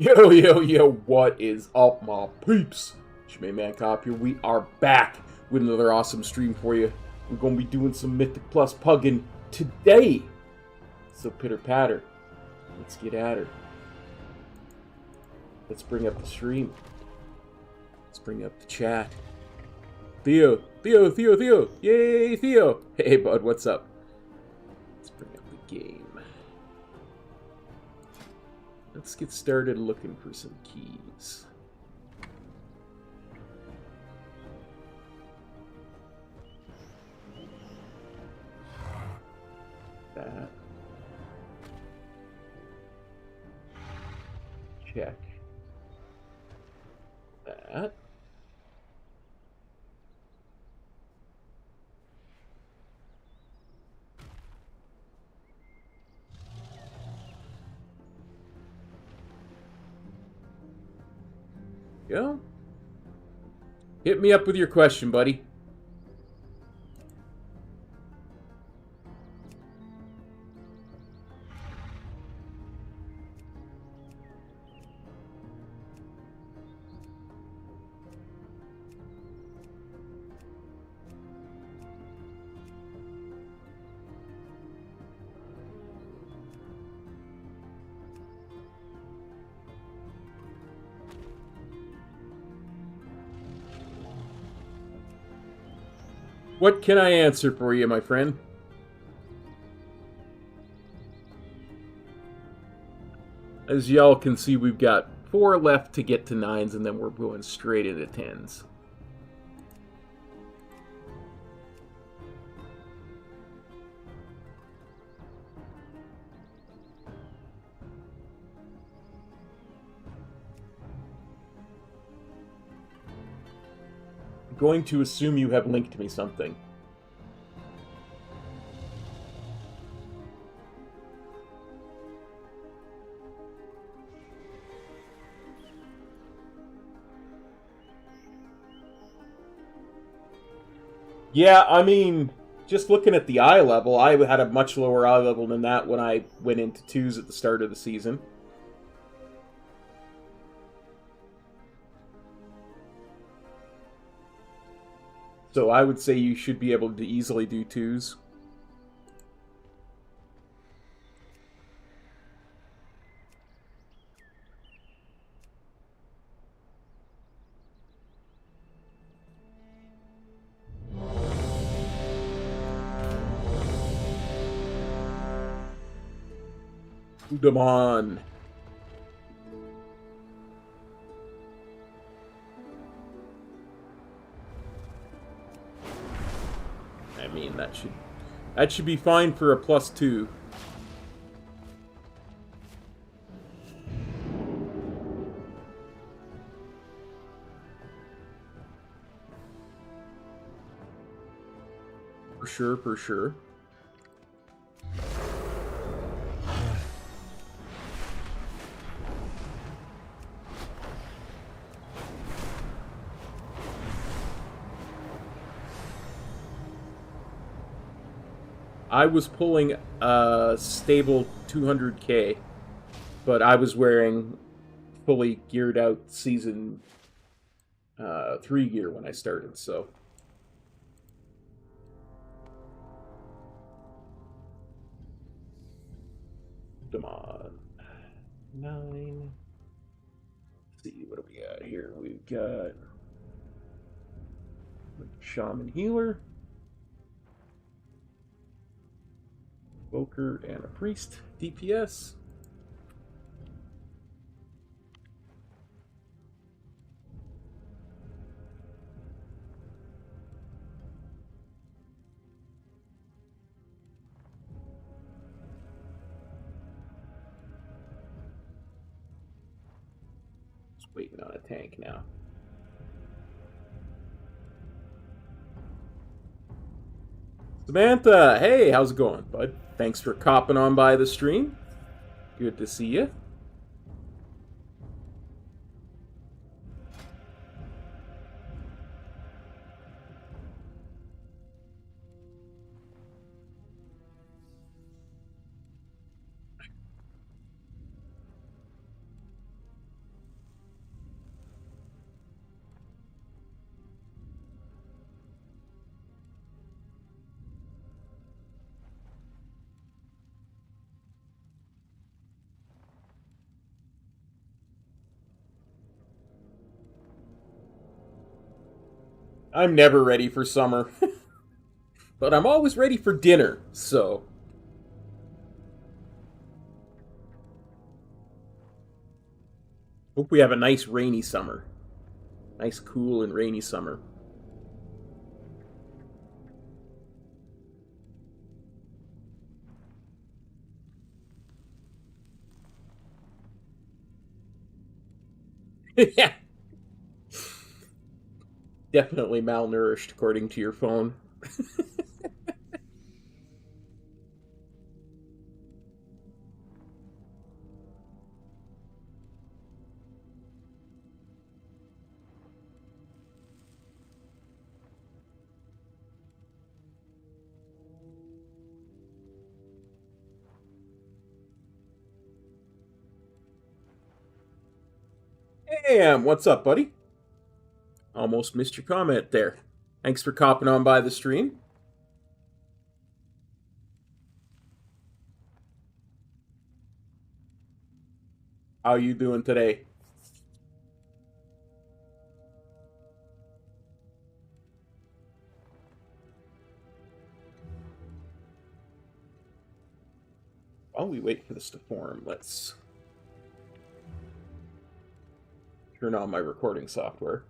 Yo, yo, yo, what is up, my peeps? Man Cop here. We are back with another awesome stream for you. We're going to be doing some Mythic Plus Pugging today. So pitter patter. Let's get at her. Let's bring up the stream. Let's bring up the chat. Theo. Yay, Theo. Hey, bud, what's up? Let's bring up the game. Let's get started looking for some keys. That. Check. That. Go. Hit me up with your question, buddy. What can I answer for you, my friend? As y'all can see, we've got 4 left to get to 9s, and then we're going straight into 10s. Going to assume you have linked me something. Yeah, I mean, just looking at the eye level, I had a much lower eye level than that when I went into 2s at the start of the season. So I would say you should be able to easily do 2s. Come on. I mean, that should That should be fine for a +2. For sure, for sure. I was pulling a stable 200k, but I was wearing fully geared out season 3 gear when I started, so. Come on. 9. Let's see, what do we got here? We've got Shaman Healer, Invoker, and a Priest. DPS. Just waiting on a tank now. Samantha, hey, how's it going, bud? Thanks for copping on by the stream. Good to see you. I'm never ready for summer. But I'm always ready for dinner, so. Hope we have a nice rainy summer. Nice, cool, and rainy summer. Yeah. Definitely malnourished, according to your phone. Hey, what's up, buddy? Almost missed your comment there. Thanks for copping on by the stream. How you doing today? While we wait for this to form, let's turn on my recording software.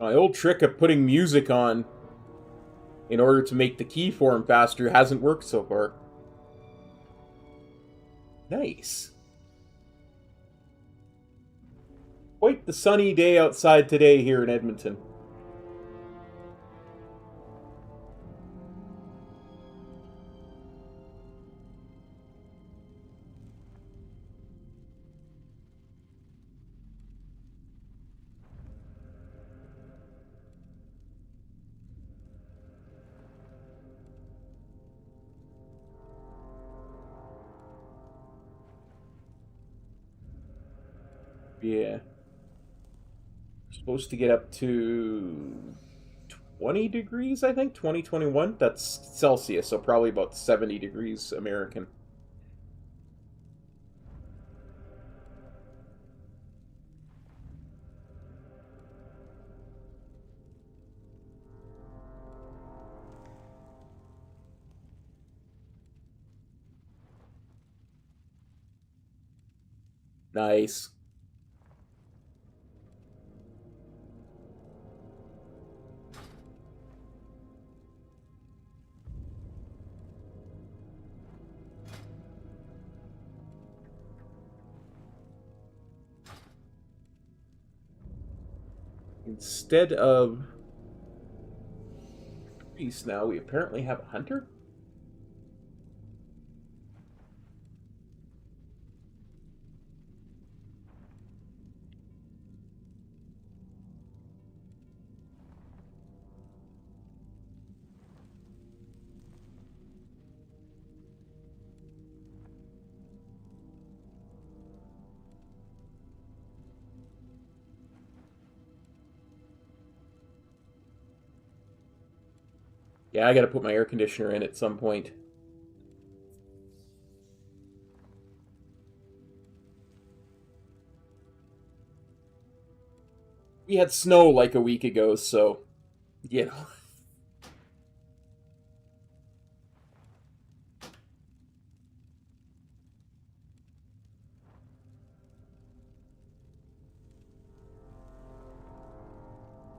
My old trick of putting music on in order to make the key form faster hasn't worked so far. Nice. Quite the sunny day outside today here in Edmonton. Yeah. Supposed to get up to 20 degrees, I think. 2021. That's Celsius, so probably about 70 degrees American. Nice. Instead of priest now, we apparently have a hunter? Yeah, I gotta put my air conditioner in at some point. We had snow like a week ago, so, you know.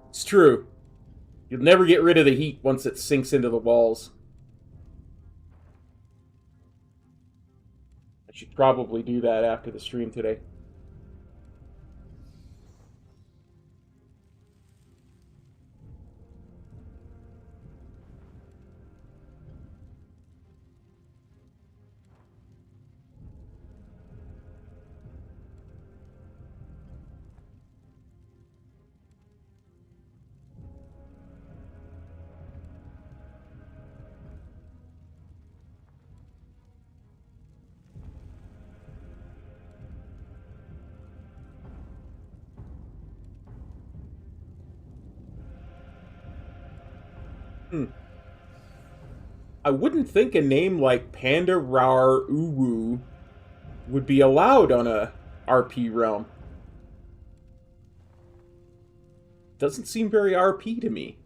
It's true. You'll never get rid of the heat once it sinks into the walls. I should probably do that after the stream today. I wouldn't think a name like Panda Rar Uwu would be allowed on a RP realm. Doesn't seem very RP to me.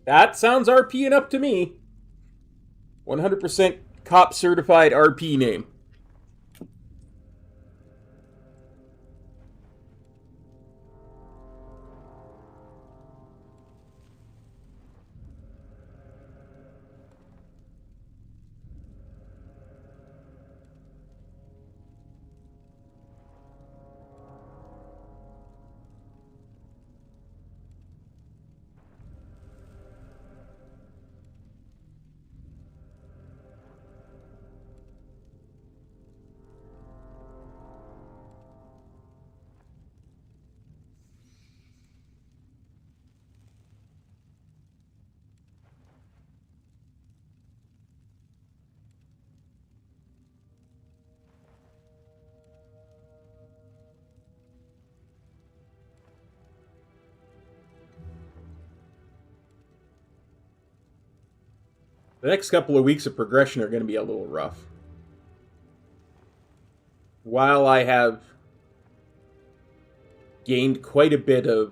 That sounds RP enough to me. 100% cop certified RP name. The next couple of weeks of progression are going to be a little rough. While I have gained quite a bit of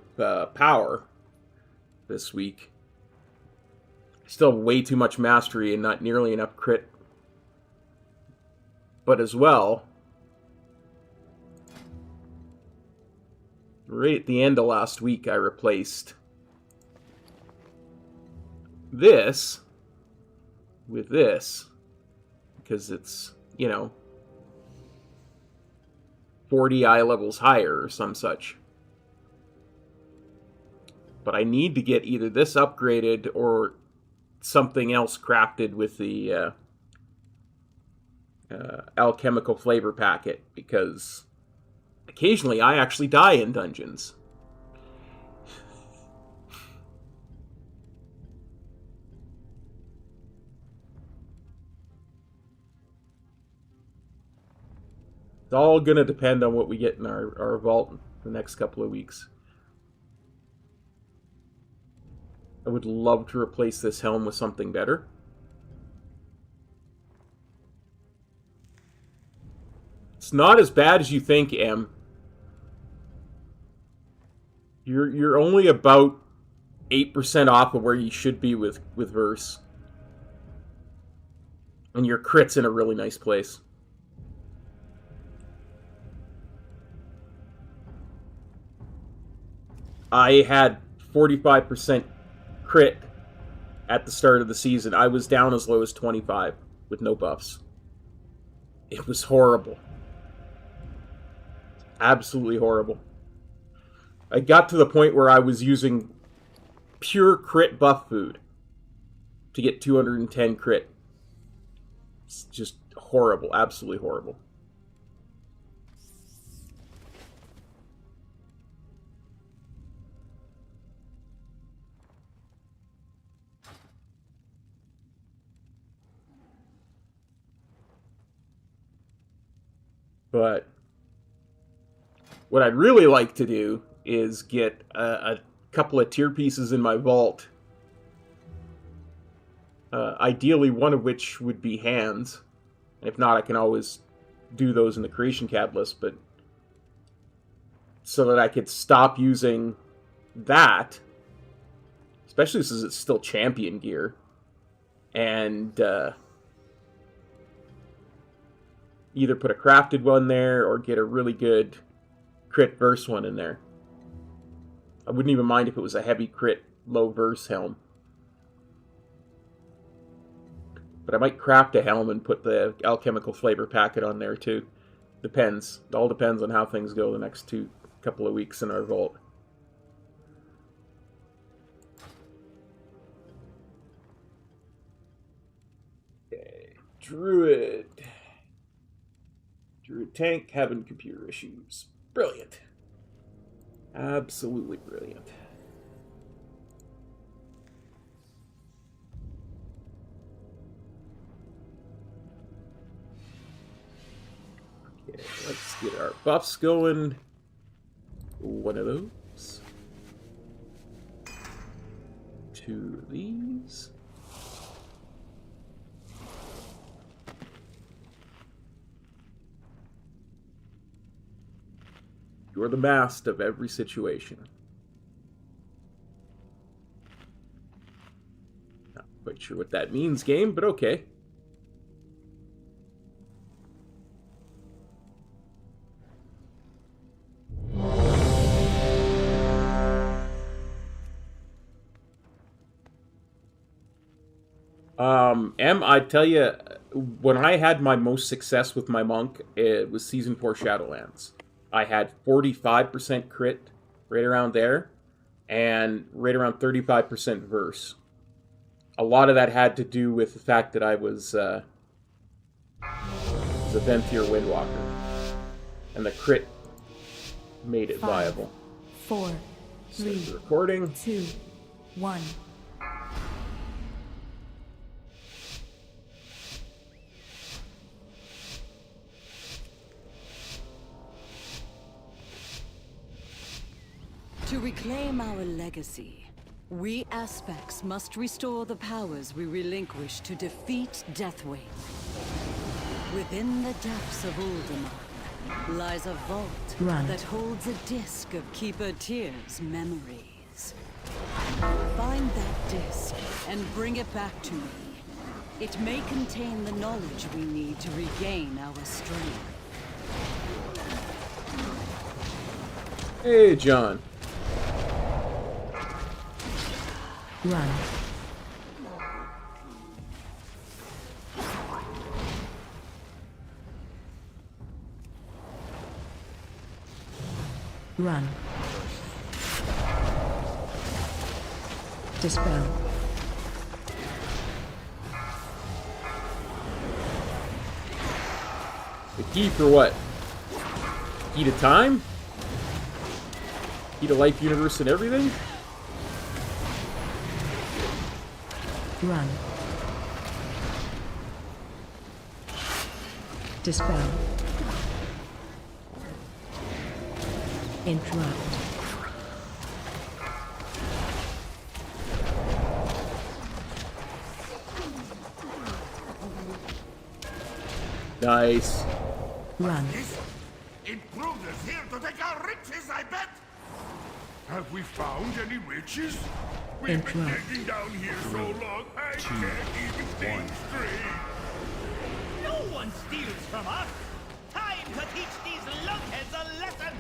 power this week, I still have way too much mastery and not nearly enough crit. But as well, right at the end of last week, I replaced this with this, because it's, you know, 40 eye levels higher or some such. But I need to get either this upgraded or something else crafted with the alchemical flavor packet, because occasionally I actually die in dungeons. It's all going to depend on what we get in our vault the next couple of weeks. I would love to replace this helm with something better. It's not as bad as you think, Em. You're only about 8% off of where you should be with Verse. And your crit's in a really nice place. I had 45% crit at the start of the season. I was down as low as 25 with no buffs. It was horrible. Absolutely horrible. I got to the point where I was using pure crit buff food to get 210 crit. It's just horrible. Absolutely horrible. But what I'd really like to do is get a couple of tier pieces in my vault. Ideally, one of which would be hands. And if not, I can always do those in the creation catalyst. But so that I could stop using that, especially since it's still champion gear, and either put a crafted one there or get a really good crit verse one in there. I wouldn't even mind if it was a heavy crit, low verse helm. But I might craft a helm and put the alchemical flavor packet on there too. Depends. It all depends on how things go the next couple of weeks in our vault. Okay, Druid tank having computer issues. Brilliant. Absolutely brilliant. Okay, let's get our buffs going. One of those. Two of these. You're the master of every situation. Not quite sure what that means, game, but okay. I tell you, when I had my most success with my monk, it was Season 4 Shadowlands. I had 45% crit, right around there, and right around 35% verse. A lot of that had to do with the fact that I was a Venthyr Windwalker, and the crit made it viable. 4, 3, Start recording. 2, 1. To reclaim our legacy, we aspects must restore the powers we relinquished to defeat Deathwing. Within the depths of Uldaman lies a vault that holds a disc of Keeper Tyr's memories. Find that disc and bring it back to me. It may contain the knowledge we need to regain our strength. Hey, John. Run. Run. Dispel. The key for what? Key to time? Key to life, universe, and everything? Run. Dispel. Interrupt. Nice. Run. Intruders here to take our riches, I bet! Have we found any riches? We've been Interrupt. digging down here so long, I can't even think straight. No one steals from us! Time to teach these lunkheads a lesson!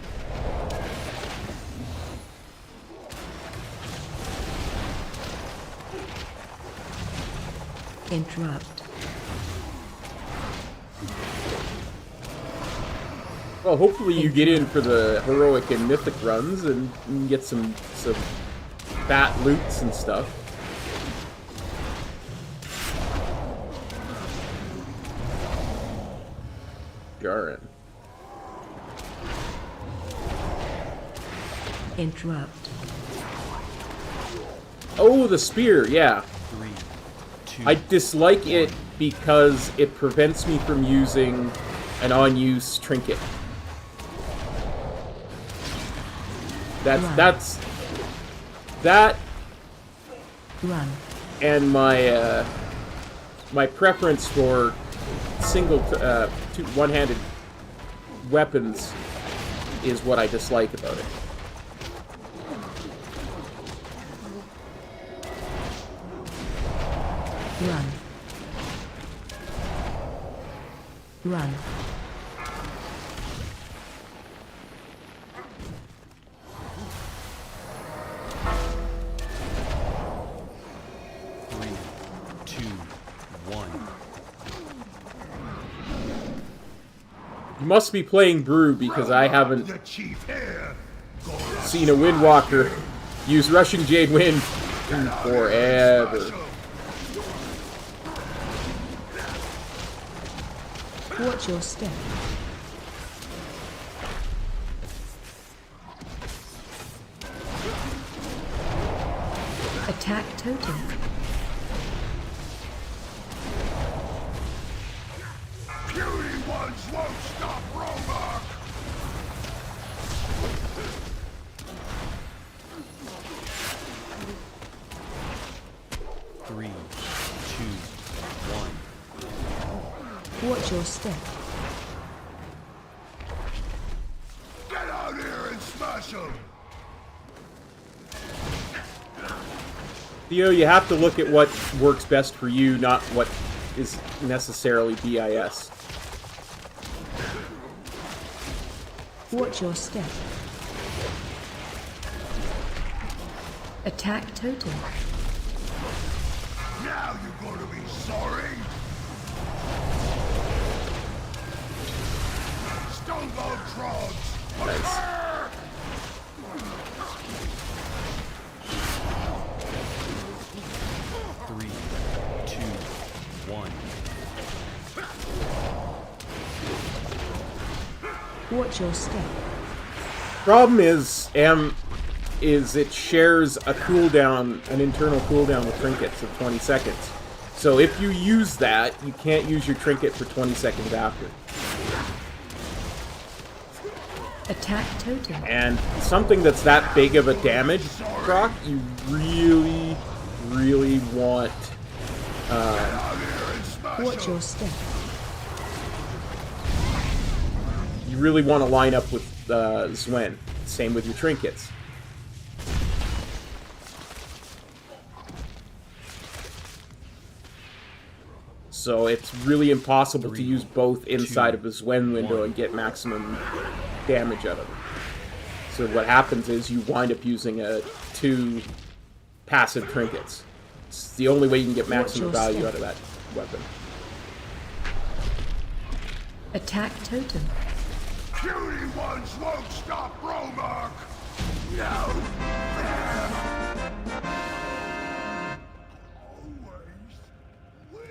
Interrupt. Well, hopefully you get in for the heroic and mythic runs and you can get some fat loots and stuff. Jaren. Interrupt. Oh, the spear, yeah. 3, 2. I dislike it because it prevents me from using an on-use trinket. That Run. and my my preference for single one-handed weapons is what I dislike about it. Run. Run. Three, two, one. You must be playing Brew because I haven't The chief here! seen a Windwalker use Rushing Jade Wind in forever. Watch your step. Attack totem. Puny ones won't stop Romark! Three, two, one. Watch your step. Get out here and smash them! Theo, you have to look at what works best for you, not what is necessarily BIS. Watch your step. Attack totem. Now you're going to be sorry! Stonebow Trogs! Nice. Three, two, one. Watch your step. Problem is it shares a cooldown, an internal cooldown with trinkets of 20 seconds. So if you use that, you can't use your trinket for 20 seconds after. Attack totem. And something that's that big of a damage proc, you really, really want. Watch your step. You really want to line up with Zwen. Same with your trinkets. So it's really impossible to use both inside of a Zwen window and get maximum damage out of it. So what happens is you wind up using 2 passive trinkets. It's the only way you can get maximum value out of that weapon. Attack totem. Puny ones won't stop Romark! No! Always wins!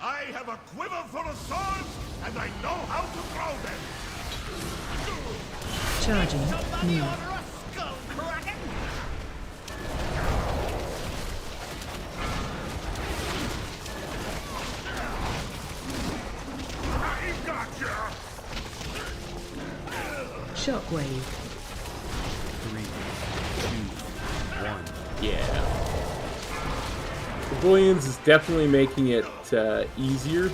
I have a quiver full of swords, and I know how to throw them! Charging. Somebody Move. order a skull kraken? I've gotcha! Shockwave. 3, 2, 1. Yeah. The Bullions is definitely making it easier.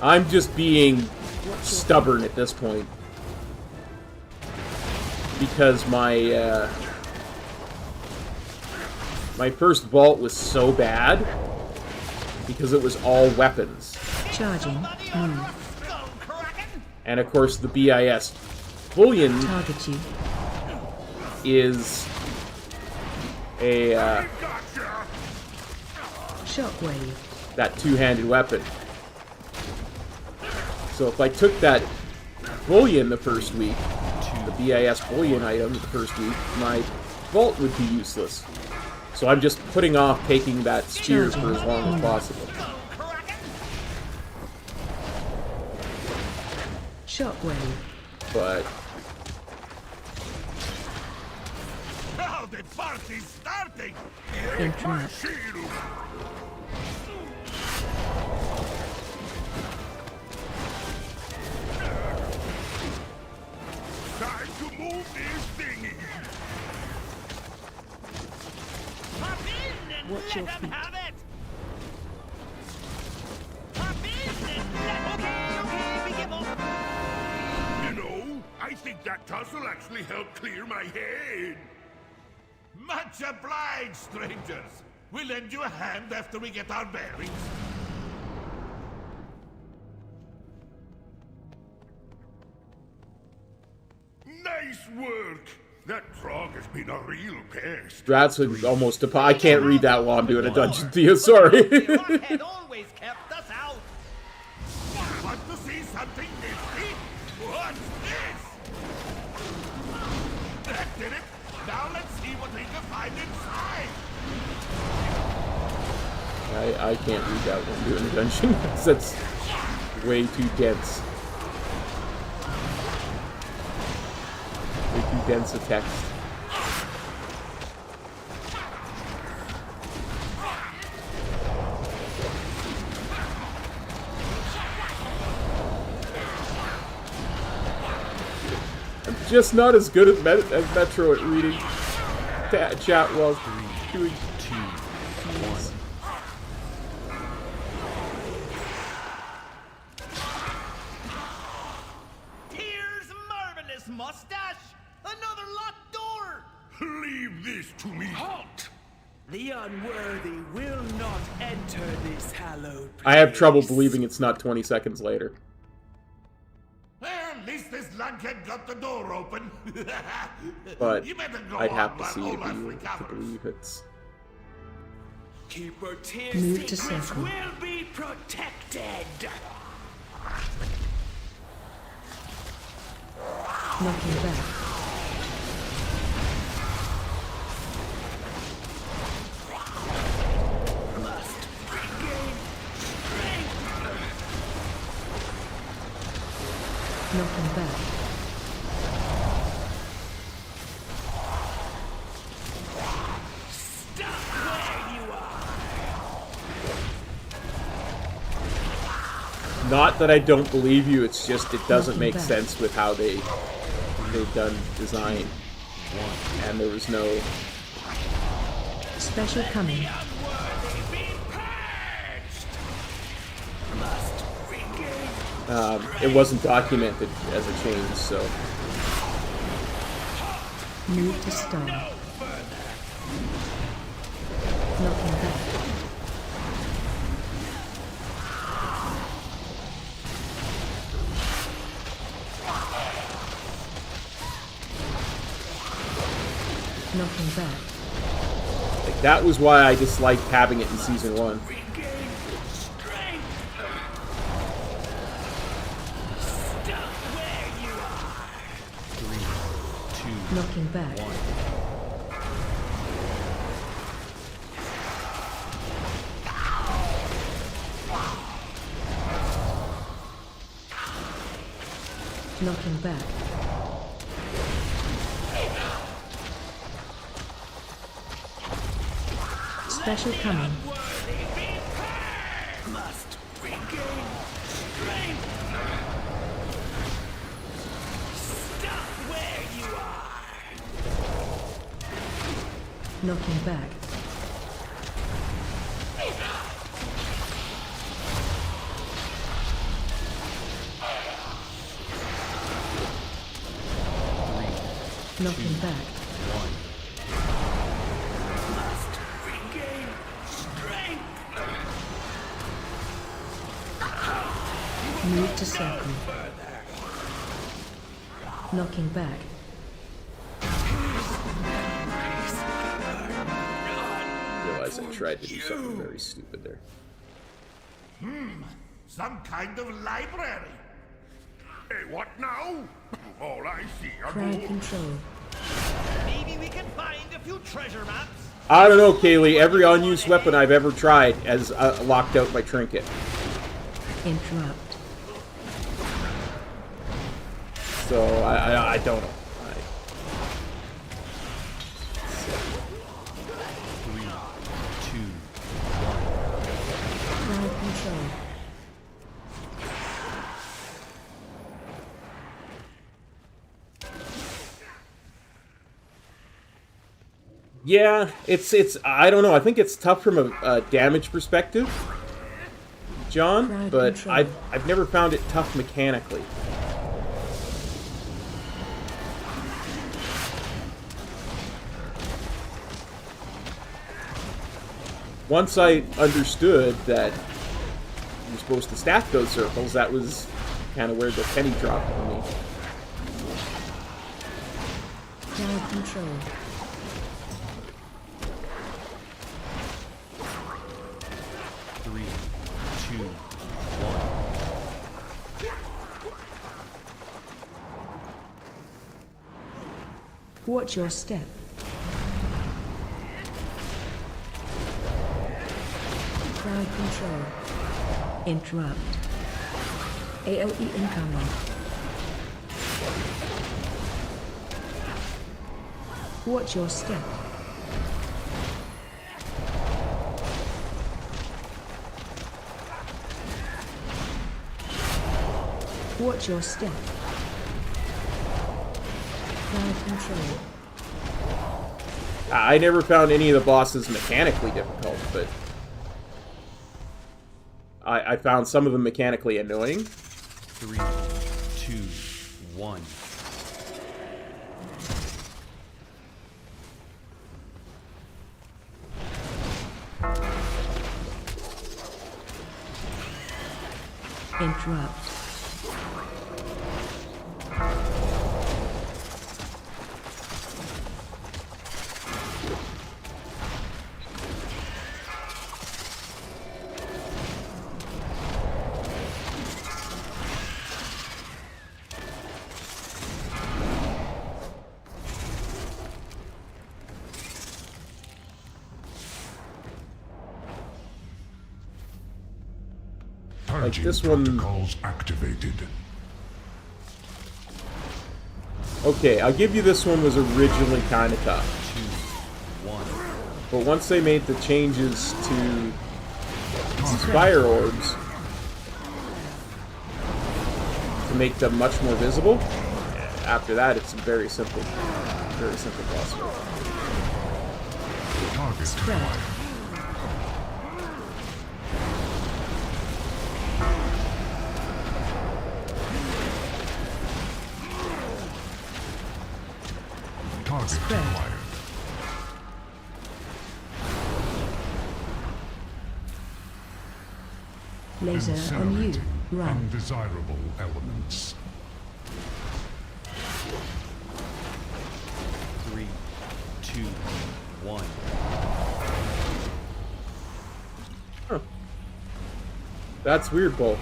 I'm just being stubborn at this point. Because my my first vault was so bad because it was all weapons. Charging. Somebody order Move. a skull kraken? And of course the BIS Bullion Target you. is a Gotcha! Shockwave. that two-handed weapon. So if I took that bullion the first week, the BIS bullion item the first week, my vault would be useless. So I'm just putting off taking that spear for as long as possible. Skull kraken? Shockwave. But Now the party's starting! Interrupt. Shield! Time to move this thingy! Hop in and Watch let your 'em feet. have it! Hop in and let... Okay, we give up. You know, I think that tussle actually helped clear my head. Much obliged, strangers. We'll lend you a hand after we get our bearings. Nice work. That frog has been a real pest. that's almost a... I can't read that while I'm doing a dungeon to you, sorry. Rock had always kept us out. Want to see something nifty? What's this? That did it. Now let's see what we can find inside. I can't read that while I'm doing a dungeon, because that's way too dense. Way too dense a text. I'm just not as good as Metro at reading chat while doing... 2, 1. Here's marvelous mustache. Another locked door. Leave this to me. Halt! The unworthy will not enter this hallowed place. I have trouble believing it's not 20 seconds later. Well, at least this lunkhead got the door open. But You better go I'd on have to while see it Olaf to recovers. believe it's... Keep her tear Move to secrets circle. will be protected. Knocking back. Must regain strength. Knocking back. Stop where you are. Not that I don't believe you, it's just it doesn't Knocking make back. sense with how they've done design. And there was no Special coming. It wasn't documented as a change, so Move to star. Knocking back. Knocking back. like, that was why I disliked having it in Season 1. Knocking back. Knocking back. Special coming. Must regain strength. Stop where you are. Knocking back. Knocking back. Must regain strength. Move to circle. Knocking back. Realize I tried to do something very stupid there. Some kind of library. Hey, what now? All I see are Crowd control. Maybe we can find a few treasure maps. I don't know, Kaylee. Every unused weapon I've ever tried has locked out my trinket. Interrupt. So I don't know. Crowd control. Yeah, it's I don't know. I think it's tough from a damage perspective, John, Crowd but control. I've never found it tough mechanically. Once I understood that you're supposed to stack those circles, that was kind of where the penny dropped for me. Crowd control. Three, two, one. Watch your step. Crowd control. Interrupt. AOE incoming. Watch your step. Watch your step. Crowd control. I never found any of the bosses mechanically difficult, but I found some of them mechanically annoying. 3, 2, 1. Interrupt. Like this one. Protocols activated. Okay, I'll give you this one was originally kind of tough. 2, 1. But once they made the changes to Spire Orbs to make them much more visible, after that it's very simple boss fight. Spread. Spread. Laser on you. Run. Undesirable elements. 3, 2, 1. That's weird, Bulk.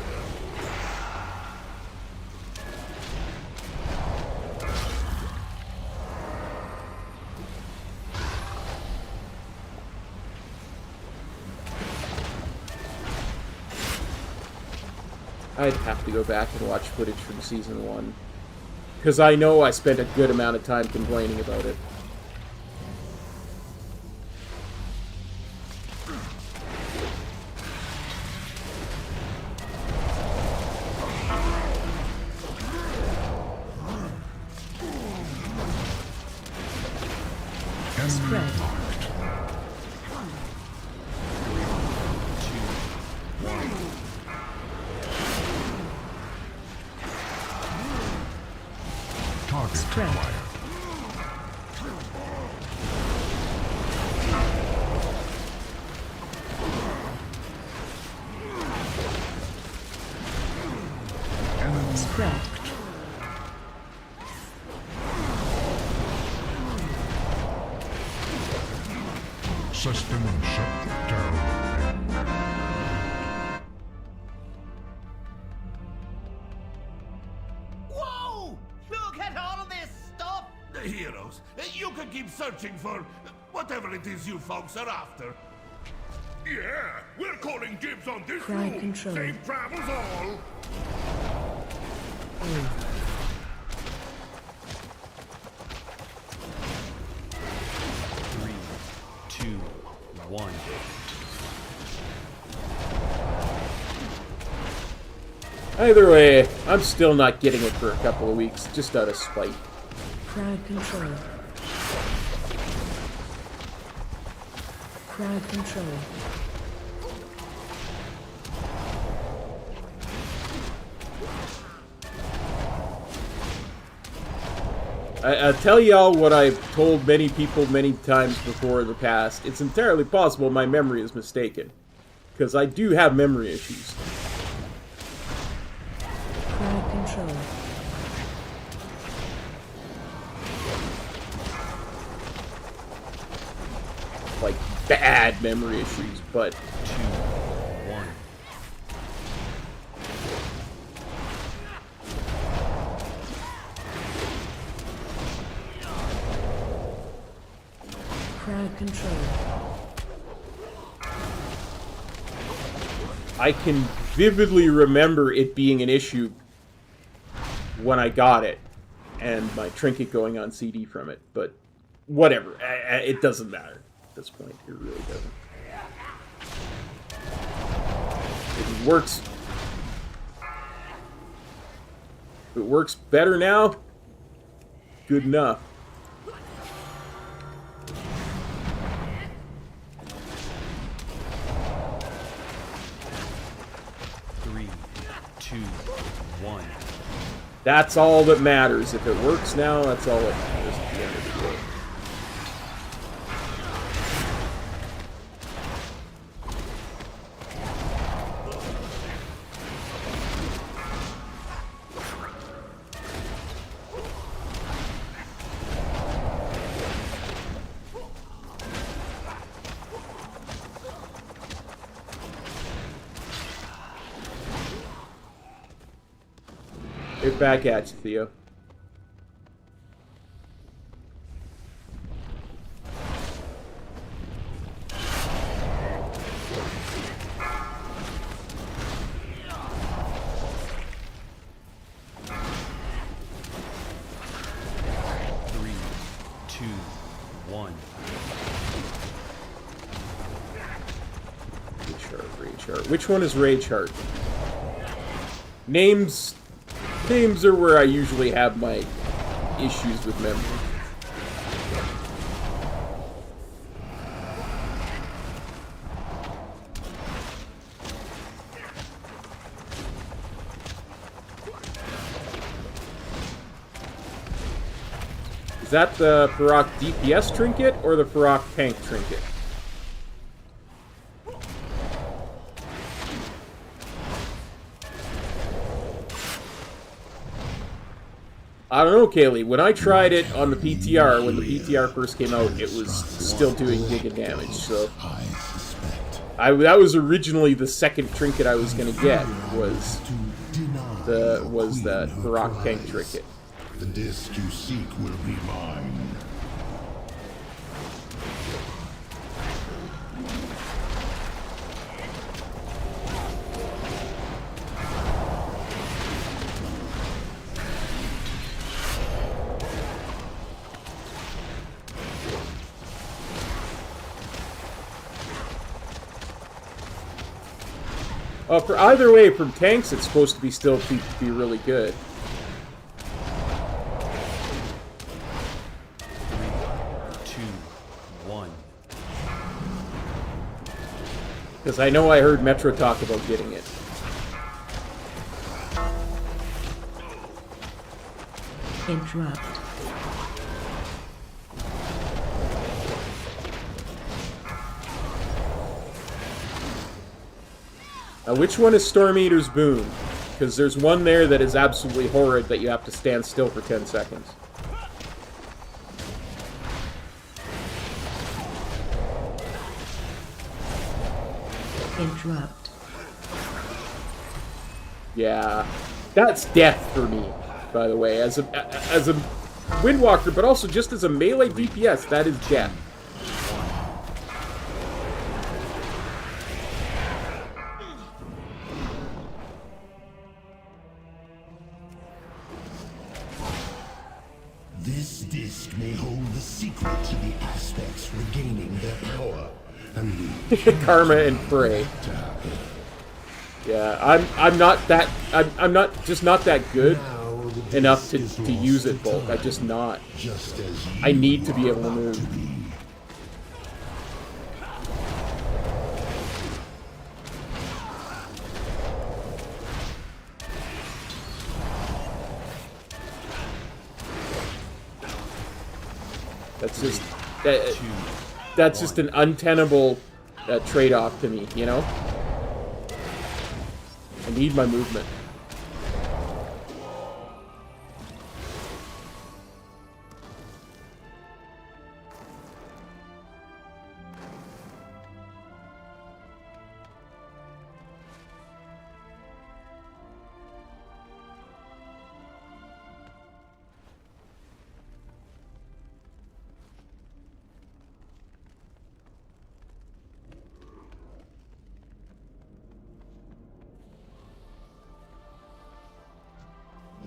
I'd have to go back and watch footage from Season 1. Because I know I spent a good amount of time complaining about it. Spread. 2, 1. Target Spread. acquired. Enemy Spread. system shut down. Whoa! Look at all of this stuff! The heroes. You can keep searching for whatever it is you folks are after. Yeah, we're calling dibs on this Crowd room. control. Safe travels all. Three, two, one. Either way, I'm still not getting it for a couple of weeks, just out of spite. Crowd control. Crowd control. I'll tell y'all what I've told many people many times before in the past. It's entirely possible my memory is mistaken. Because I do have memory issues. Crowd control. Like, bad memory issues, but... 2, 1. Crowd control. I can vividly remember it being an issue when I got it, and my trinket going on CD from it, but whatever. It doesn't matter at this point. It really doesn't. It works. If it works better now, good enough. Three, two, one. That's all that matters. If it works now, that's all that matters at the end of the day. Right back at you, Theo. Three, two, one. Rage Heart, Rage Heart. Which one is Rage Heart? Names are where I usually have my issues with memory. Is that the Farok DPS trinket or the Farok tank trinket? I don't know, Kaylee. When I tried it on the PTR, when the PTR first came out, it was still doing giga damage. So that was originally the second trinket I was gonna get was that Farok tank trinket. The disc you seek will be mine. For either way, from tanks, it's supposed to be still be really good. 3, 2, 1. Because I know I heard Metro talk about getting it. Interrupt. Now, which one is Storm Eater's Boon? Because there's one there that is absolutely horrid that you have to stand still for 10 seconds. Interrupt. Yeah, that's death for me, by the way. As a Windwalker, but also just as a melee DPS, that is death. This disc may hold the secret to the aspects regaining their power. And Karma and Prey. Yeah, I'm not that I'm not that good enough to use it bulk. I'm just not. I need to be able to move. That's just that's just an untenable trade-off to me, you know? I need my movement.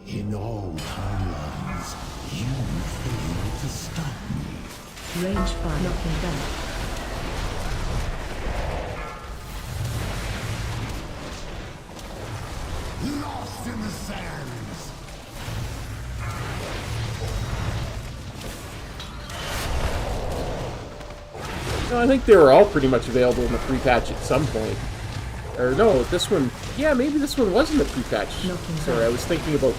in all timelines, you failed to stop me. Range 5. Knocking back. Lost in the sands. No, I think they were all pretty much available in the free patch at some point. Or no, this one... Yeah, maybe this one wasn't a free patch. Sorry, I was thinking about...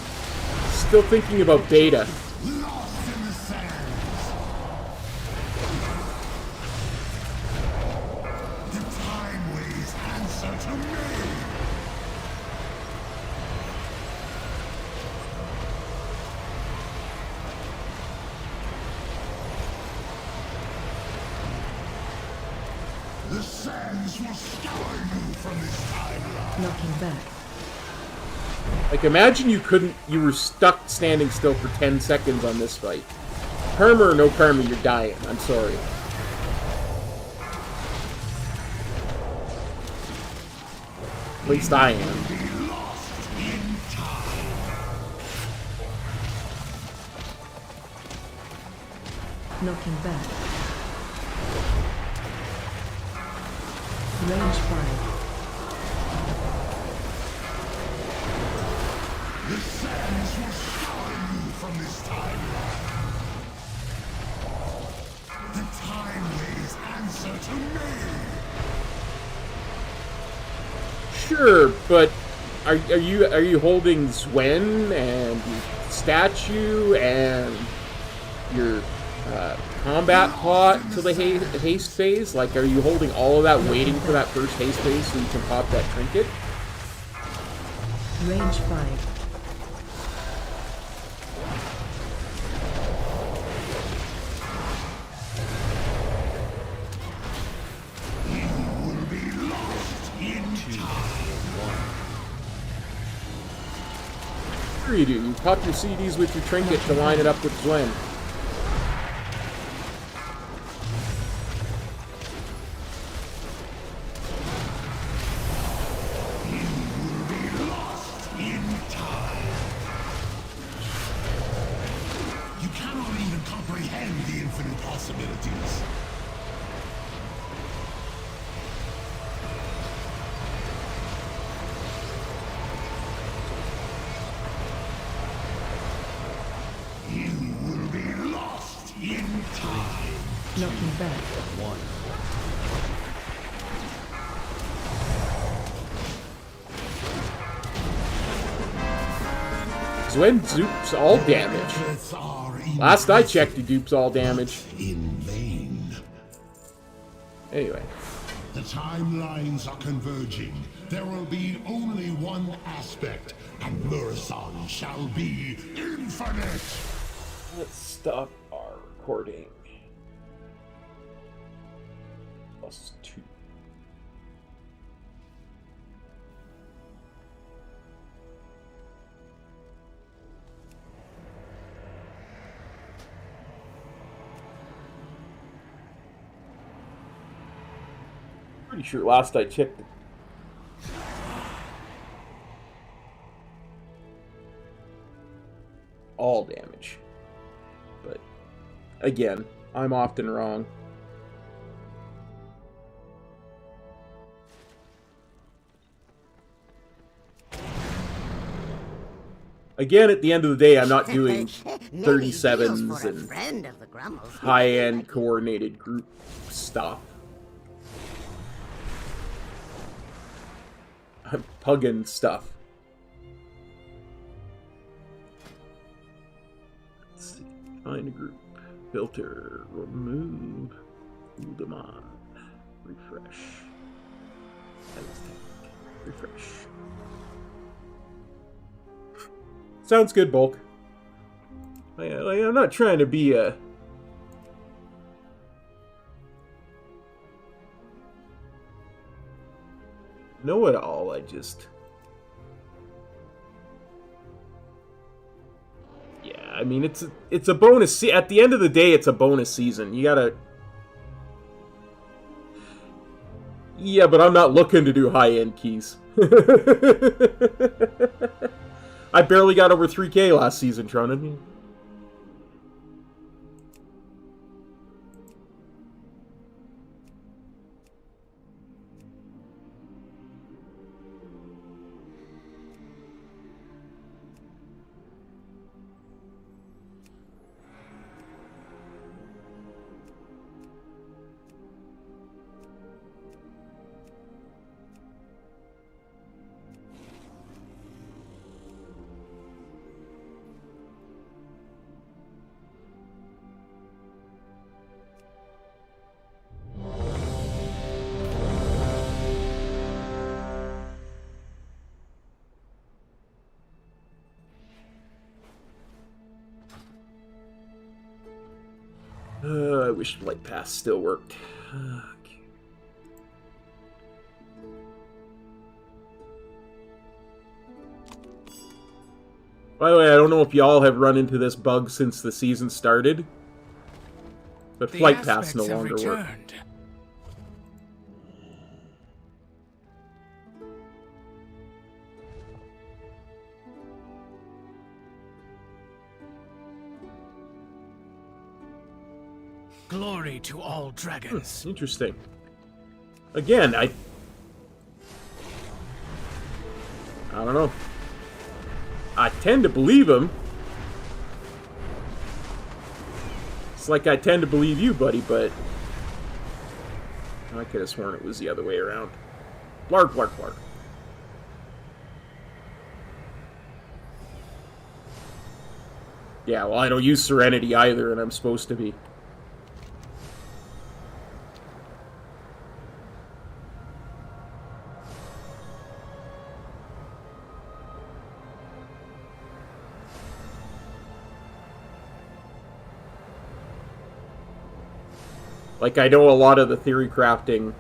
Still thinking about beta. Lost in the sands. The time ways answer to me. The sands will scour you from this timeline. Knocking back. Like, imagine you were stuck standing still for 10 seconds on this fight. Karma or no karma, you're dying. I'm sorry. At least I am. Knocking back. Range 5. The sands will scour you from this timeline. The time ways answer to me. Sure, but are you holding Zwen and statue and your combat plot to the haste phase? Like, are you holding all of that waiting for that first haste phase so you can pop that trinket? Range 5. Sure you do. You pop your CDs with your trinket to line it up with Glenn. You cannot even comprehend the infinite possibilities. You will be lost in time. Knocking back. 1. Gwen dupes all damage. Efforts are Last I checked, he dupes all damage. in vain. Anyway. The timelines are converging. There will be only one aspect, and Murison shall be infinite. Let's stop our recording. +2. Pretty sure last I checked. All damage. But again, I'm often wrong. Again, at the end of the day, I'm not doing 37s and high-end coordinated group stuff. I'm pugging stuff. Let's see. Find a group. Filter. Remove. Move them on. Refresh. Refresh. Sounds good, Bulk. I'm not trying to be a... know-it-all, I just... Yeah, I mean, it's a bonus... At the end of the day, it's a bonus season. You gotta... Yeah, but I'm not looking to do high-end keys. I barely got over 3K last season, Tronin. I wish Light Pass still worked. Okay. By the way, I don't know if y'all have run into this bug since the season started, but Flight Pass no longer works. Glory to all dragons. Interesting. Again, I don't know. I tend to believe him. It's like I tend to believe you, buddy, but I could have sworn it was the other way around. Blark, blark, blark. Yeah, well, I don't use Serenity either, and I'm supposed to be. Like, I know a lot of the theory crafting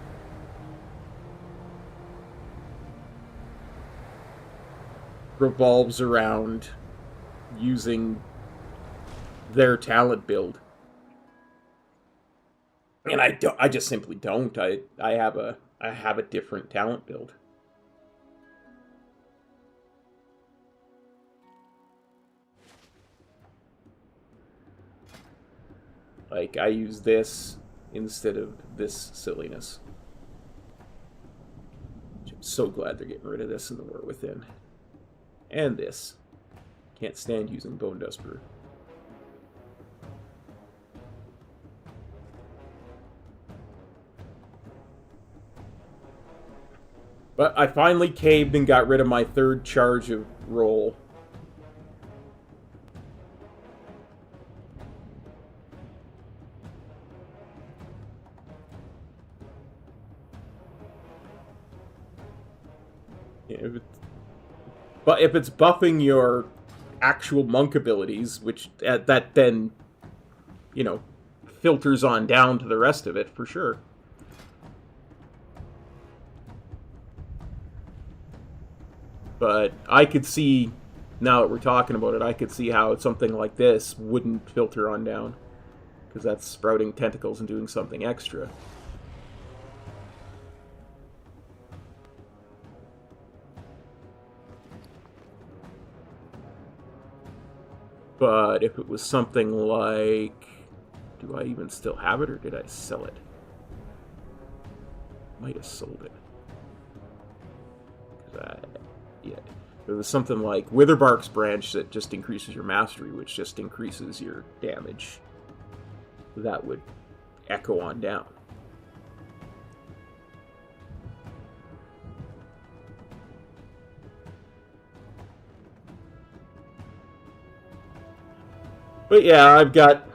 revolves around using their talent build. And I just simply don't. I have a different talent build. Like, I use this instead of this silliness. I'm so glad they're getting rid of this in the War Within. And this. Can't stand using Bone Dust Brew. But I finally caved and got rid of my third charge of roll. But if it's buffing your actual monk abilities, which that then, you know, filters on down to the rest of it for sure. But I could see, now that we're talking about it, I could see how something like this wouldn't filter on down. Because that's sprouting tentacles and doing something extra. But if it was something like... Do I even still have it, or did I sell it? Might have sold it. Yeah. If it was something like Witherbark's branch that just increases your mastery, which just increases your damage, that would echo on down. But yeah, I've got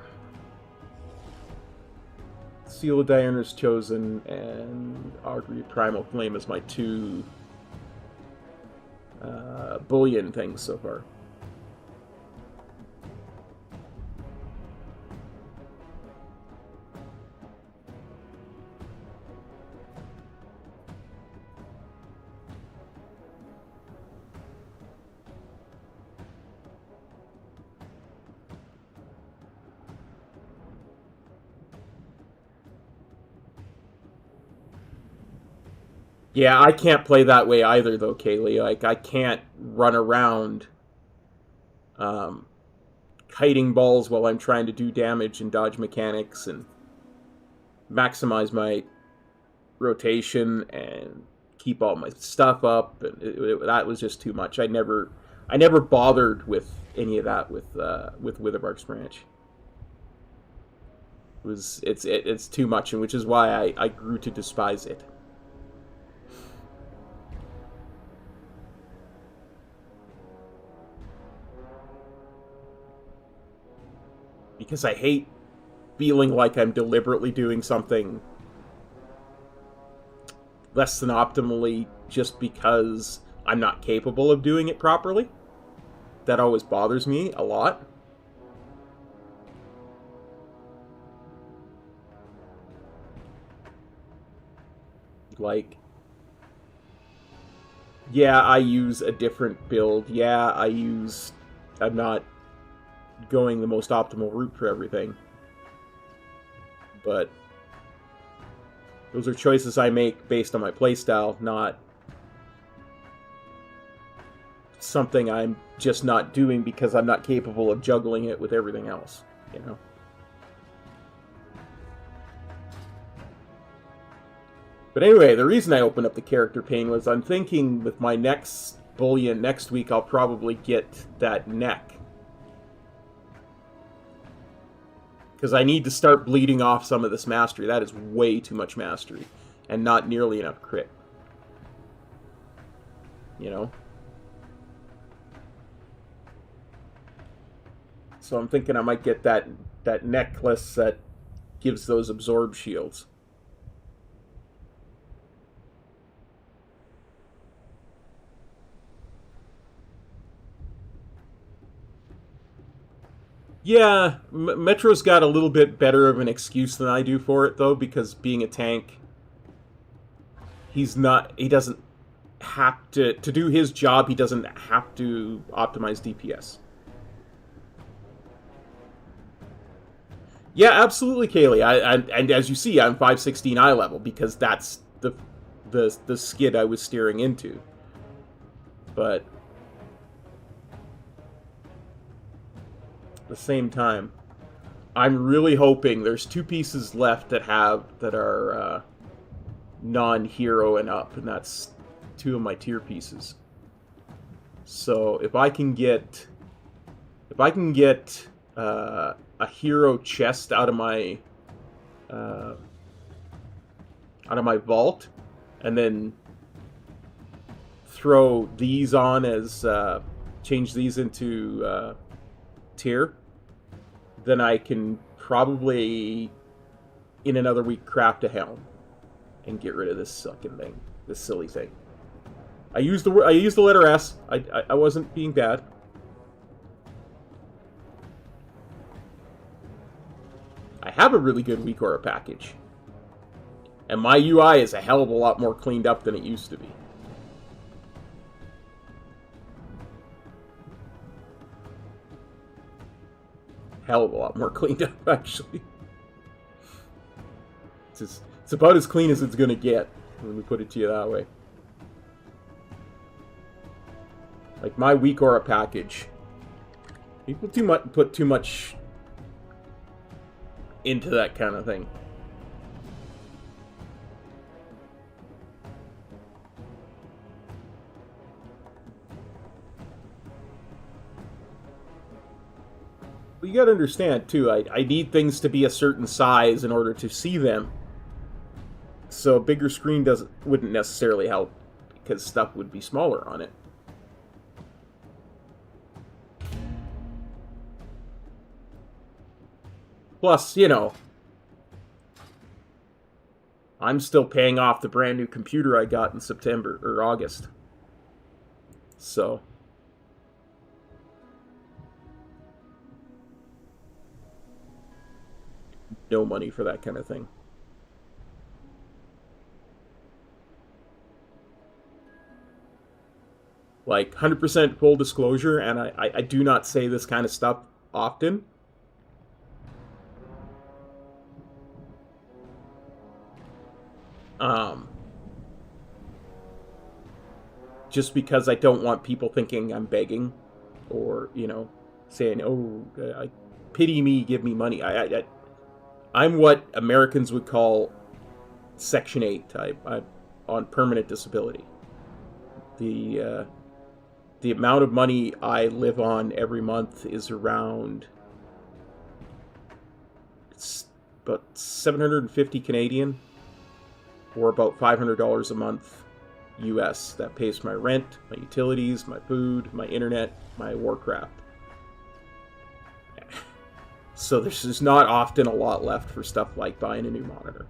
Seal of Diurna's Chosen and Augury of Primal Flame as my two bullion things so far. Yeah, I can't play that way either, though, Kaylee. Like, I can't run around kiting balls while I'm trying to do damage and dodge mechanics and maximize my rotation and keep all my stuff up. And that was just too much. I never bothered with any of that with Witherbark's branch. It's too much, and which is why I grew to despise it. Because I hate feeling like I'm deliberately doing something less than optimally just because I'm not capable of doing it properly. That always bothers me a lot. Like, yeah, I use a different build. Yeah, I'm not going the most optimal route for everything. But those are choices I make based on my playstyle, not something I'm just not doing because I'm not capable of juggling it with everything else, you know? But anyway, the reason I opened up the character pane was I'm thinking with my next bullion next week, I'll probably get that neck. Because I need to start bleeding off some of this mastery. That is way too much mastery. And not nearly enough crit. You know? So I'm thinking I might get that necklace that gives those absorb shields. Yeah, Metro's got a little bit better of an excuse than I do for it, though, because being a tank, he doesn't have to do his job, he doesn't have to optimize DPS. Yeah, absolutely, Kaylee. And as you see, I'm 516 eye level, because that's the skid I was steering into. But at the same time, I'm really hoping there's 2 pieces left that are non-hero and up, and that's 2 of my tier pieces. So if I can get a hero chest out of my vault, and then throw these on as change these into tier, then I can probably in another week craft a helm and get rid of this sucking thing, this silly thing. I used the letter S. I wasn't being bad. I have a really good weak aura package, and my UI is a hell of a lot more cleaned up than it used to be. Hell of a lot more cleaned up, actually. It's about as clean as it's gonna get, when we put it to you that way. Like my weak aura package, people put too much into that kind of thing. But you gotta understand too, I need things to be a certain size in order to see them. So a bigger screen wouldn't necessarily help, because stuff would be smaller on it. Plus, you know, I'm still paying off the brand new computer I got in September or August. So no money for that kind of thing. Like 100% full disclosure, and I do not say this kind of stuff often. Just because I don't want people thinking I'm begging, or, you know, saying, oh, pity me, give me money. I'm what Americans would call Section 8 type. I'm on permanent disability. The amount of money I live on every month is around, it's about 750 Canadian, or about $500 a month US. That pays for my rent, my utilities, my food, my internet, my Warcraft. So there's just not often a lot left for stuff like buying a new monitor.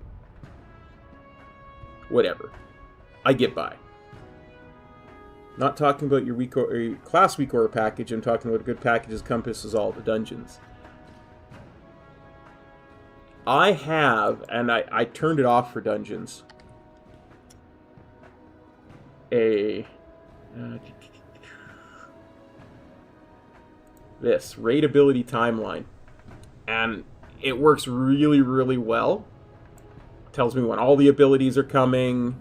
Whatever. I get by. Not talking about your class weak aura package, I'm talking about a good package that encompasses all the dungeons. I have, and I turned it off for dungeons, this raid ability timeline, and it works really, really well. Tells me when all the abilities are coming,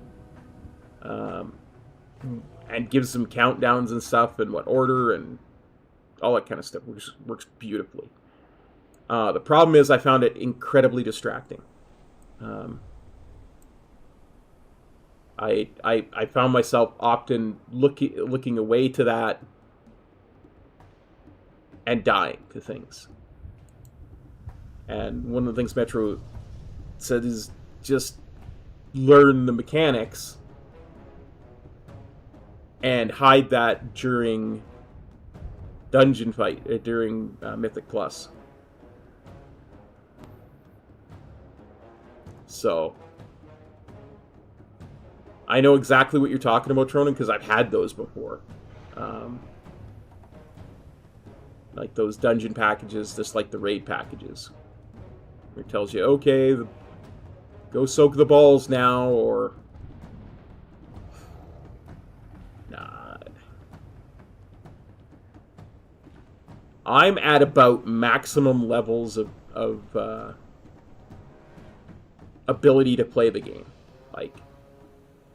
and gives some countdowns and stuff, and what order, and all that kind of stuff. Works beautifully. The problem is I found it incredibly distracting. I found myself often looking away to that and dying to things. And one of the things Metro said is just learn the mechanics and hide that during dungeon fight during Mythic Plus. So I know exactly what you're talking about, Tronin, because I've had those before. Like those dungeon packages, just like the raid packages. It tells you, okay, go soak the balls now, or... Nah. I'm at about maximum levels of ability to play the game. Like,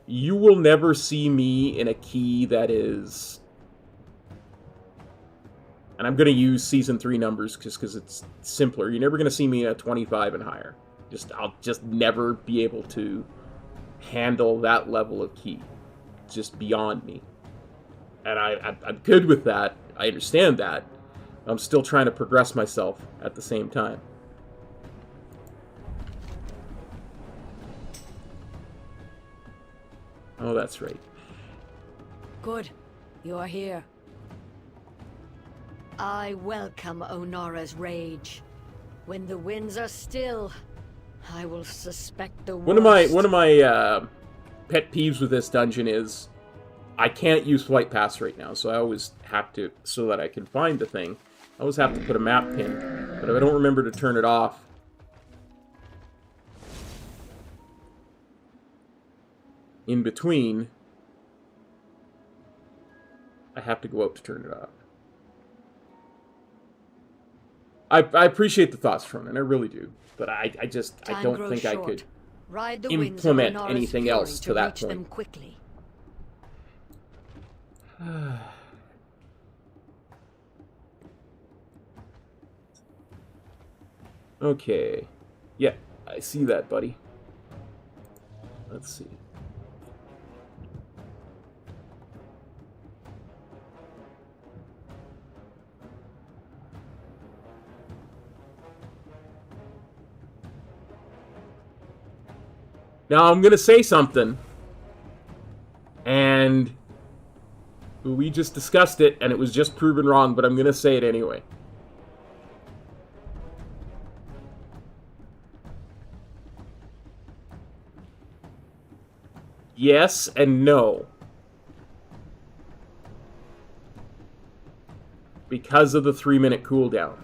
you will never see me in a key that is... And I'm going to use Season 3 numbers just because it's simpler. You're never going to see me at 25 and higher. I'll just never be able to handle that level of key. It's just beyond me. And I'm good with that. I understand that. I'm still trying to progress myself at the same time. Oh, that's right. Good. You're here. I welcome Onara's rage. When the winds are still, I will suspect the worst. One of my pet peeves with this dungeon is I can't use Flight Pass right now, so I always have to, so that I can find the thing, I always have to put a map pin. But if I don't remember to turn it off, in between, I have to go out to turn it off. I appreciate the thoughts from it, I really do. But I don't think I could implement anything else to that point. Quickly. Okay. Yeah, I see that, buddy. Let's see. Now, I'm going to say something, and we just discussed it, and it was just proven wrong, but I'm going to say it anyway. Yes and no. Because of the 3-minute cooldown.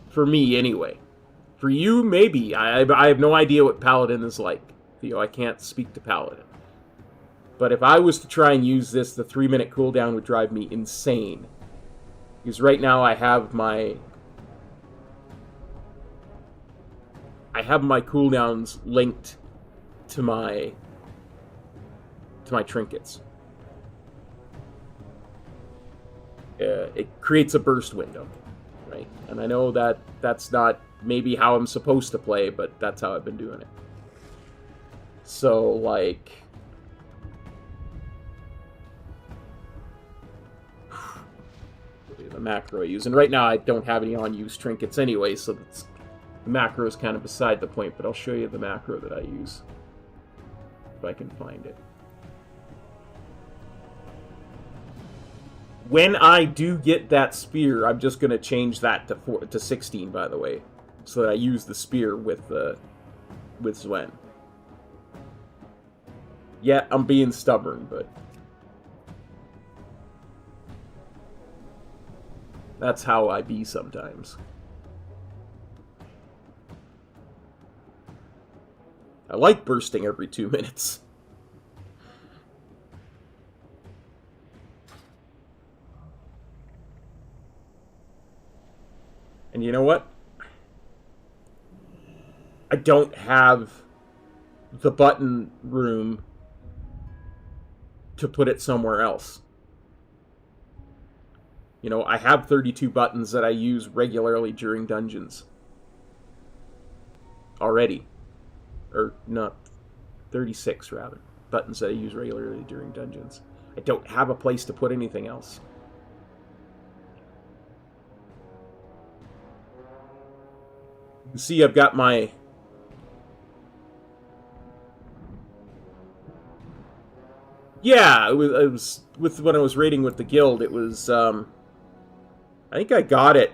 For me, anyway. For you, maybe. I have no idea what Paladin is like. Theo, I can't speak to Paladin. But if I was to try and use this, the 3-minute cooldown would drive me insane. Because right now I have my cooldowns linked to my trinkets. It creates a burst window, right? And I know that that's not maybe how I'm supposed to play, but that's how I've been doing it. So, like... the macro I use. And right now I don't have any unused trinkets anyway, so the macro is kind of beside the point, but I'll show you the macro that I use. If I can find it. When I do get that spear, I'm just going to change that to 16, by the way. So that I use the spear with Zwen. Yeah, I'm being stubborn, but... that's how I be sometimes. I like bursting every 2 minutes. And you know what? I don't have the button room to put it somewhere else. You know, I have 32 buttons that I use regularly during dungeons. Already. Or, not, 36, rather. Buttons that I use regularly during dungeons. I don't have a place to put anything else. You can see I've got my... Yeah, it was with when I was raiding with the guild. It was I think I got it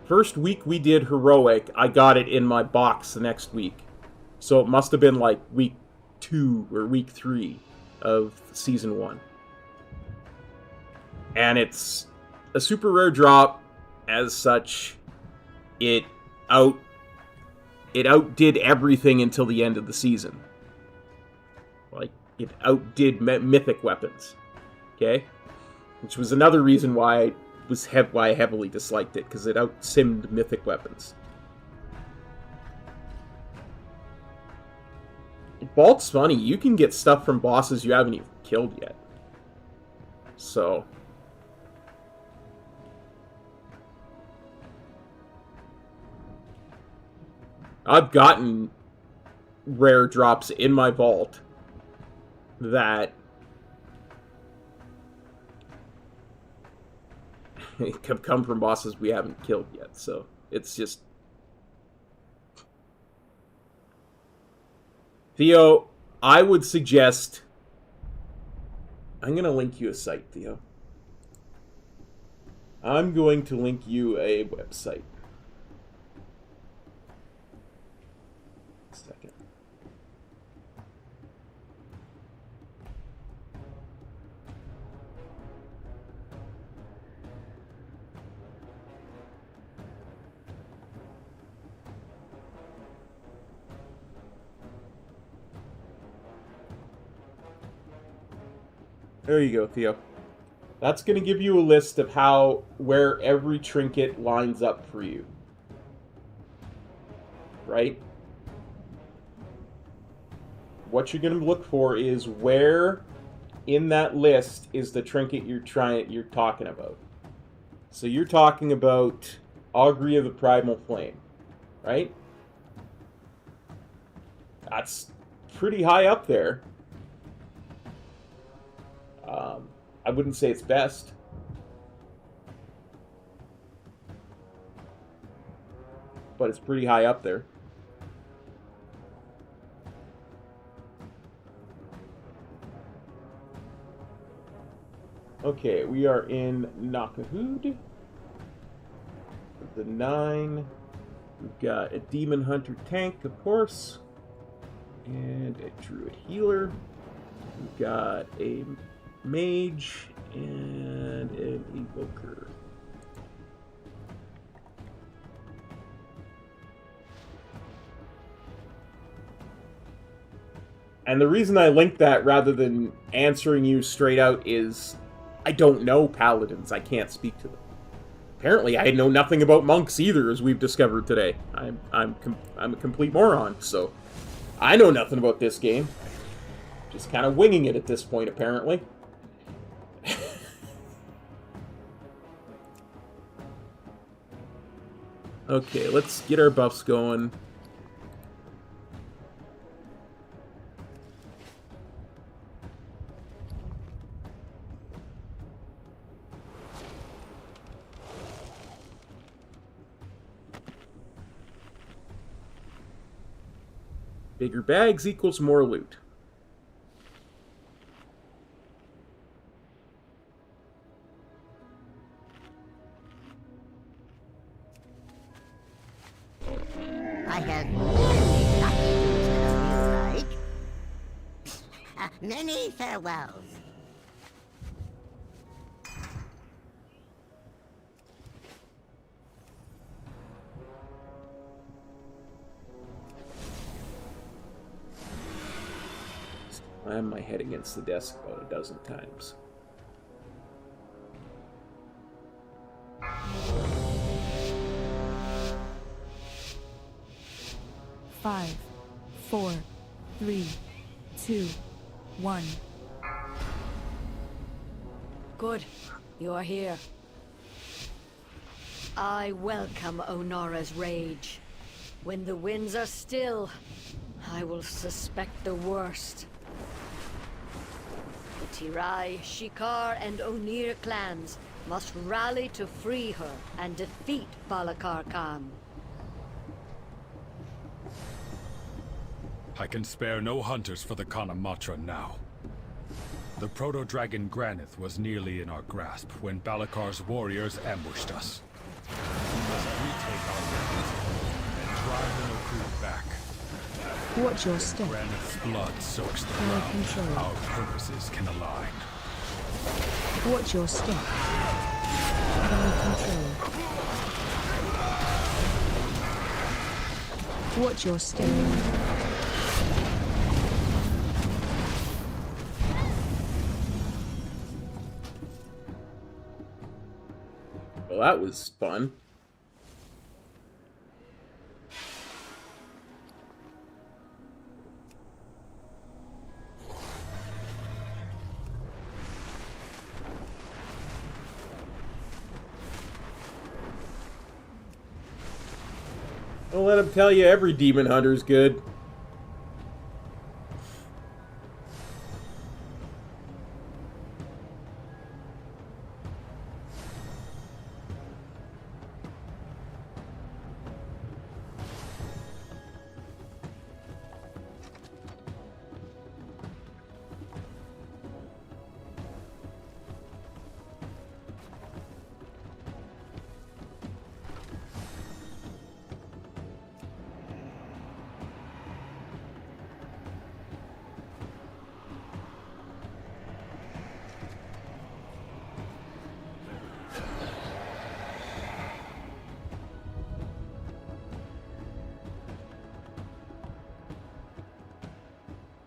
first week we did heroic. I got it in my box the next week, so it must have been like week 2 or week 3 of season 1. And it's a super rare drop. As such, it outdid everything until the end of the season. Like, it outdid mythic weapons. Okay? Which was another reason why I heavily disliked it, because it out-simmed mythic weapons. Vault's funny. You can get stuff from bosses you haven't even killed yet. So... I've gotten rare drops in my vault that have come from bosses we haven't killed yet, so it's just... Theo, I would suggest... I'm going to link you a site, Theo. I'm going to link you a website. Second. There you go, Theo. That's going to give you a list of where every trinket lines up for you. Right? What you're going to look for is where in that list is the trinket you're talking about. So you're talking about Augury of the Primal Flame, right? That's pretty high up there. I wouldn't say it's best. But it's pretty high up there. Okay, we are in Nakahood. The 9. We've got a Demon Hunter tank, of course. And a Druid healer. We've got a Mage and an Evoker. And the reason I linked that rather than answering you straight out is I don't know paladins. I can't speak to them. Apparently, I know nothing about monks either, as we've discovered today. I'm a complete moron, so I know nothing about this game. Just kind of winging it at this point, apparently. Okay, let's get our buffs going. Bigger bags equals more loot. I have many lucky things to like. Many farewells. Slam my head against the desk about a dozen times. Five, 4, 3, 2, 1. Good. You're here. I welcome Onora's rage. When the winds are still, I will suspect the worst. The Tirai, Shikar, and Onir clans must rally to free her and defeat Balakar Khan. I can spare no hunters for the Kanamatra now. The proto-dragon Granith was nearly in our grasp when Balakar's warriors ambushed us. We must retake our weapons and drive the Noku back. Watch your step. Granith's blood soaks the No ground. control. Our purposes can align. Watch your step. No control. Watch your step. Well, that was fun. Don't let him tell you every demon hunter's good.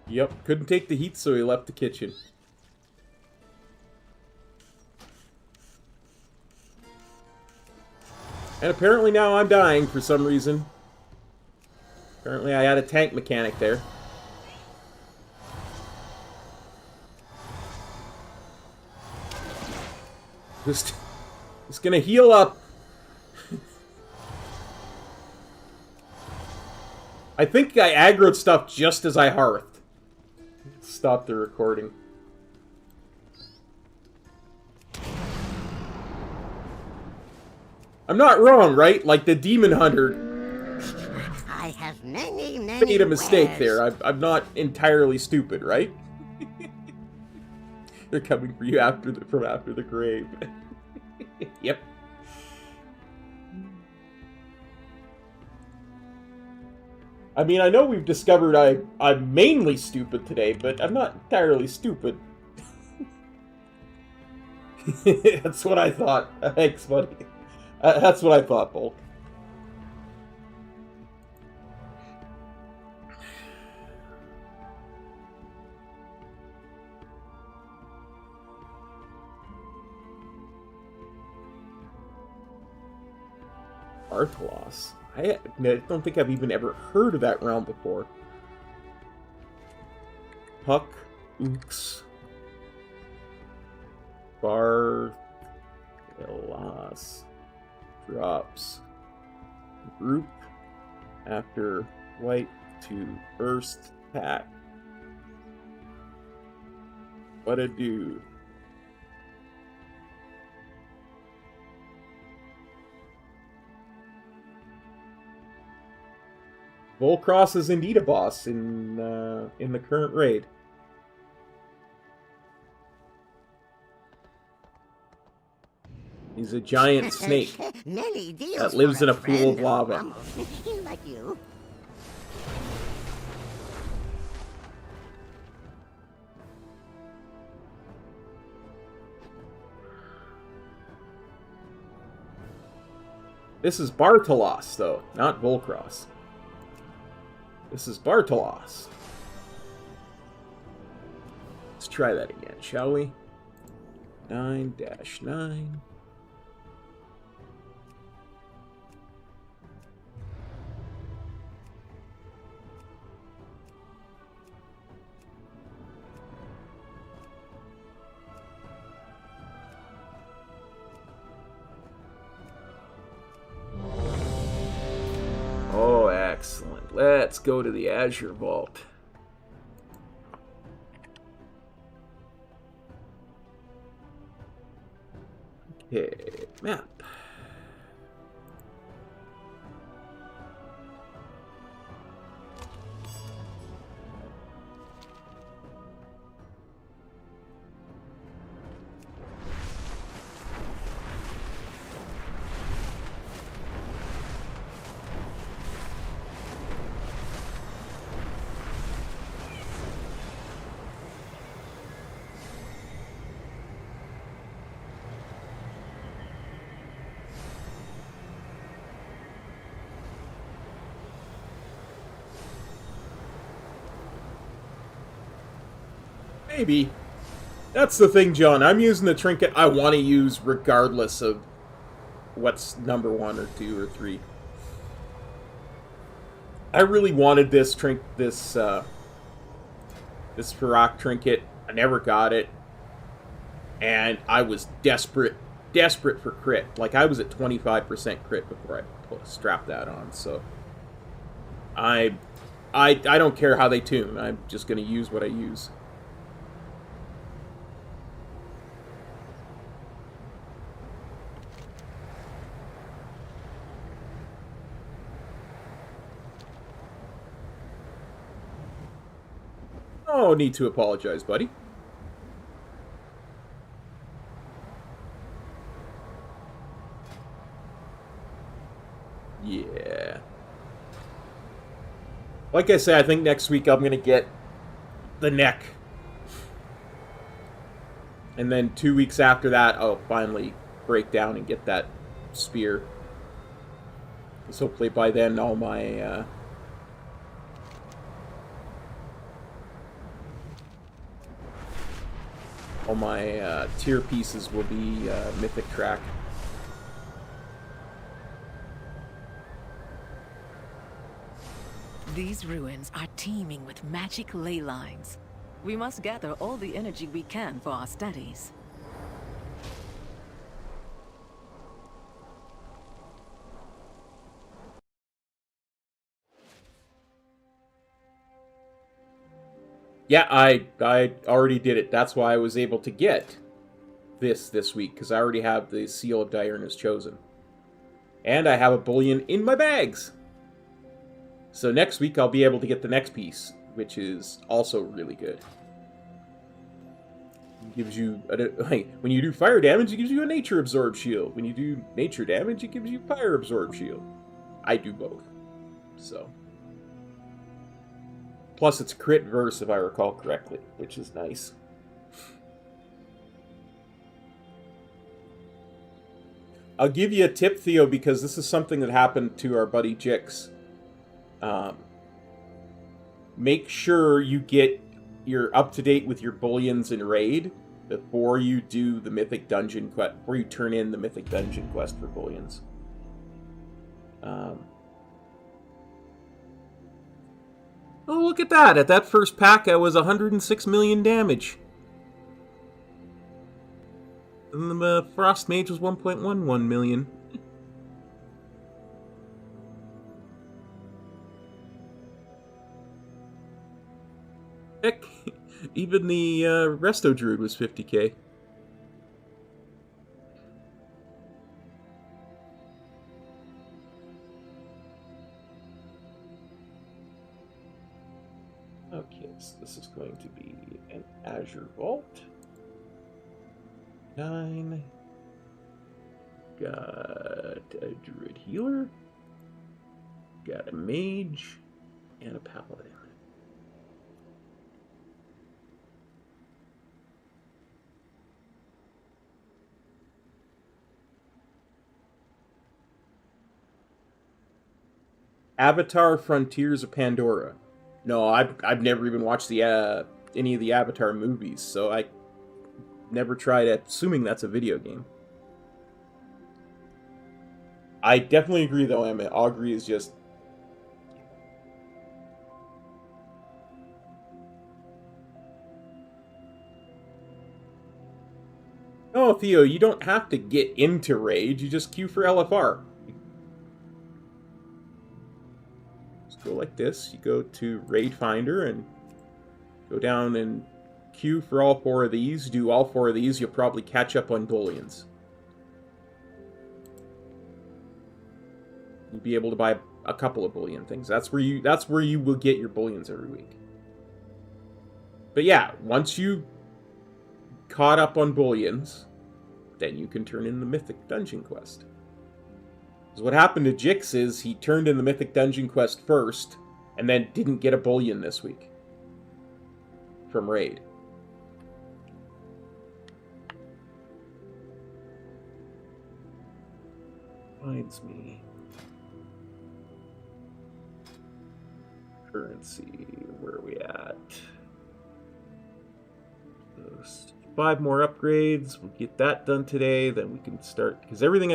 Yep, couldn't take the heat, so he left the kitchen. And apparently now I'm dying for some reason. Apparently I had a tank mechanic there. Just gonna heal up. I think I aggroed stuff just as I hearthed. Stop the recording. I'm not wrong, right? Like the demon hunter I have many made a mistake wares. there. I'm not entirely stupid, right? They're coming for you from after the grave. Yep. I mean, I know we've discovered I'm mainly stupid today, but I'm not entirely stupid. That's what I thought. Thanks, buddy. That's what I thought, Bulk. Arthalos. I don't think I've even ever heard of that realm before. Puck, Ooks, Barthalos drops group after white to first attack. What a dude. Volcross is indeed a boss in the current raid. He's a giant snake Many deals that lives for in a pool of friend. lava. Almost like you. This is Barthalos, though, not Volcross. This is Barthalos. Let's try that again, shall we? 9-9. Oh, excellent. Let's go to the Azure Vault. Okay, map. Maybe. That's the thing, John. I'm using the trinket I want to use regardless of what's number 1 or 2 or 3. I really wanted this this Farak trinket. I never got it. And I was desperate for crit. Like, I was at 25% crit before I strapped that on, so I don't care how they tune. I'm just going to use what I use. No need to apologize, buddy. Yeah. Like I said, I think next week I'm going to get the neck. And then 2 weeks after that, I'll finally break down and get that spear. So hopefully by then all my... all my tier pieces will be Mythic track. These ruins are teeming with magic ley lines. We must gather all the energy we can for our studies. Yeah, I already did it. That's why I was able to get this week, because I already have the Seal of Diurna's Chosen. And I have a bullion in my bags! So next week I'll be able to get the next piece, which is also really good. It gives you, when you do fire damage, it gives you a nature absorb shield. When you do nature damage, it gives you fire absorb shield. I do both. So. Plus it's crit verse, if I recall correctly, which is nice. I'll give you a tip, Theo, because this is something that happened to our buddy Jix. Make sure you're up to date with your bullions in raid before you do the Mythic Dungeon quest, before you turn in the Mythic Dungeon quest for bullions. Oh, look at that! At that first pack, I was 106 million damage. And the Frost Mage was 1.11 million. Heck, even the Resto Druid was 50k. Okay, so this is going to be an Azure Vault. 9. Got a Druid Healer. Got a Mage. And a Paladin. Avatar Frontiers of Pandora. No, I've never even watched the any of the Avatar movies, so I never tried it, assuming that's a video game. I definitely agree, though, Emmett. Augury is just... No, Theo, you don't have to get into Raid. You just queue for LFR. Just go like this. You go to Raid Finder and go down and queue for all 4 of these. Do all 4 of these, you'll probably catch up on bullions. You'll be able to buy a couple of bullion things. That's where you will get your bullions every week. But yeah, once you caught up on bullions, then you can turn in the Mythic Dungeon Quest. Because what happened to Jix is he turned in the Mythic Dungeon Quest first, and then didn't get a bullion this week from Raid. Finds me. Currency, where are we at? 5 more upgrades. We'll get that done today. Then we can start, because everything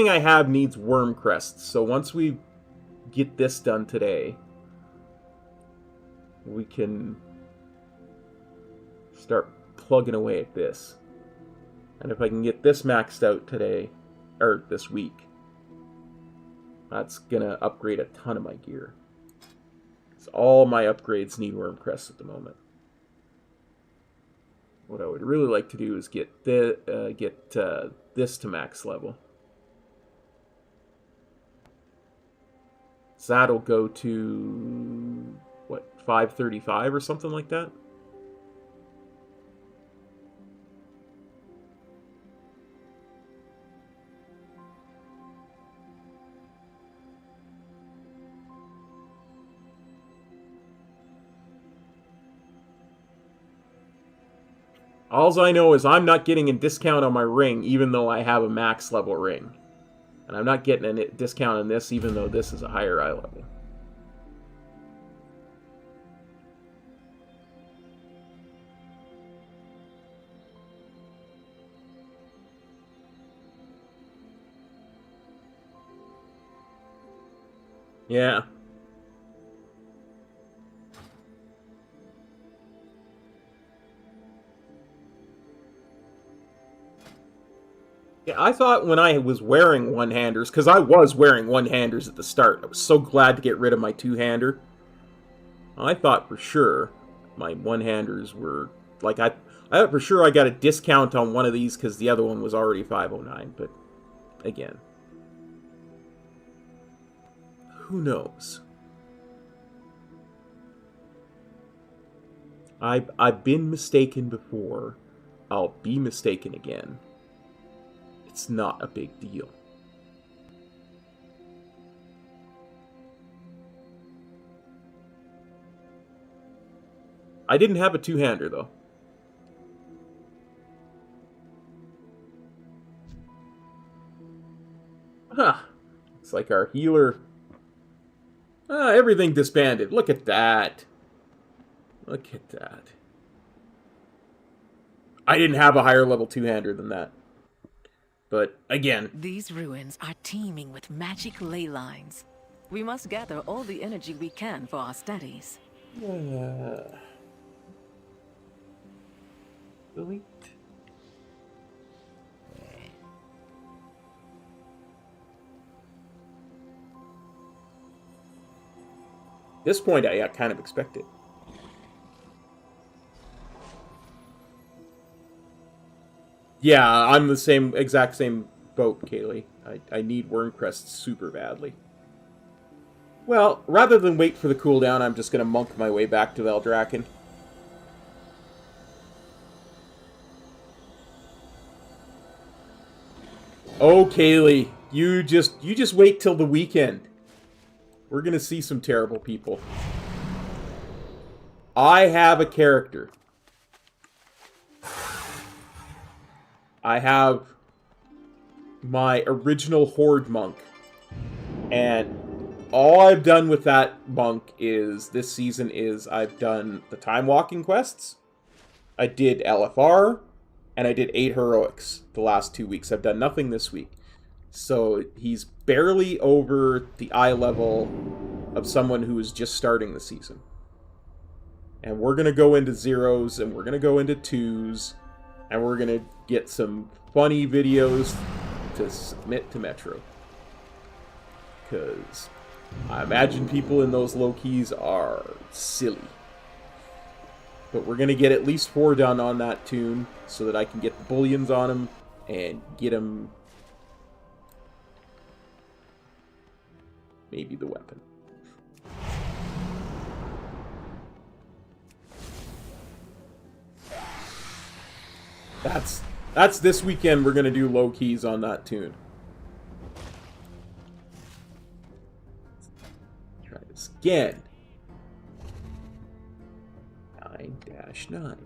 I have needs worm crests. So once we get this done today, we can start plugging away at this. And if I can get this maxed out today, or this week, that's gonna upgrade a ton of my gear. So all my upgrades need worm crests at the moment. What I would really like to do is get this to max level. So that'll go to, what, 535 or something like that? All I know is I'm not getting a discount on my ring, even though I have a max level ring. And I'm not getting a discount on this, even though this is a higher eye level. Yeah. Yeah, I thought when I was wearing one-handers, because I was wearing one-handers at the start, I was so glad to get rid of my two-hander. I thought for sure my one-handers were, like, I thought for sure I got a discount on one of these because the other one was already 509, but again, who knows? I've been mistaken before. I'll be mistaken again. It's not a big deal. I didn't have a two-hander, though. Huh. It's like our healer... everything disbanded. Look at that. Look at that. I didn't have a higher level two-hander than that. But, again... These ruins are teeming with magic ley lines. We must gather all the energy we can for our studies. Delete. At this point, I kind of expect it. Yeah, I'm the exact same boat, Kaylee. I need worm crests super badly. Well, rather than wait for the cooldown, I'm just going to monk my way back to Veldraken. Oh, Kaylee, you just wait till the weekend. We're going to see some terrible people. I have a character. I have my original Horde monk, and all I've done with that monk is, this season is, I've done the time walking quests, I did LFR, and I did 8 heroics the last 2 weeks. I've done nothing this week. So he's barely over the eye level of someone who is just starting the season. And we're going to go into 0s, and we're going to go into 2s, and we're going to get some funny videos to submit to Metro. Because I imagine people in those low keys are silly. But we're going to get at least 4 done on that tune so that I can get the bullions on them and get them maybe the weapon. That's this weekend. We're going to do low keys on that tune. Try this again. 9-9.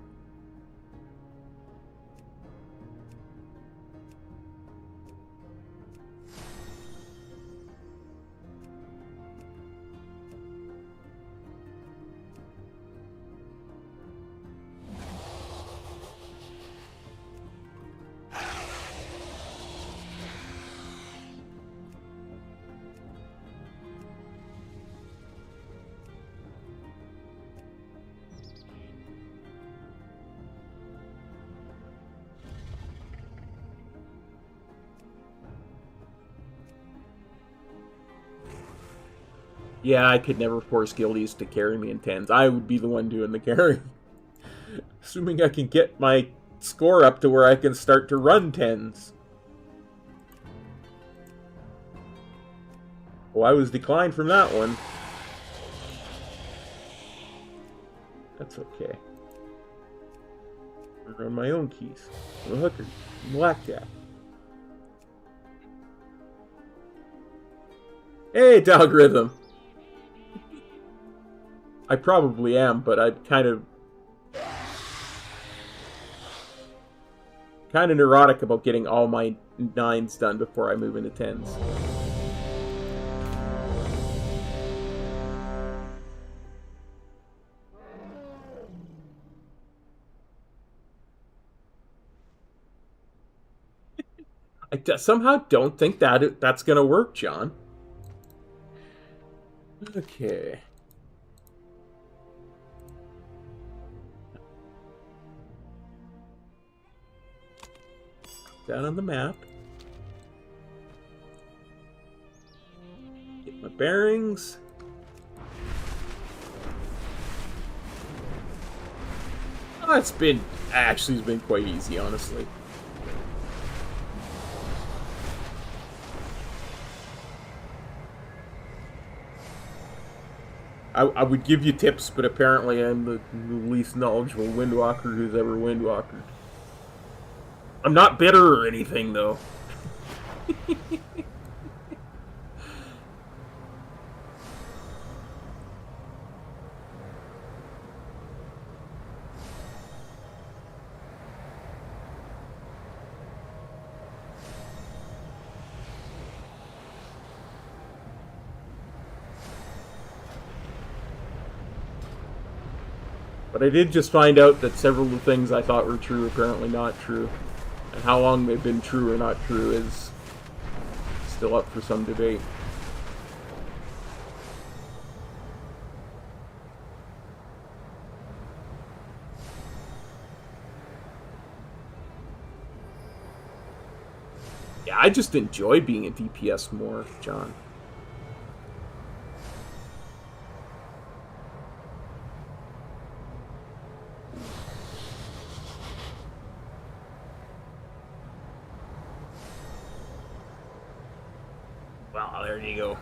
Yeah, I could never force guildies to carry me in 10s. I would be the one doing the carry. Assuming I can get my score up to where I can start to run 10s. Oh, I was declined from that one. That's okay. I run my own keys. I'm a hooker. I'm blackjack. Hey, Algorithm! I probably am, but I'm kind of neurotic about getting all my 9s done before I move into 10s. I somehow don't think that's gonna work, John. Okay. Down on the map. Get my bearings. Oh, it's been quite easy, honestly. I would give you tips, but apparently I'm the least knowledgeable Windwalker who's ever Windwalkered. I'm not bitter or anything, though. But I did just find out that several of the things I thought were true are apparently not true. And how long they've been true or not true is still up for some debate. Yeah, I just enjoy being a DPS more, John. Well, there you go.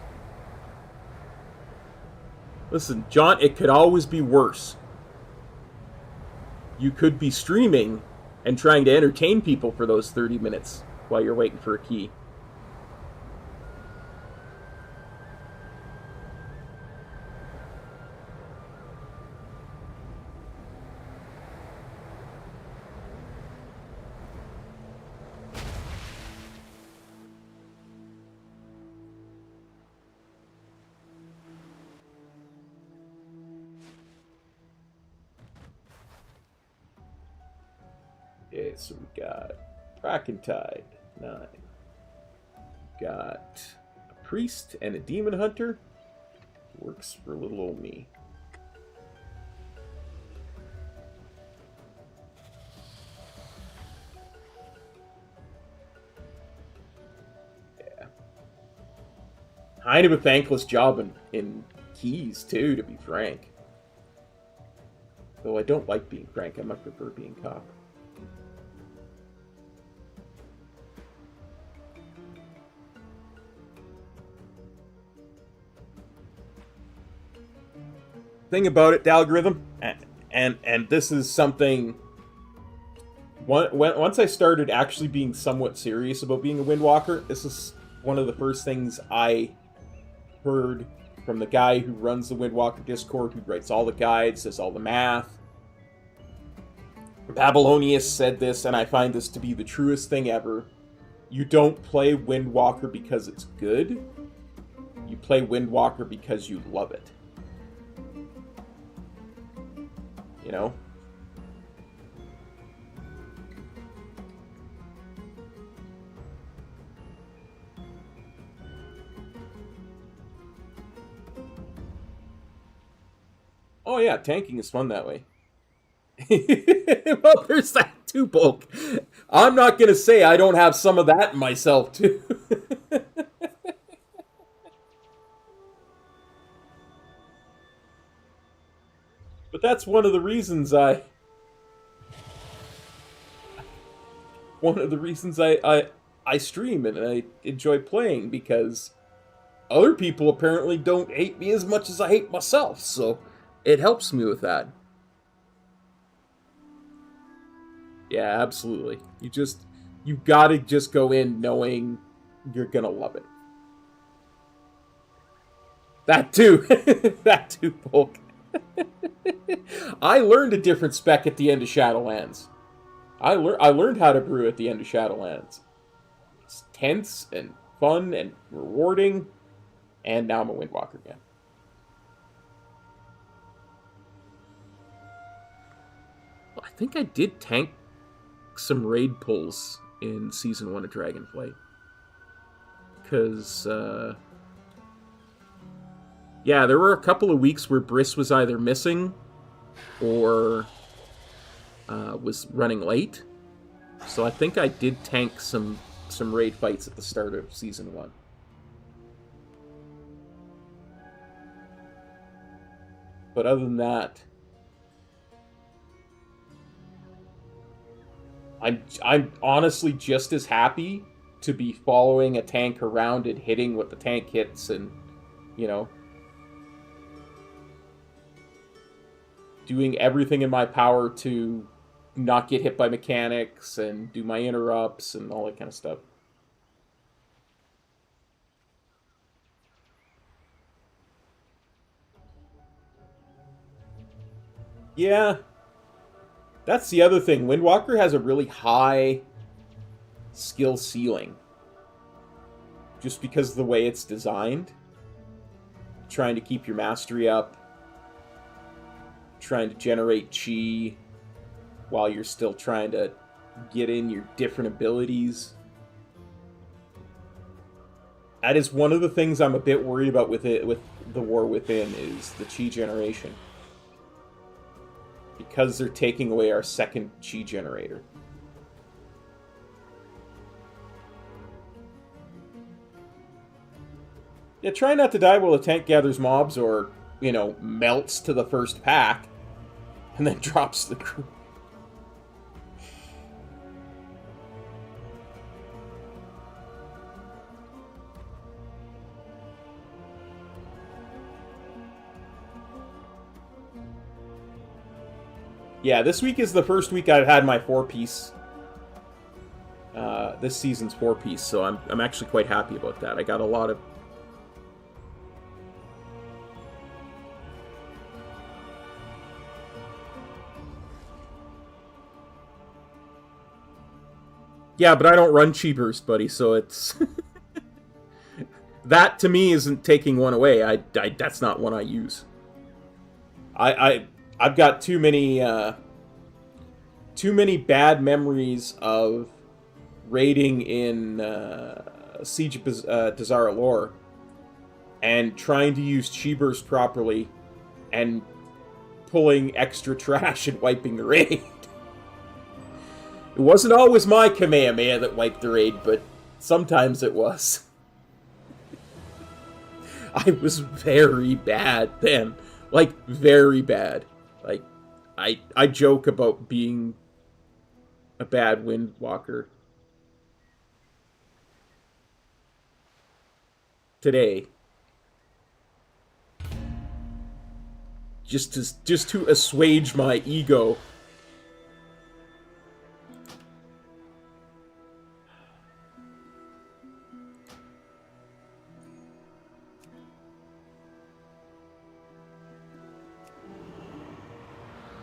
Listen, John, it could always be worse. You could be streaming and trying to entertain people for those 30 minutes while you're waiting for a key. Okay, so we got Tide 9. Got a priest and a demon hunter. Works for little old me. Yeah. Kind of a thankless job in keys, too, to be frank. Though I don't like being frank, I much prefer being cop. Thing about it, the algorithm, and this is something. Once I started actually being somewhat serious about being a Windwalker, this is one of the first things I heard from the guy who runs the Windwalker Discord, who writes all the guides, does all the math. Babylonius said this, and I find this to be the truest thing ever. You don't play Windwalker because it's good. You play Windwalker because you love it. You know? Oh yeah, tanking is fun that way. Well, there's that too, Bulk. I'm not gonna say I don't have some of that in myself too. But that's one of the reasons I stream and I enjoy playing, because other people apparently don't hate me as much as I hate myself, so it helps me with that. Yeah, absolutely. You gotta just go in knowing you're gonna love it. That too. That too, Polk. I learned a different spec at the end of Shadowlands. I learned how to brew at the end of Shadowlands. It's tense and fun and rewarding, and now I'm a Windwalker again. I think I did tank some raid pulls in Season 1 of DragonFlight. Because, yeah, there were a couple of weeks where Briss was either missing or was running late. So I think I did tank some raid fights at the start of Season 1. But other than that, I'm honestly just as happy to be following a tank around and hitting what the tank hits and, you know, doing everything in my power to not get hit by mechanics and do my interrupts and all that kind of stuff. Yeah. That's the other thing. Windwalker has a really high skill ceiling. Just because of the way it's designed. Trying to keep your mastery up. Trying to generate chi while you're still trying to get in your different abilities. That is one of the things I'm a bit worried about with the War Within, is the chi generation. Because they're taking away our second chi generator. Yeah, try not to die while the tank gathers mobs or, you know, melts to the first pack and then drops the crew. Yeah, this week is the first week I've had my 4-piece. This season's 4-piece, so I'm actually quite happy about that. I got a lot of... Yeah, but I don't run Chi Burst, buddy, so it's... That, to me, isn't taking one away. That's not one I use. I've got too many bad memories of raiding in Siege of Dazara Lore and trying to use Chi Burst properly and pulling extra trash and wiping the raid. It wasn't always my Kamehameha that wiped the raid, but sometimes it was. I was very bad then. Like, very bad. Like, I joke about being a bad Windwalker today. Just to assuage my ego.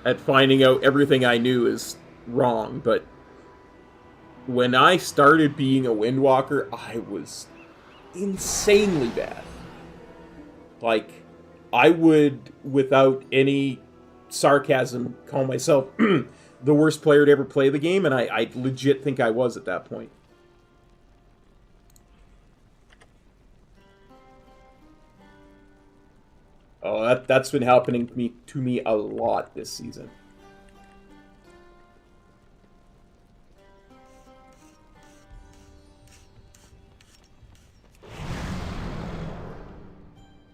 At finding out everything I knew is wrong, but when I started being a Windwalker, I was insanely bad. Like, I would, without any sarcasm, call myself the worst player to ever play the game, and I legit think I was at that point. Oh, that's been happening to me a lot this season.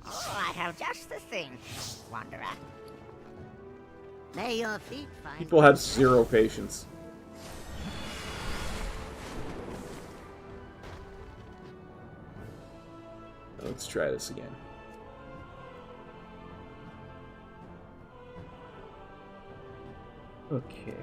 Oh, I have just the thing, Wanderer. May your feet find... People have zero patience. Let's try this again. Okay.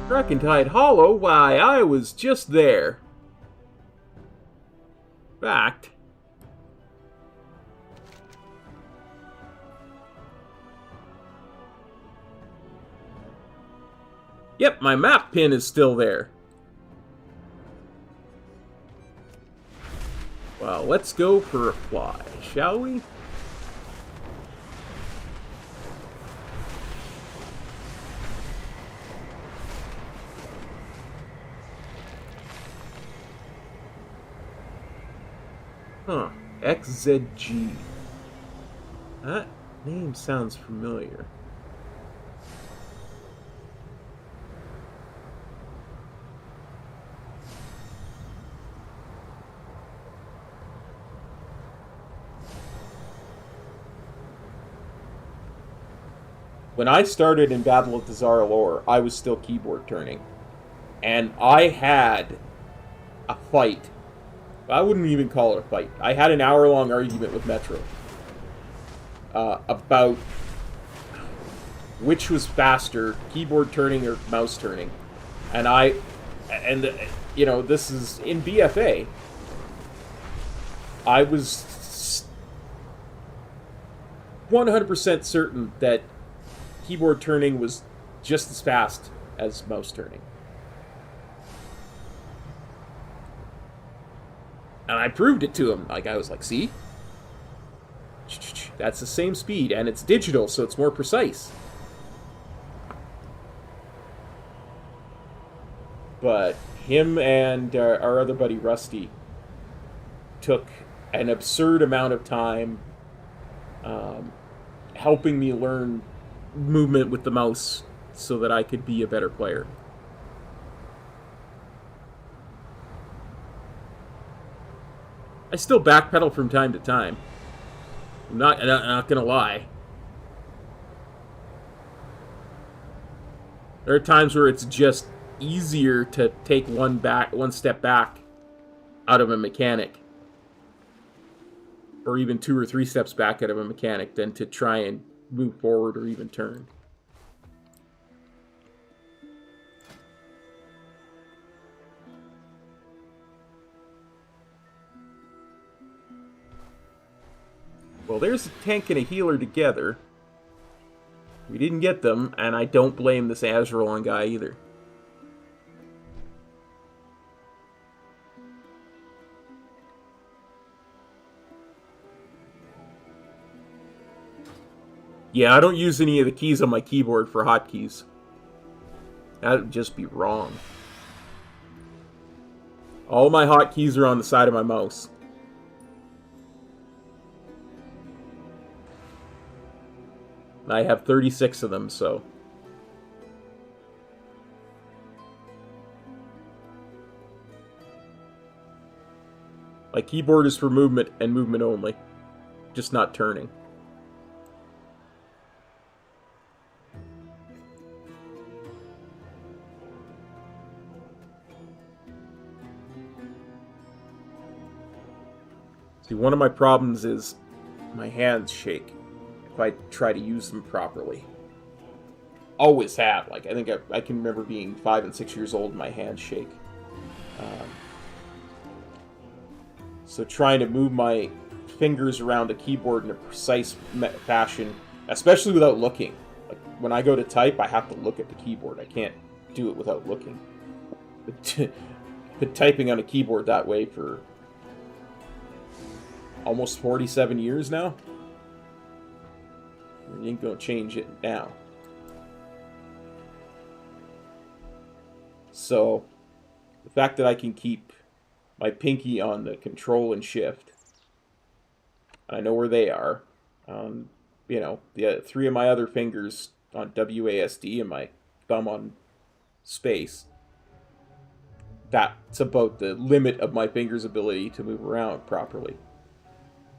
Drakentide Hollow? Why, I was just there. Fact. Yep, my map pin is still there. Well, let's go for a fly, shall we? Huh. XZG. That name sounds familiar. When I started in Battle of the Zaralor, I was still keyboard turning. And I had a fight. I wouldn't even call it a fight. I had an hour-long argument with Metro about which was faster, keyboard turning or mouse turning. And you know, this is in BFA. I was 100% certain that keyboard turning was just as fast as mouse turning. And I proved it to him. Like, I was like, see? That's the same speed, and it's digital, so it's more precise. But him and our other buddy, Rusty, took an absurd amount of time helping me learn movement with the mouse so that I could be a better player. I still backpedal from time to time. I'm not gonna lie. There are times where it's just easier to take one step back out of a mechanic, or even 2 or 3 steps back out of a mechanic, than to try and move forward or even turn. Well, there's a tank and a healer together. We didn't get them, and I don't blame this Azraelon guy either. Yeah, I don't use any of the keys on my keyboard for hotkeys. That would just be wrong. All my hotkeys are on the side of my mouse. I have 36 of them, so... My keyboard is for movement, and movement only. Just not turning. See, one of my problems is my hands shake if I try to use them properly. Always have. Like, I think I can remember being 5 and 6 years old and my hands shake. So trying to move my fingers around a keyboard in a precise fashion, especially without looking. Like, when I go to type, I have to look at the keyboard. I can't do it without looking. Been typing on a keyboard that way for almost 47 years now. You ain't gonna change it now. So, the fact that I can keep my pinky on the control and shift, I know where they are. You know, the 3 of my other fingers on WASD and my thumb on space. That's about the limit of my finger's ability to move around properly.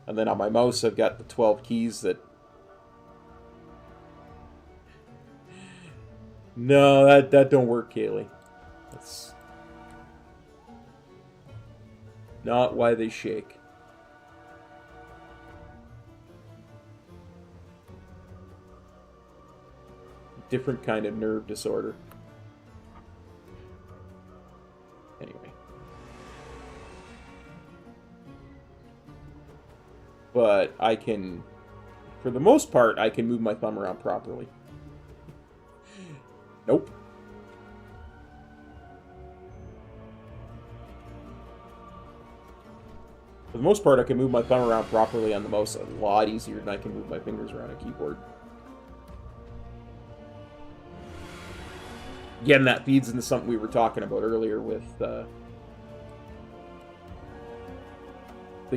And then on my mouse, I've got the 12 keys that... No, that don't work, Kaylee. That's not why they shake. Different kind of nerve disorder. Anyway. But I can, for the most part, I can move my thumb around properly. Nope. For the most part, I can move my thumb around properly on the mouse a lot easier than I can move my fingers around a keyboard. Again, that feeds into something we were talking about earlier with the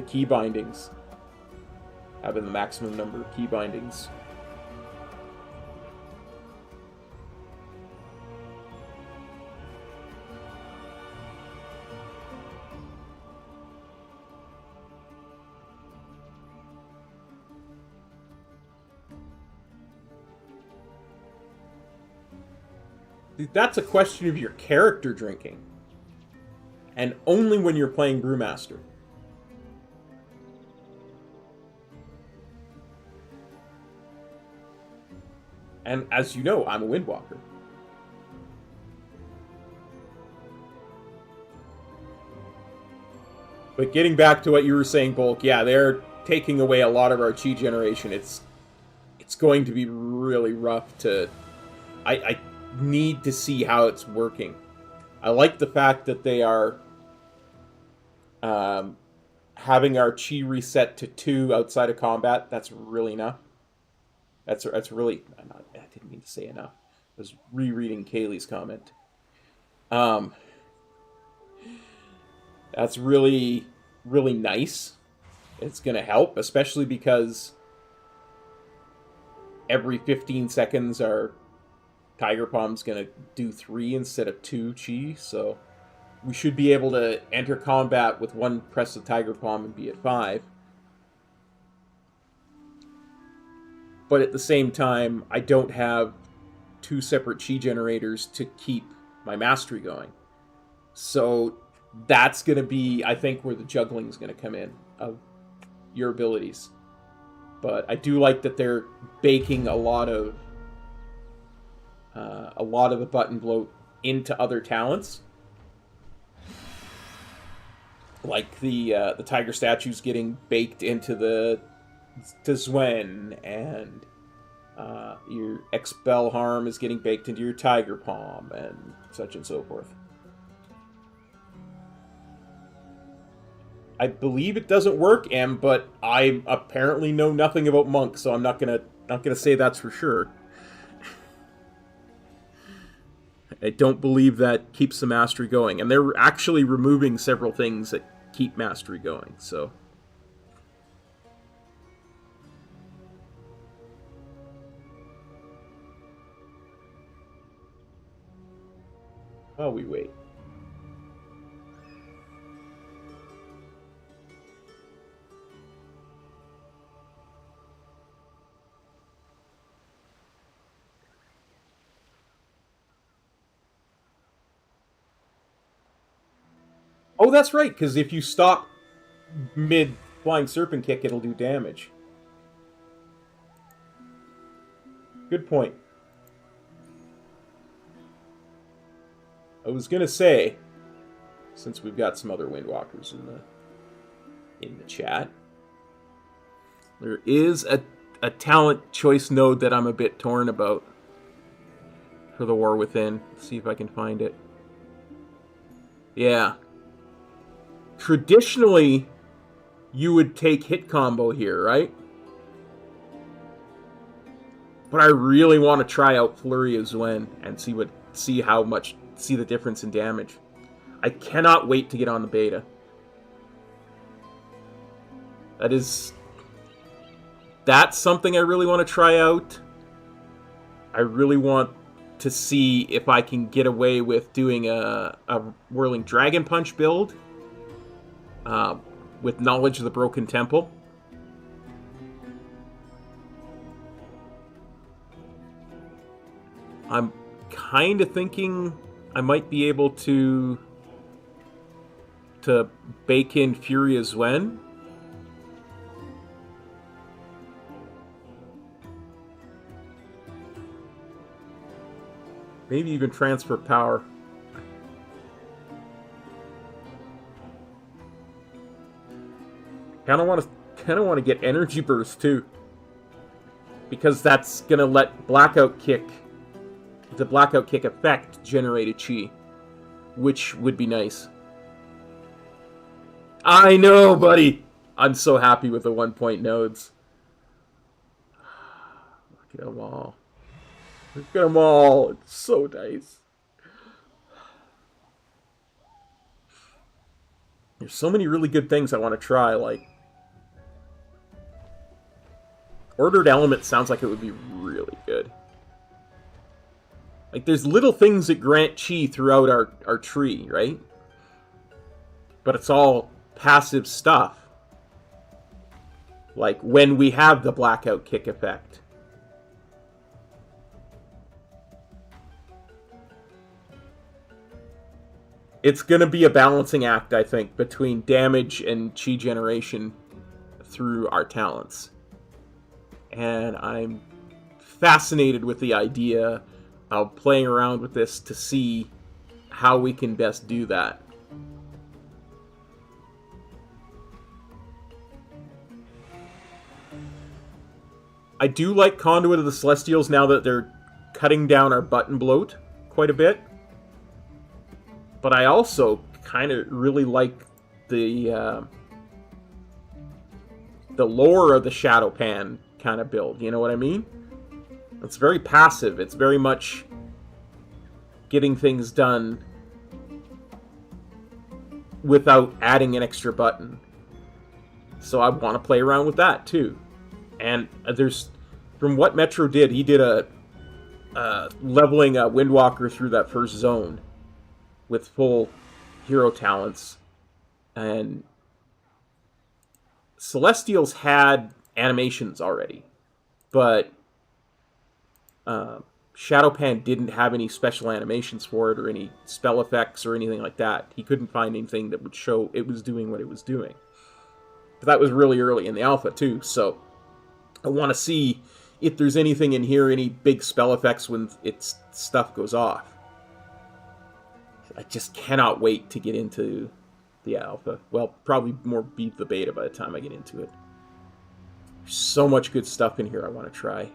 key bindings. Having the maximum number of key bindings. That's a question of your character drinking. And only when you're playing Brewmaster. And as you know, I'm a Windwalker. But getting back to what you were saying, Bulk, yeah, they're taking away a lot of our chi generation. It's going to be really rough to... I need to see how it's working. I like the fact that they are having our chi reset to 2 outside of combat. That's really enough. That's really... I didn't mean to say enough. I was rereading Kaylee's comment. That's really, really nice. It's going to help, especially because every 15 seconds our Tiger Palm's going to do 3 instead of 2 chi, so we should be able to enter combat with 1 press of Tiger Palm and be at 5. But at the same time, I don't have 2 separate chi generators to keep my mastery going. So that's going to be, I think, where the juggling is going to come in of your abilities. But I do like that they're baking a lot of the button bloat into other talents. Like the tiger statues getting baked into the Zwen, and your expel harm is getting baked into your tiger palm, and such and so forth. I believe it doesn't work, but I apparently know nothing about monk, so I'm not gonna say that's for sure. I don't believe that keeps the mastery going, and they're actually removing several things that keep mastery going, so. While we wait. Oh, that's right, because if you stop mid-flying serpent kick, it'll do damage. Good point. I was going to say, since we've got some other Windwalkers in the chat, there is a talent choice node that I'm a bit torn about for the War Within. Let's see if I can find it. Yeah. Traditionally, you would take hit combo here, right? But I really want to try out Flurry of Zwen and see how much see the difference in damage. I cannot wait to get on the beta. That's something I really want to try out. I really want to see if I can get away with doing a Whirling Dragon Punch build with knowledge of the Broken Temple. I'm kind of thinking I might be able to bake in Furia's Wen. Maybe even transfer power. Kind of want to get energy burst too, because that's gonna let Blackout Kick, the Blackout Kick effect, generate a chi, which would be nice. I know, buddy. I'm so happy with the 1-point nodes. Look at them all. Look at them all. It's so nice. There's so many really good things I want to try, like Ordered Element sounds like it would be really good. Like, there's little things that grant chi throughout our tree, right? But it's all passive stuff. Like, when we have the Blackout Kick effect. It's going to be a balancing act, I think, between damage and chi generation through our talents. And I'm fascinated with the idea of playing around with this to see how we can best do that. I do like Conduit of the Celestials now that they're cutting down our button bloat quite a bit. But I also kind of really like the lore of the Shadow Pan kind of build. You know what I mean? It's very passive. It's very much getting things done without adding an extra button. So I want to play around with that too. And there's, from what Metro did, he did a leveling a Windwalker through that first zone with full hero talents. And Celestials had animations already, but Shadowpan didn't have any special animations for it or any spell effects or anything like that. He couldn't find anything that would show it was doing what it was doing. But that was really early in the alpha too, so I want to see if there's anything in here, any big spell effects when its stuff goes off. I just cannot wait to get into the alpha. Well, probably more be the beta by the time I get into it. There's so much good stuff in here I want to try.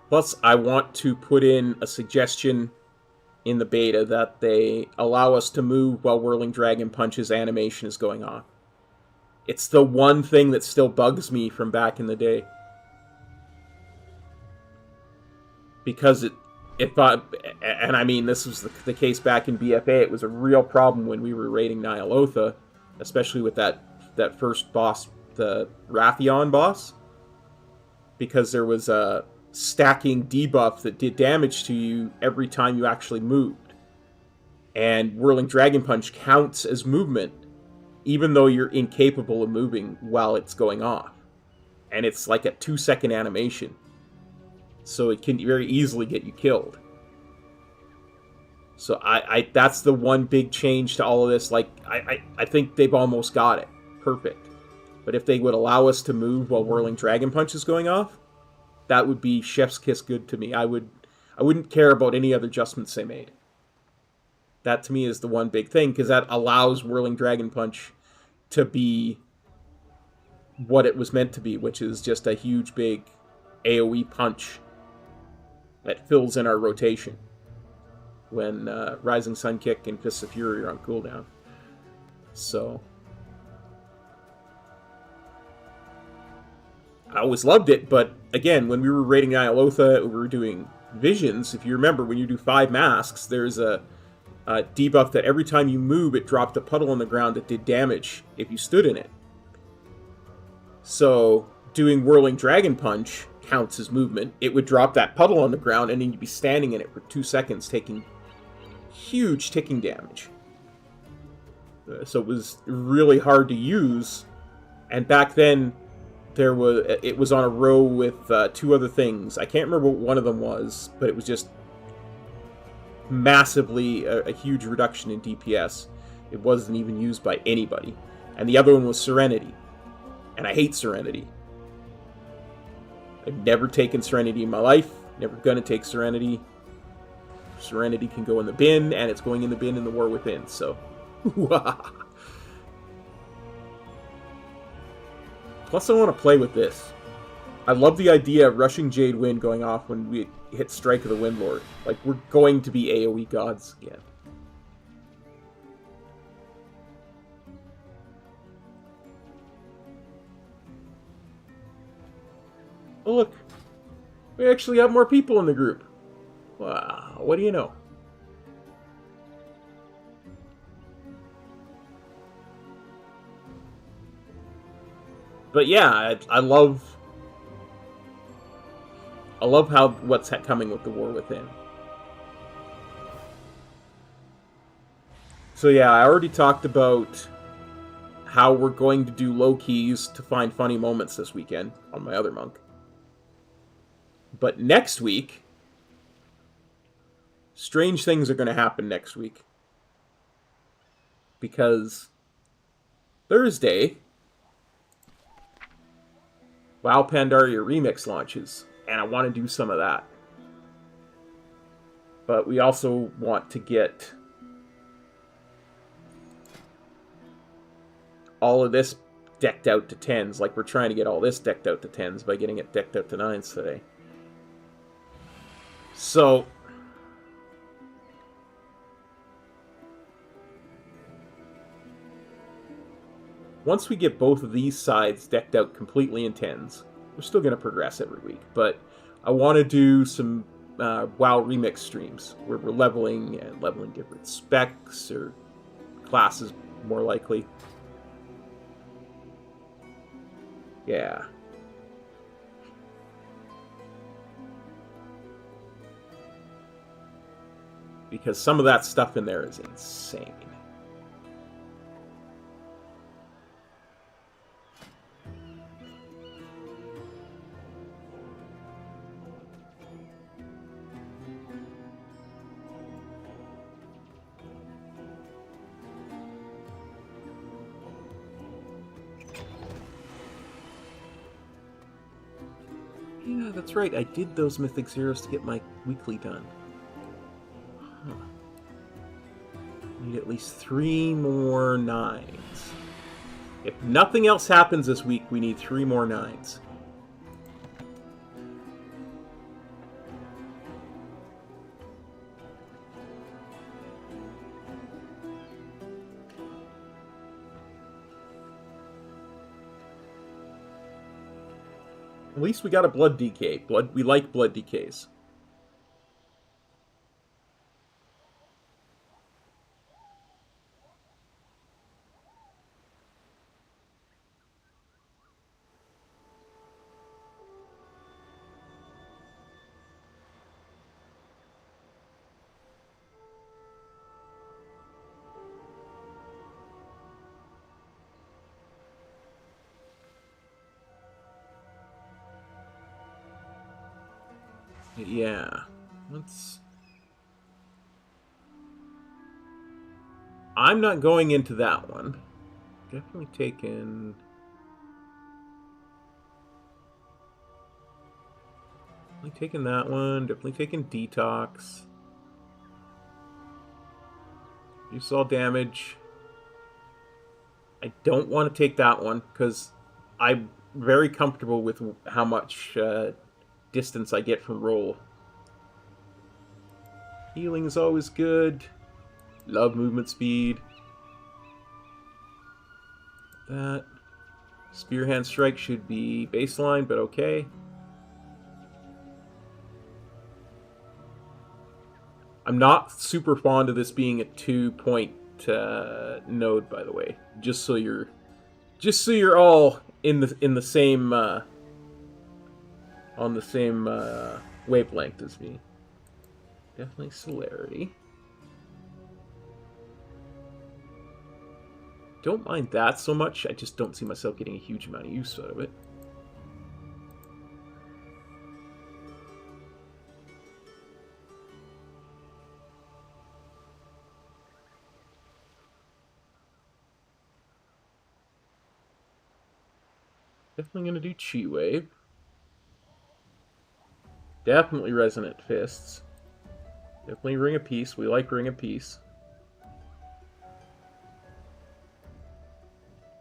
Plus, I want to put in a suggestion in the beta that they allow us to move while Whirling Dragon Punch's animation is going on. It's the one thing that still bugs me from back in the day. Because and I mean, this was the case back in BFA, it was a real problem when we were raiding Nyalotha, especially with that first boss, the Rathion boss, because there was a stacking debuff that did damage to you every time you actually moved. And Whirling Dragon Punch counts as movement, even though you're incapable of moving while it's going off. And it's like a 2-second animation. So it can very easily get you killed. So I that's the one big change to all of this. Like, I think they've almost got it. Perfect. But if they would allow us to move while Whirling Dragon Punch is going off, that would be chef's kiss good to me. I wouldn't care about any other adjustments they made. That to me is the one big thing, because that allows Whirling Dragon Punch to be what it was meant to be, which is just a huge big AoE punch that fills in our rotation when Rising Sun Kick and Fists of Fury are on cooldown. So I always loved it, but again, when we were raiding Nyalotha, we were doing visions. If you remember, when you do 5 masks, there's a debuff that every time you move, it dropped a puddle on the ground that did damage if you stood in it. So, doing Whirling Dragon Punch counts as movement. It would drop that puddle on the ground, and then you'd be standing in it for 2 seconds, taking huge ticking damage. So it was really hard to use, and back then, it was on a row with 2 other things. I can't remember what one of them was, but it was just massively a huge reduction in DPS. It wasn't even used by anybody. And the other one was Serenity. And I hate Serenity. I've never taken Serenity in my life. Never gonna take Serenity. Serenity can go in the bin, and it's going in the bin in the War Within, so... Plus I want to play with this. I love the idea of Rushing Jade Wind going off when we hit Strike of the Windlord. Like, we're going to be AoE gods again. Oh, look. We actually have more people in the group. Wow, what do you know? But yeah, I love how what's coming with the War Within. So yeah, I already talked about how we're going to do low keys to find funny moments this weekend on my other monk. But next week, strange things are going to happen next week. Because Thursday, WoW Pandaria Remix launches, and I want to do some of that. But we also want to get all of this decked out to 10s, like we're trying to get all this decked out to 10s by getting it decked out to 9s today. So, once we get both of these sides decked out completely in 10s, we're still going to progress every week, but I want to do some WoW Remix streams where we're leveling different specs or classes, more likely. Yeah. Because some of that stuff in there is insane. Yeah, that's right. I did those Mythic Zeros to get my weekly done. Huh. Need at least 3 more 9s. If nothing else happens this week, we need 3 more 9s. At least we got a blood decay. We like blood decays. Yeah, I'm not going into that one. Definitely taking... Definitely taking that one. Definitely taking Detox. Use all damage. I don't want to take that one, because I'm very comfortable with how much... distance I get from roll. Healing is always good. Love movement speed. That. Spearhand Strike should be baseline, but okay. I'm not super fond of this being a 2-point node, by the way. Just so you're all in the same on the same wavelength as me. Definitely celerity. Don't mind that so much. I just don't see myself getting a huge amount of use out of it. Definitely going to do Chi Wave. Definitely Resonant Fists. Definitely Ring of Peace. We like Ring of Peace.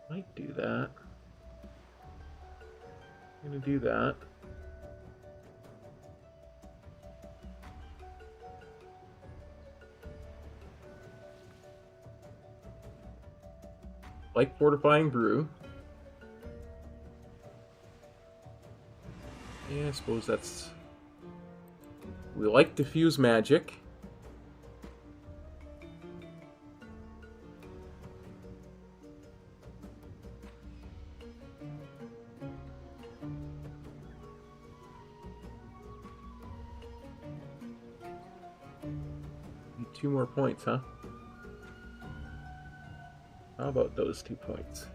Might do that. I'm going to do that. Like Fortifying Brew. Yeah, I suppose that's... We like Diffuse Magic. Need 2 more points, huh? How about those 2 points?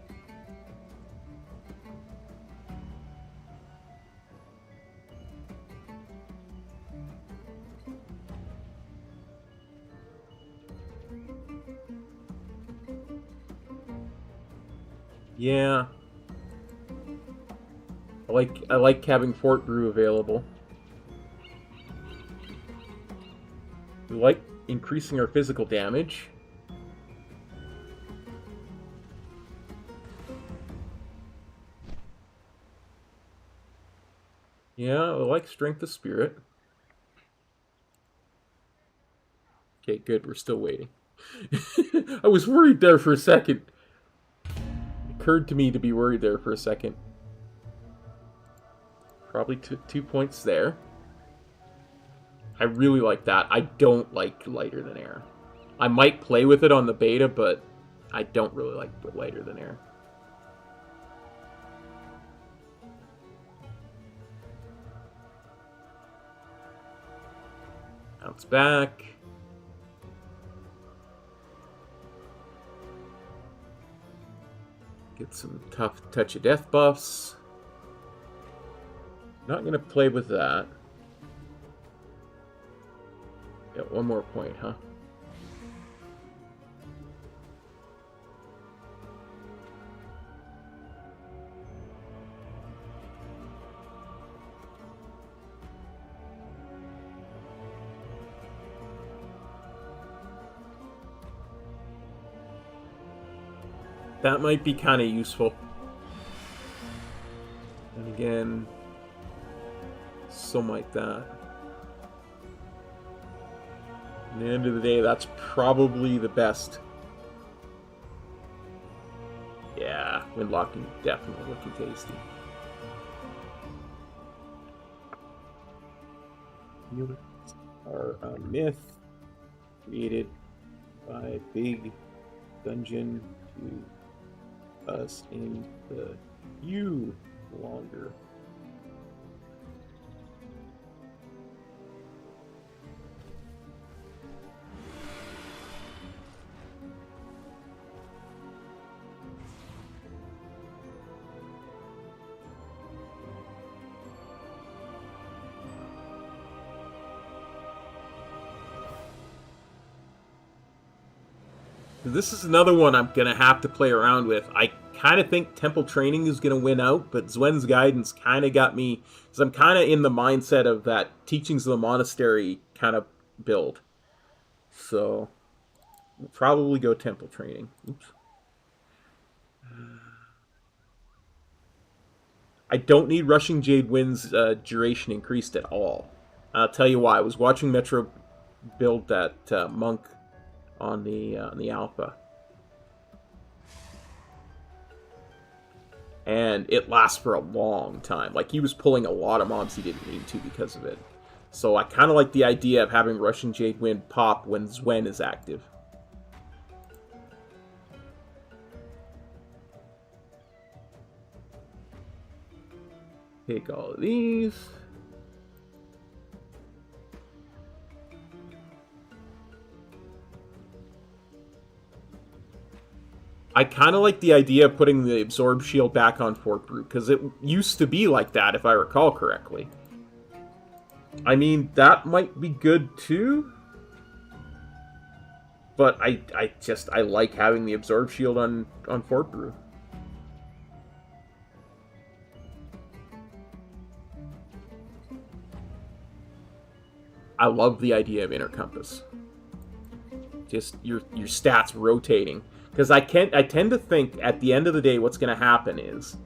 Yeah. I like having Fort Brew available. We like increasing our physical damage. Yeah, I like Strength of Spirit. Okay, good. We're still waiting. I was worried there for a second. It occurred to me to be worried there for a second. Probably 2 points there. I really like that. I don't like Lighter Than Air. I might play with it on the beta, but I don't really like Lighter Than Air. Bounce back. Get some tough Touch of Death buffs. Not going to play with that. Got 1 more point, huh? That might be kind of useful. And again, so might that. At the end of the day, that's probably the best. Yeah, Windwalking definitely looking tasty. Units are a myth created by Big Dungeon to us in the few longer. This is another one I'm going to have to play around with. I kind of think Temple Training is going to win out, but Zwen's Guidance kind of got me, because I'm kind of in the mindset of that Teachings of the Monastery kind of build. So, we'll probably go Temple Training. Oops. I don't need Rushing Jade Wind's duration increased at all. I'll tell you why. I was watching Metro build that monk on the alpha. And it lasts for a long time. Like, he was pulling a lot of mobs he didn't need to because of it. So I kind of like the idea of having Russian Jade Wind pop when Zwen is active. Take all of these. I kind of like the idea of putting the Absorb Shield back on Fort Brute, because it used to be like that, if I recall correctly. I mean, that might be good too. But I like having the Absorb Shield on Fort Brute. I love the idea of Inner Compass. Just your stats rotating. Because I tend to think, at the end of the day, what's going to happen is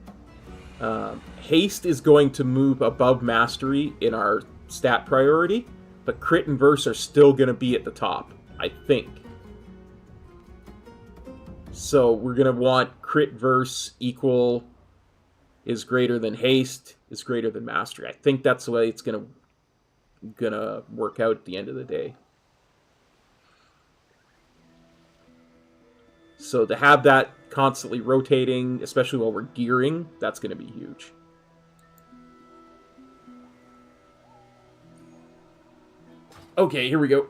Haste is going to move above Mastery in our stat priority, but Crit and Verse are still going to be at the top, I think. So we're going to want Crit Verse equal is greater than Haste is greater than Mastery. I think that's the way it's going to work out at the end of the day. So to have that constantly rotating, especially while we're gearing, that's going to be huge. Okay, here we go.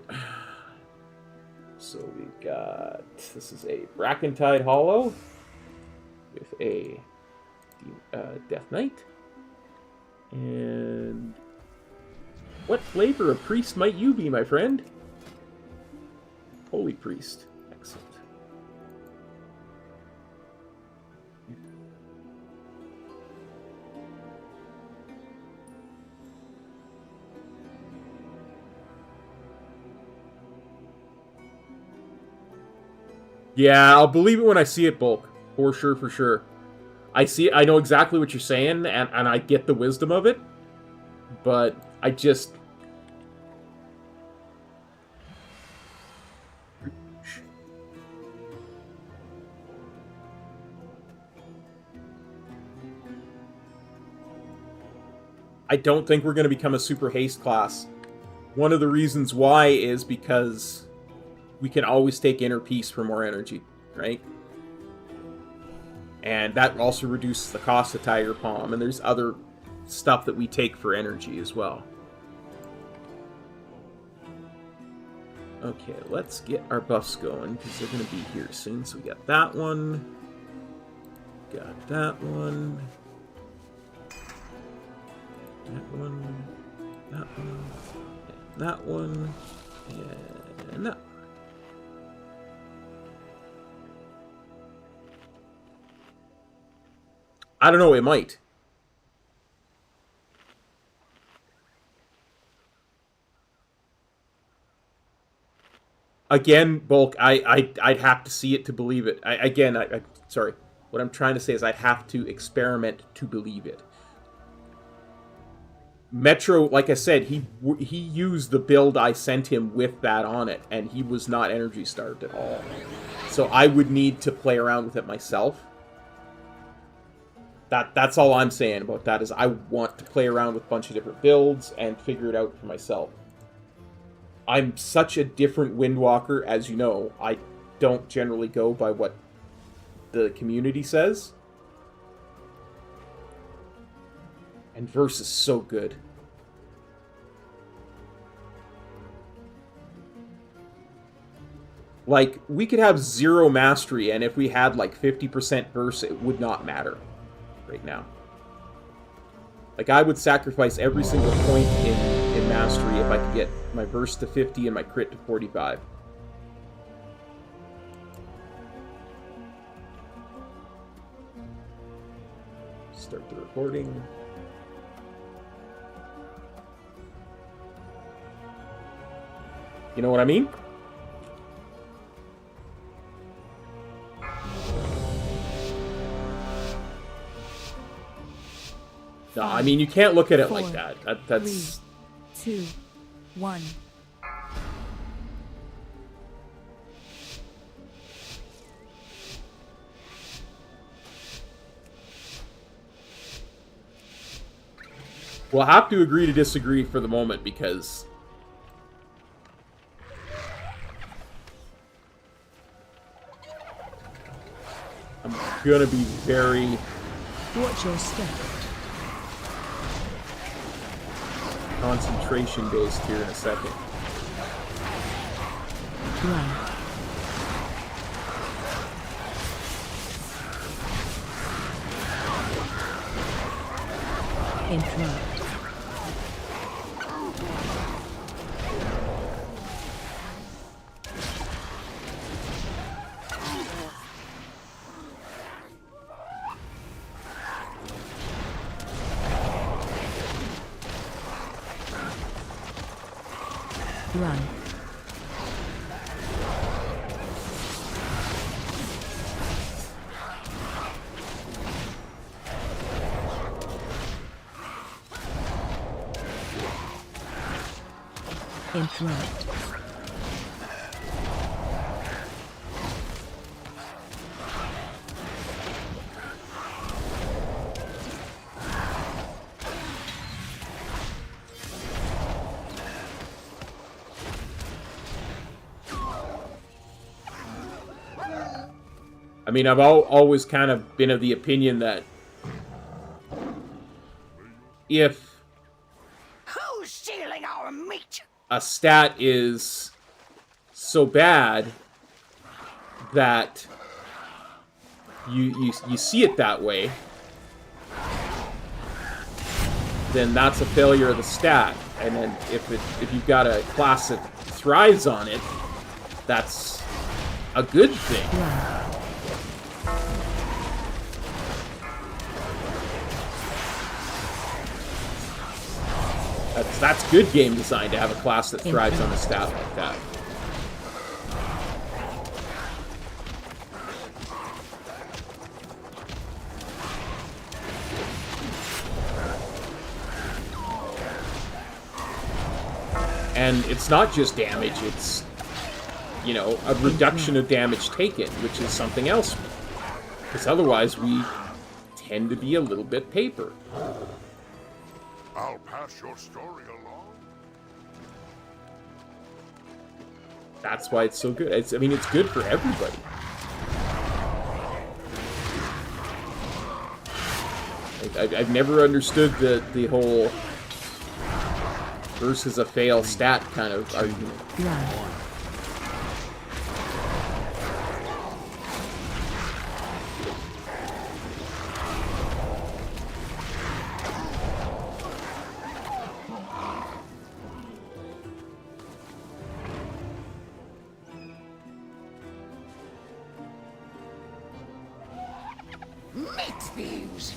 So we've got... This is a Brackentide Hollow with a Death Knight. And... what flavor of priest might you be, my friend? Holy Priest. Excellent. Yeah, I'll believe it when I see it, Bulk. For sure, for sure. I see it, I know exactly what you're saying, and I get the wisdom of it. But I just... I don't think we're going to become a super haste class. One of the reasons why is because we can always take Inner Peace for more energy, right? And that also reduces the cost of Tiger Palm, and there's other stuff that we take for energy as well. Okay, let's get our buffs going, because they're going to be here soon. So we got that one. Got that one. That one. That one. And that one. And that one. I don't know, it might. Again, Bulk, I'd have to see it to believe it. Sorry. What I'm trying to say is I'd have to experiment to believe it. Metro, like I said, he used the build I sent him with that on it, and he was not energy starved at all. So I would need to play around with it myself. That's all I'm saying about that, is I want to play around with a bunch of different builds and figure it out for myself. I'm such a different Windwalker, as you know. I don't generally go by what the community says. And Verse is so good. Like, we could have 0 mastery, and if we had like 50% Verse, it would not matter right now. Like, I would sacrifice every single point in mastery if I could get my Verse to 50 and my crit to 45. Start the recording. You know what I mean? No, I mean, you can't look at it like that. That's... 3, 2, 1. We'll have to agree to disagree for the moment, because I'm gonna be very... Watch your step. concentration based here in a second. Run. Interrupt. Run. Interrupt. I mean, I've always kind of been of the opinion that if Who's stealing our meat? a stat is so bad that you see it that way, then that's a failure of the stat. And then if you've got a class that thrives on it, that's a good thing. That's good game design to have a class that thrives on a stat like that. And it's not just damage, it's, you know, a reduction of damage taken, which is something else. Because otherwise we tend to be a little bit paper. I'll pass your story along. That's why it's so good. I mean, it's good for everybody. I've never understood the whole versus a fail stat kind of argument. Meat thieves!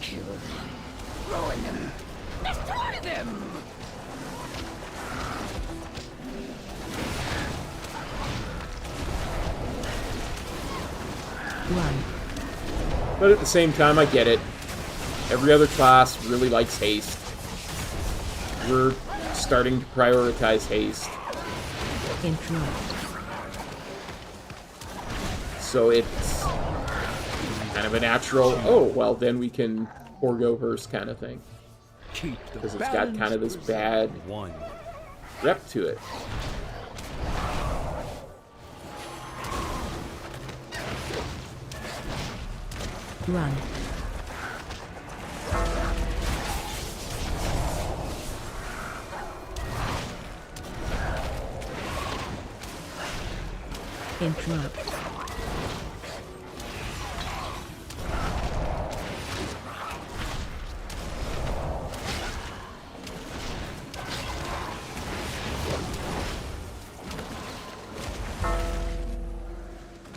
Kill them. Ruin them. Destroy them! Run. But at the same time, I get it. Every other class really likes haste. We're starting to prioritize haste. Interrupt. So it's kind of a natural, oh, well, then we can forego verse kind of thing. Because it's got kind of this bad rep to it. Run. Interrupt.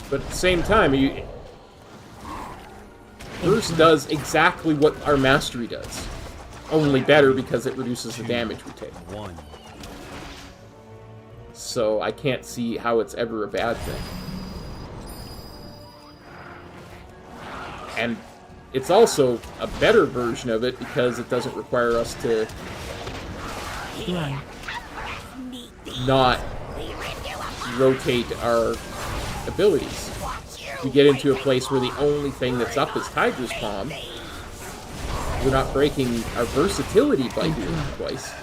But at the same time, Verse does exactly what our mastery does. Only better because it reduces the damage we take. So I can't see how it's ever a bad thing. And it's also a better version of it because it doesn't require us to not rotate our abilities. We get into a place where the only thing that's up is Tiger's Palm. we're not breaking our versatility by doing it twice.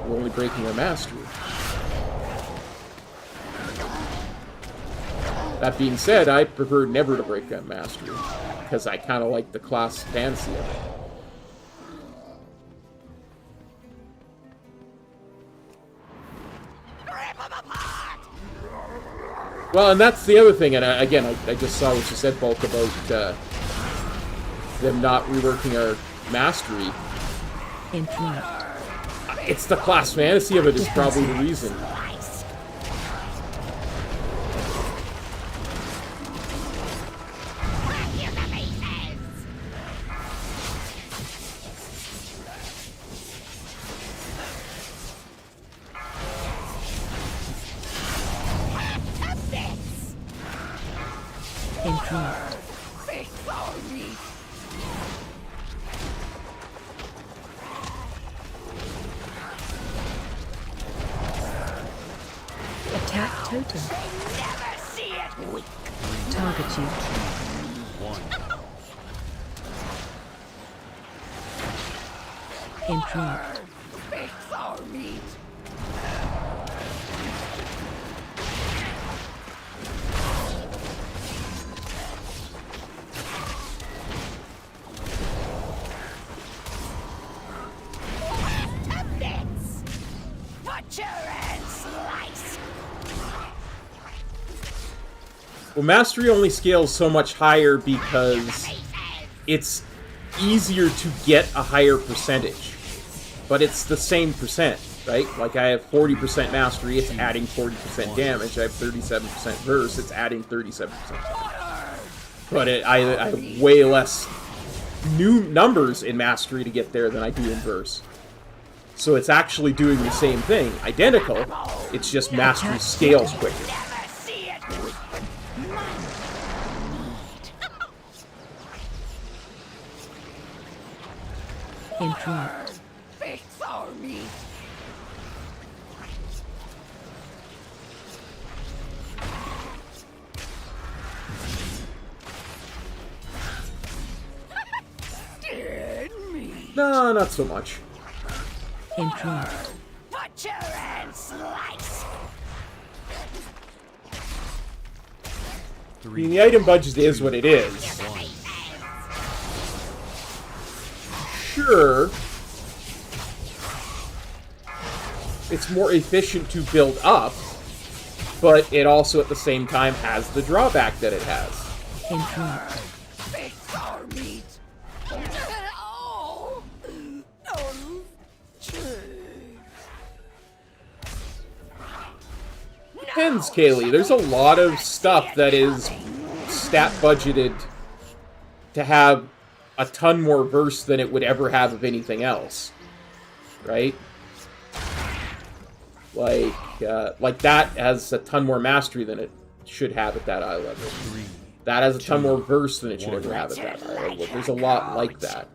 We're only breaking our mastery. That being said, I prefer never to break that mastery, because I kind of like the class fantasy of it. Well, and that's the other thing, and again, I just saw what you said, Bulk, about them not reworking our mastery. Interrupt. It's the class fantasy of it is probably the reason. Interrupt. Attack totem. Target you. 1. Interrupt. Well, mastery only scales so much higher because it's easier to get a higher percentage. But it's the same percent, right? Like, I have 40% mastery, it's adding 40% damage. I have 37% verse, it's adding 37%. But I have way less new numbers in mastery to get there than I do in verse. So it's actually doing the same thing, identical, it's just mastery scales quicker. Interrupt. No, not so much. Interrupt. Butcher and slice. I mean, the item budget is what it is. Sure, it's more efficient to build up, but it also at the same time has the drawback that it has. Interrupt. Depends, Kaylee. There's a lot of stuff that is stat budgeted to have a ton more verse than it would ever have of anything else, right? Like that has a ton more mastery than it should have at that eye level. That has a ton more verse than it should ever have at that eye level. There's a lot like that.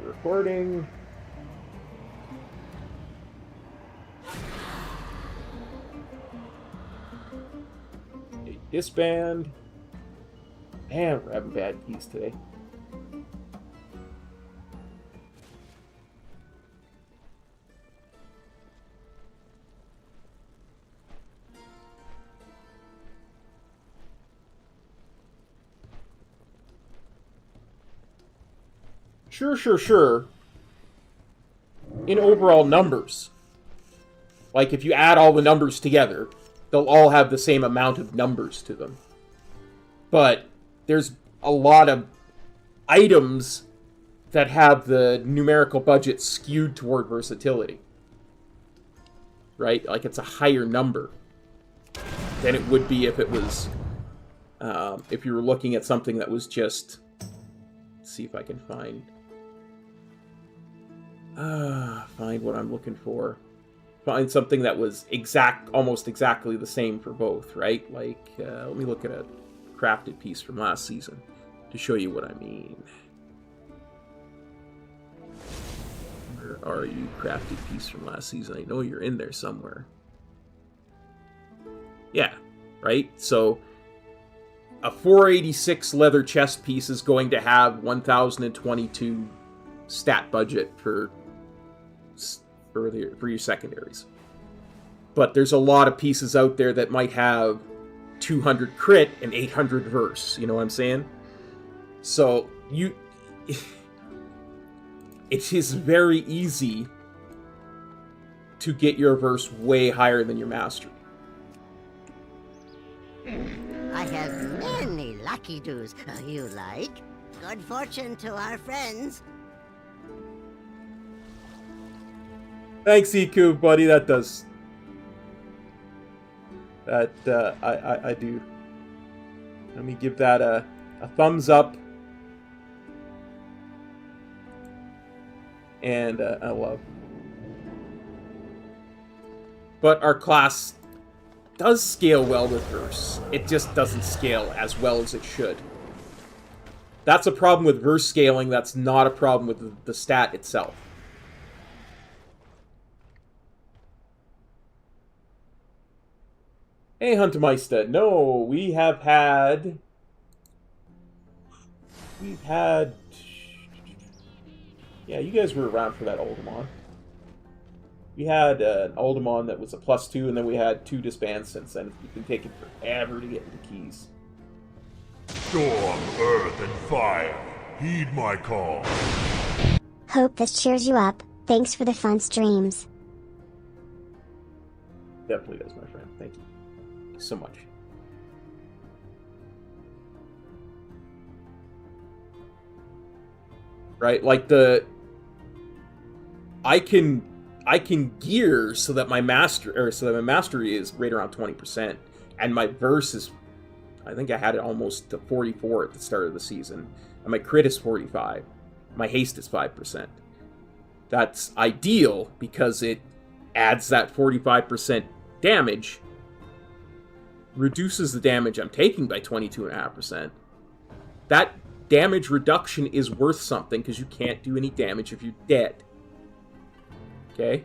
Recording. Disband. Man, we're having bad keys today. Sure. In overall numbers. Like, if you add all the numbers together, they'll all have the same amount of numbers to them. But there's a lot of items that have the numerical budget skewed toward versatility. Right? Like, it's a higher number than it would be if it was... if you were looking at something that was just... Let's see if I can find what I'm looking for. Find something that was almost exactly the same for both, right? Like, let me look at a crafted piece from last season to show you what I mean. are you, crafted piece from last season? I know you're in there somewhere. Yeah, right? So a 486 leather chest piece is going to have 1022 stat budget for your secondaries. But there's a lot of pieces out there that might have 200 crit and 800 verse, you know what I'm saying? So it is very easy to get your verse way higher than your mastery. I have many lucky doos you like. Good fortune to our friends. Thanks, Iku, buddy. That does. That, I do. Let me give that a thumbs up. And a love. But our class does scale well with verse. It just doesn't scale as well as it should. That's a problem with verse scaling. That's not a problem with the stat itself. Hey, Huntermeister. No, we've had... Yeah, you guys were around for that Oldemon. We had an Oldemon that was a +2, and then we had 2 disbands since then. It's been taking forever to get the keys. Storm, earth, and fire, heed my call. Hope this cheers you up. Thanks for the fun streams. Definitely does, my friend. Thank you so much. Right, like I can gear so that my mastery is right around 20%, and my verse is, I think I had it almost to 44 at the start of the season, and my crit is 45. My haste is 5%. That's ideal because it adds that 45% damage, reduces the damage I'm taking by 22.5%. That damage reduction is worth something because you can't do any damage if you're dead. Okay?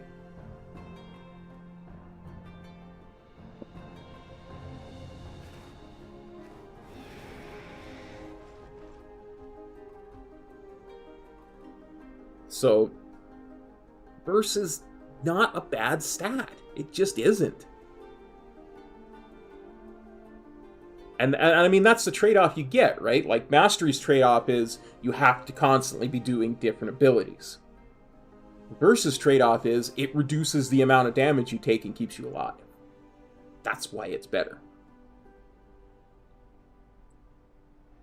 So, verse is not a bad stat. It just isn't. And I mean, that's the trade-off you get, right? Like, Mastery's trade-off is you have to constantly be doing different abilities. Versus trade-off is it reduces the amount of damage you take and keeps you alive. That's why it's better.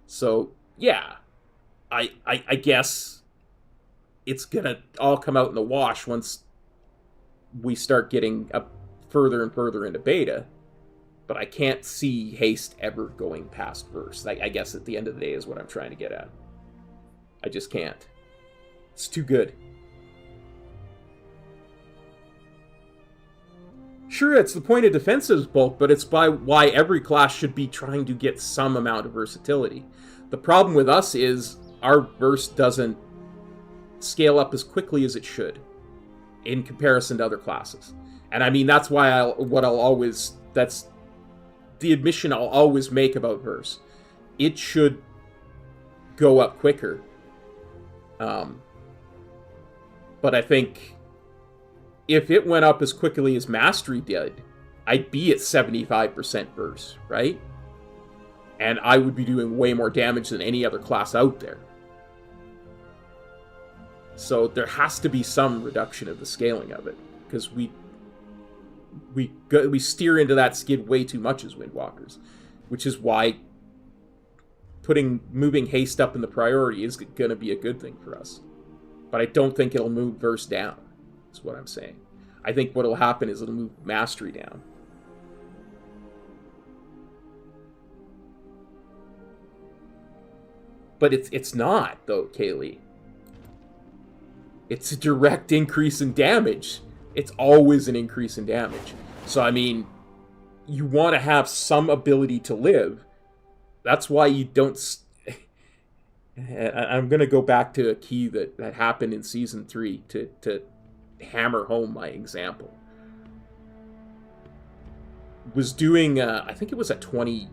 So, yeah. I guess it's gonna all come out in the wash once we start getting up further and further into beta. But I can't see haste ever going past verse. I guess at the end of the day is what I'm trying to get at. I just can't. It's too good. Sure, it's the point of defensive bulk, but it's why every class should be trying to get some amount of versatility. The problem with us is our verse doesn't scale up as quickly as it should in comparison to other classes. And I mean, that's why that's the admission I'll always make about verse. It should go up quicker. But I think if it went up as quickly as Mastery did, I'd be at 75% verse, right? And I would be doing way more damage than any other class out there. So there has to be some reduction of the scaling of it, because we steer into that skid way too much as Windwalkers, which is why moving haste up in the priority is going to be a good thing for us. But I don't think it'll move verse down, is what I'm saying. I think what'll happen is it'll move mastery down. But it's not, though, Kaylee. It's a direct increase in damage. It's always an increase in damage. So, I mean, you want to have some ability to live. That's why you don't... I'm going to go back to a key that happened in Season 3 to hammer home my example. Was doing, I think it was a 20,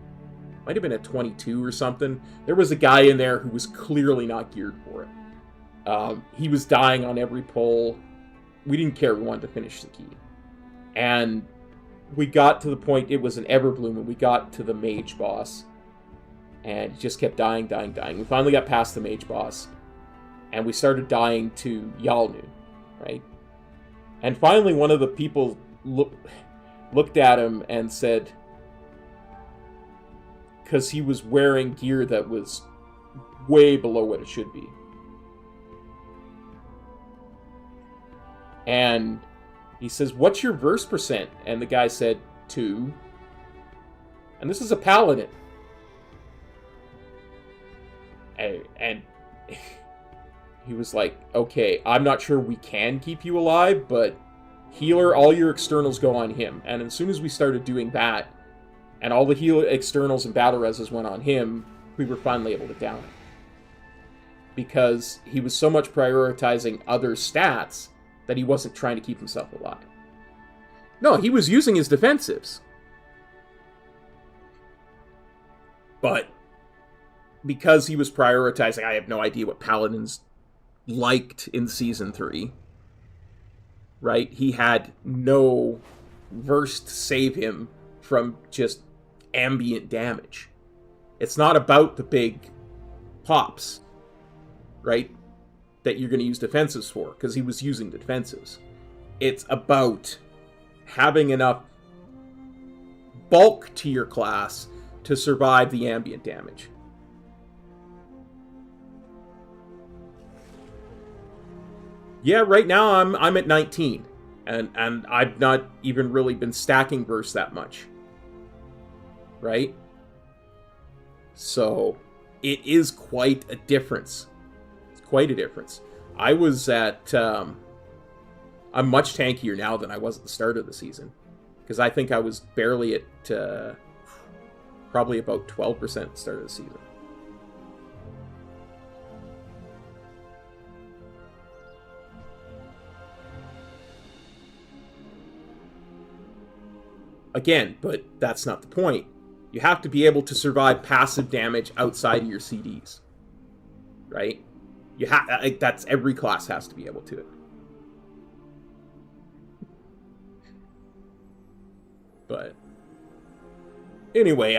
might have been a 22 or something. There was a guy in there who was clearly not geared for it. He was dying on every pull. We didn't care, we wanted to finish the key. And we got to the point, it was an Everbloom, and we got to the mage boss. And he just kept dying. We finally got past the mage boss. And we started dying to Yalnu, right? And finally one of the people looked at him and said, because he was wearing gear that was way below what it should be. And he says, what's your verse percent? And the guy said, 2. And this is a paladin. And he was like, okay, I'm not sure we can keep you alive, but healer, all your externals go on him. And as soon as we started doing that, and all the healer externals and battle reses went on him, we were finally able to down him. Because he was so much prioritizing other stats that he wasn't trying to keep himself alive. No, he was using his defensives. But because he was prioritizing, I have no idea what paladins liked in Season 3. Right? He had no verse to save him from just ambient damage. It's not about the big pops, right? That you're going to use defensives for, because he was using defensives. It's about having enough bulk to your class to survive the ambient damage. Yeah, right now I'm at 19, and I've not even really been stacking verse that much. Right? So it is quite a difference. It's quite a difference. I was at I'm much tankier now than I was at the start of the season, because I think I was barely at probably about 12% at the start of the season. Again, but that's not the point. You have to be able to survive passive damage outside of your CDs. Right? You have that's every class has to be able to it. But anyway,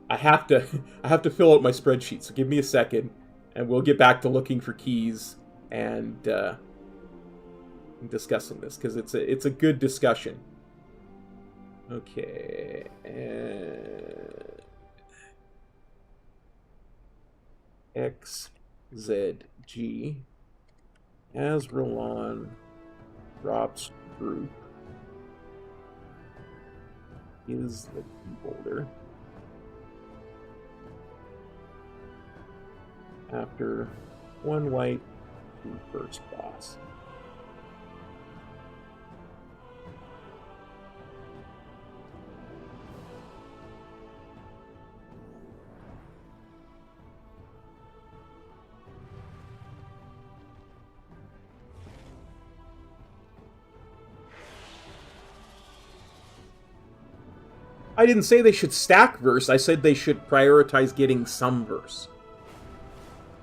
I have to fill out my spreadsheet, so give me a second and we'll get back to looking for keys and discussing this, because it's a good discussion. Okay, XZG Azralon drops group is the key holder after 1 white to first boss. I didn't say they should stack verse, I said they should prioritize getting some verse.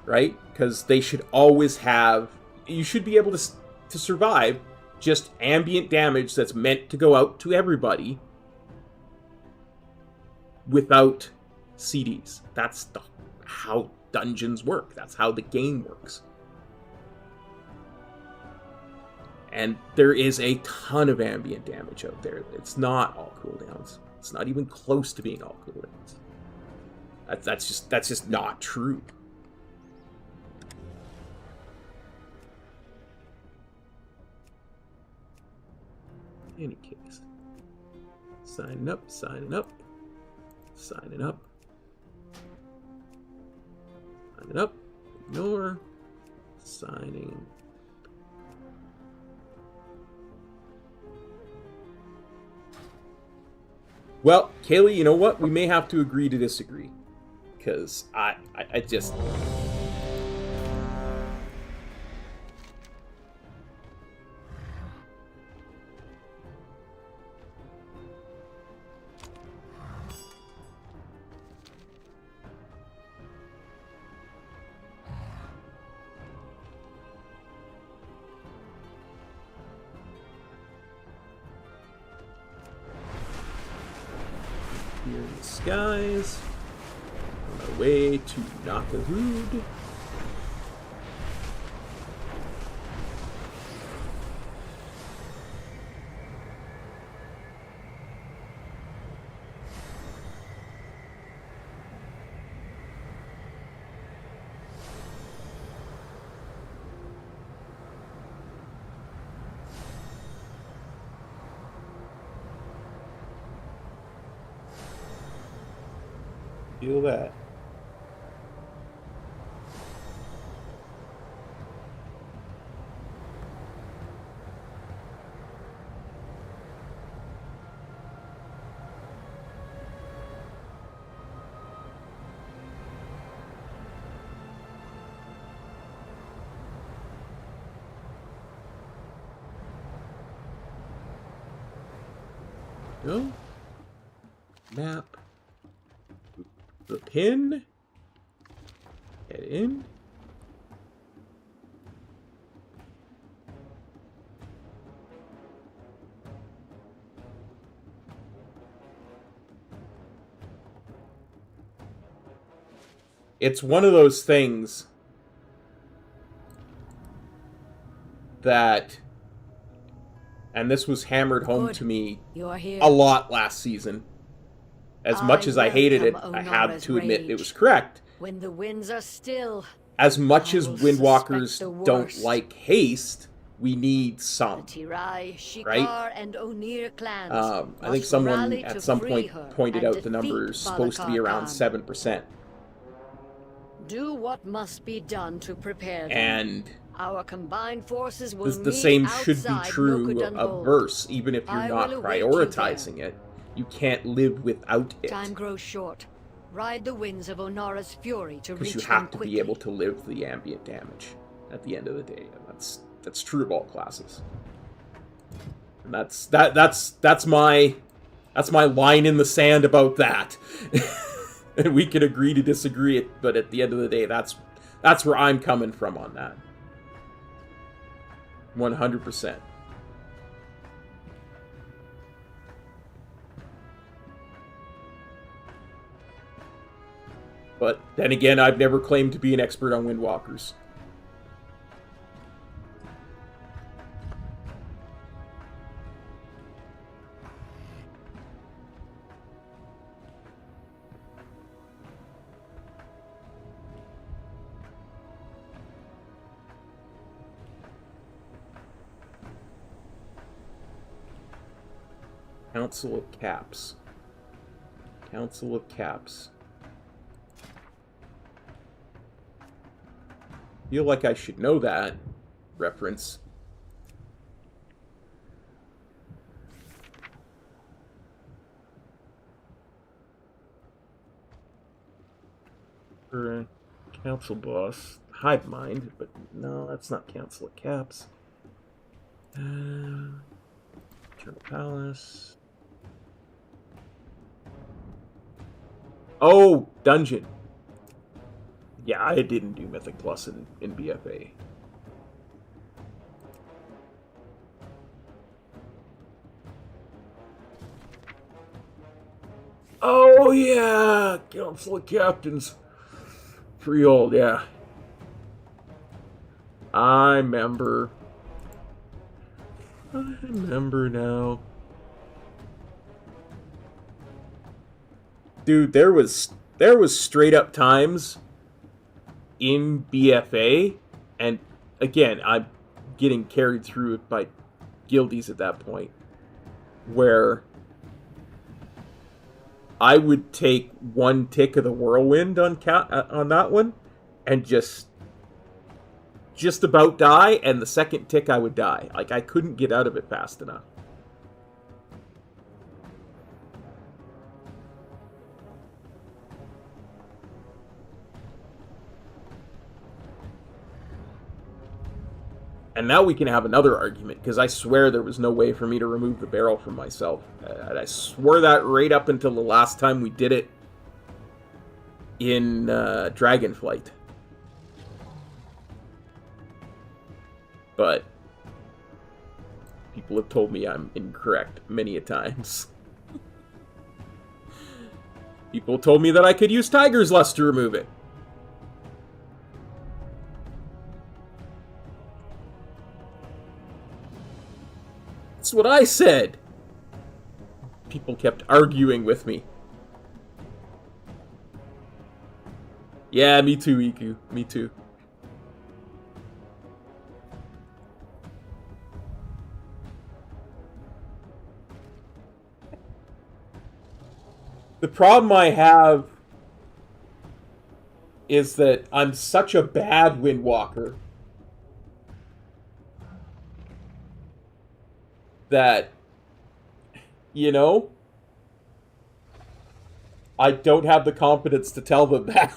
Right? Because they should always have... You should be able to survive just ambient damage that's meant to go out to everybody without CDs. That's how dungeons work. That's how the game works. And there is a ton of ambient damage out there. It's not all cooldowns. It's not even close to being all cooldowns. That's just not true. In any case, signing up, signing up, signing up, signing up, ignore, signing. Well, Kaylee, you know what? We may have to agree to disagree. Because I just... guys. On my way to Nakahood. Feel that. Go. Map. The pin. Get in. It's one of those things that, and this was hammered home to me a lot last season. As much as I hated it, I had to admit it was correct. When the winds are still, as much as Windwalkers don't like haste, we need some. Right? And clans I think someone at some point pointed out the number is supposed to be around 7%. Do what must be done to prepare them. And our combined forces will the same should be true of verse, even if you're not prioritizing it. You can't live without it. Time grows short. Ride the winds of Onara's fury to reach them quickly. Because you have to be able to live the ambient damage at the end of the day. And that's true of all classes. And that's my line in the sand about that. And we can agree to disagree, but at the end of the day, that's where I'm coming from on that. 100%. But then again, I've never claimed to be an expert on Windwalkers. Council of Caps. Council of Caps. Feel like I should know that reference. For a council boss, Hive Mind, but no, that's not Council of Caps. Eternal Palace. Oh, Dungeon. Yeah, I didn't do Mythic Plus in BFA. Oh, yeah! Council of Captains. Free old, yeah. I remember. I remember now. Dude, there was straight up times in BFA, and again, I'm getting carried through it by guildies at that point, where I would take one tick of the whirlwind on that one, and just about die, and the second tick I would die. Like, I couldn't get out of it fast enough. And now we can have another argument, because I swear there was no way for me to remove the barrel from myself. And I swore that right up until the last time we did it in DragonFlight. But people have told me I'm incorrect many a times. People told me that I could use Tiger's Lust to remove it. That's what I said. People kept arguing with me. Yeah, me too, Iku. Me too. The problem I have is that I'm such a bad Windwalker that, you know, I don't have the confidence to tell them that.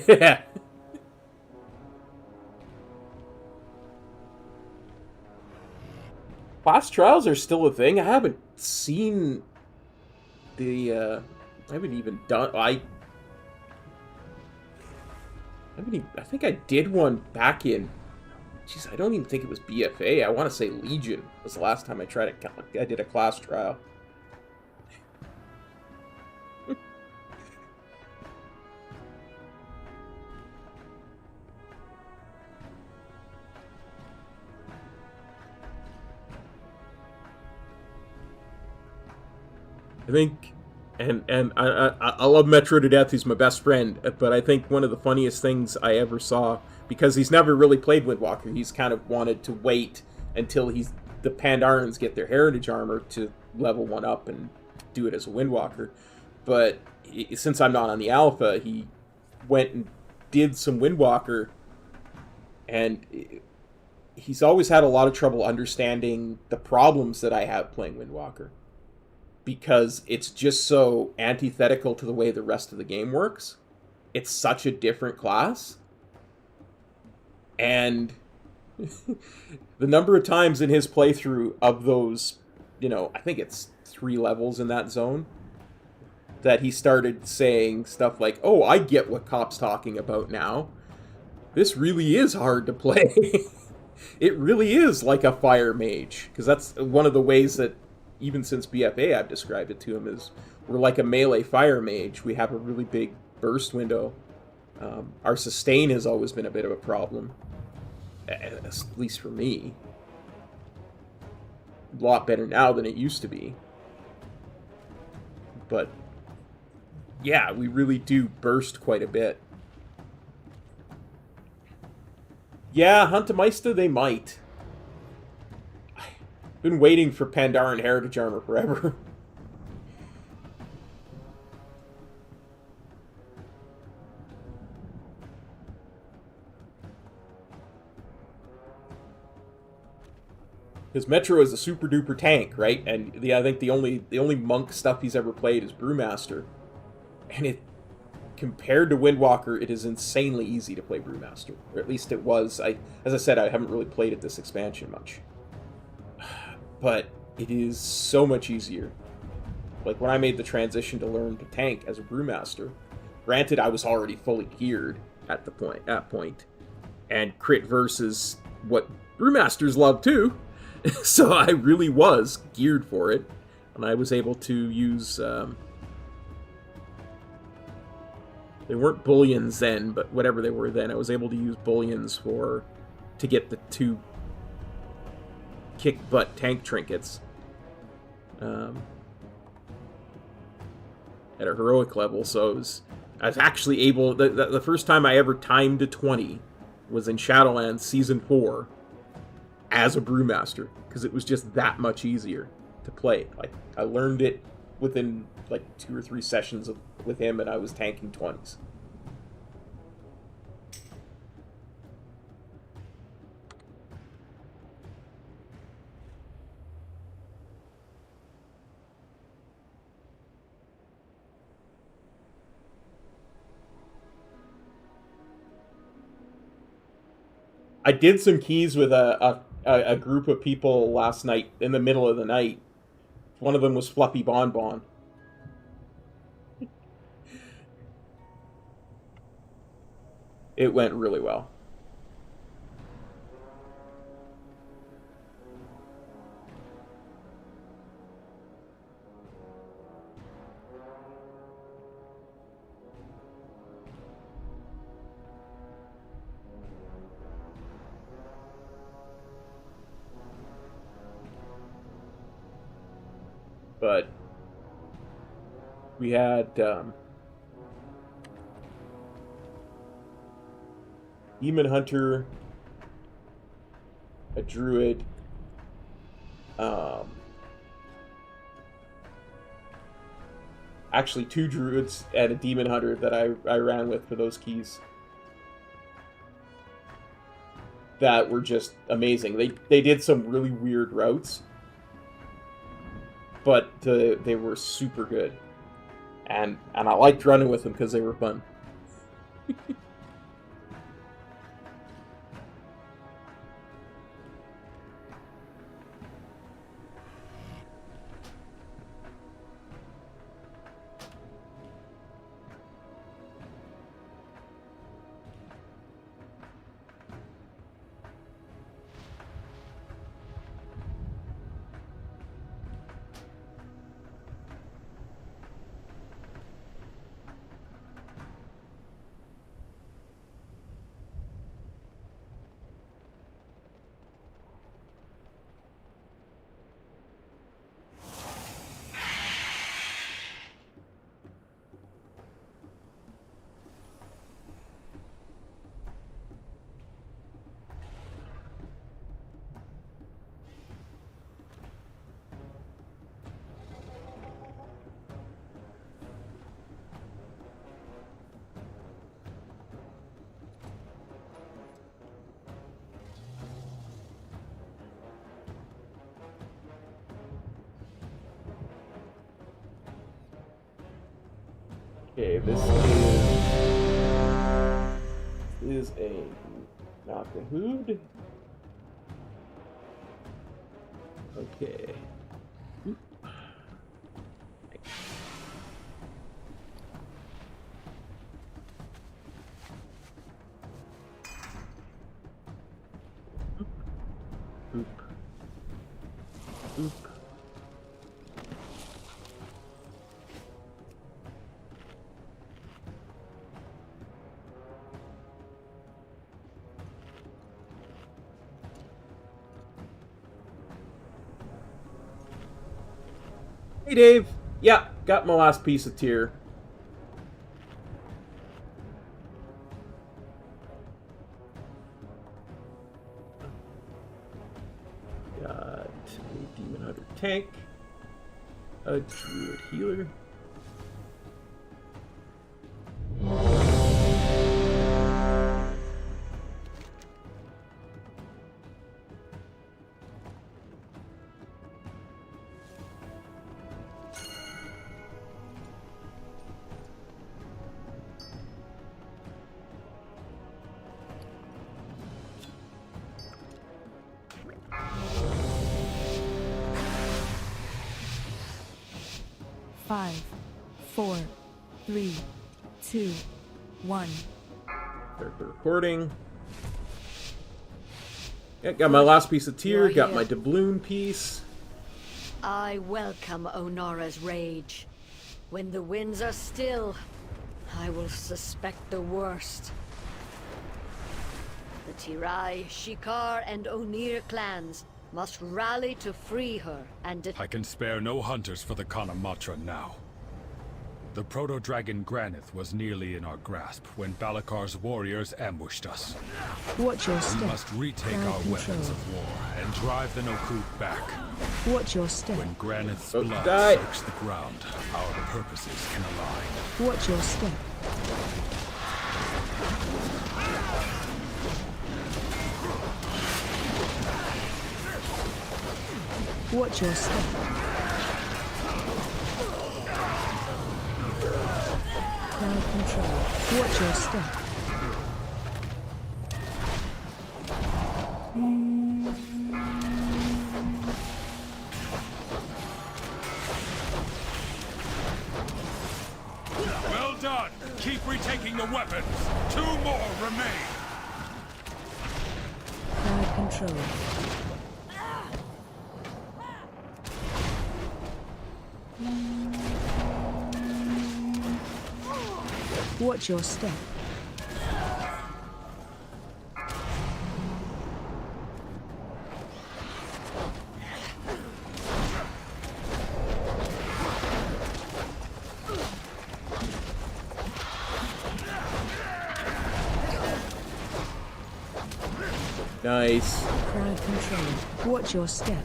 Yeah. Class trials are still a thing. I haven't seen the, I haven't even done, I think I did one back in, jeez, I don't even think it was BFA. I want to say Legion was the last time I tried it. I did a class trial. I think, and I love Metro to death, he's my best friend, but I think one of the funniest things I ever saw, because he's never really played Windwalker, he's kind of wanted to wait until the Pandarans get their heritage armor to level 1 up and do it as a Windwalker. But since I'm not on the alpha, he went and did some Windwalker, and he's always had a lot of trouble understanding the problems that I have playing Windwalker, because it's just so antithetical to the way the rest of the game works. It's such a different class. And the number of times in his playthrough of those, you know, I think it's 3 levels in that zone, that he started saying stuff like, oh, I get what Cop's talking about now. This really is hard to play. It really is like a fire mage. Because that's one of the ways that, even since BFA, I've described it to him, is we're like a melee fire mage. We have a really big burst window. Our sustain has always been a bit of a problem, at least for me. A lot better now than it used to be. But yeah, we really do burst quite a bit. Yeah, Huntamista, they might. Been waiting for Pandaran heritage armor forever. Because Metro is a super duper tank, right? And I think the only monk stuff he's ever played is Brewmaster, and it, compared to Windwalker, it is insanely easy to play Brewmaster, or at least it was. As I said, I haven't really played it this expansion much. But it is so much easier. Like, when I made the transition to learn to tank as a Brewmaster, granted, I was already fully geared at that point, and crit versus what Brewmasters love too, so I really was geared for it, and I was able to use, they weren't bullions then, but whatever they were then, I was able to use bullions to get the 2 kick butt tank trinkets at a heroic level. So I was actually able, the first time I ever timed to 20 was in Shadowlands Season 4 as a Brewmaster, because it was just that much easier to play. Like, I learned it within like 2 or 3 sessions with him, and I was tanking 20s. I did some keys with a group of people last night in the middle of the night. One of them was Fluffy Bonbon. It went really well. But we had Demon Hunter, a Druid, actually 2 Druids and a Demon Hunter that I ran with for those keys. That were just amazing. They did some really weird routes, but they were super good, and I liked running with them because they were fun. Okay, this is a Nakahood. Okay. Oop. Oop. Oop. Hey Dave! Yeah, got my last piece of tier. Got a Demon Hunter tank, a Druid healer. Five, 4, 3, 2, 1. Start the recording. Yeah, got my last piece of tier, got my doubloon piece. I welcome Onara's rage. When the winds are still, I will suspect the worst. The Tirai, Shikar, and Onir clans must rally to free her and I can spare no hunters for the Kanamatra now. The proto-dragon Granith was nearly in our grasp when Balakar's warriors ambushed us. Watch your step. We must retake our weapons of war and drive the Nokut back. Watch your step. When Granith's blood soaks the ground, our purposes can align. Watch your step. Watch your step. Crowd control. Watch your step. done. Keep retaking the weapons. 2 more remain. Crowd control. Watch your step. Nice. Crowd control. Watch your step.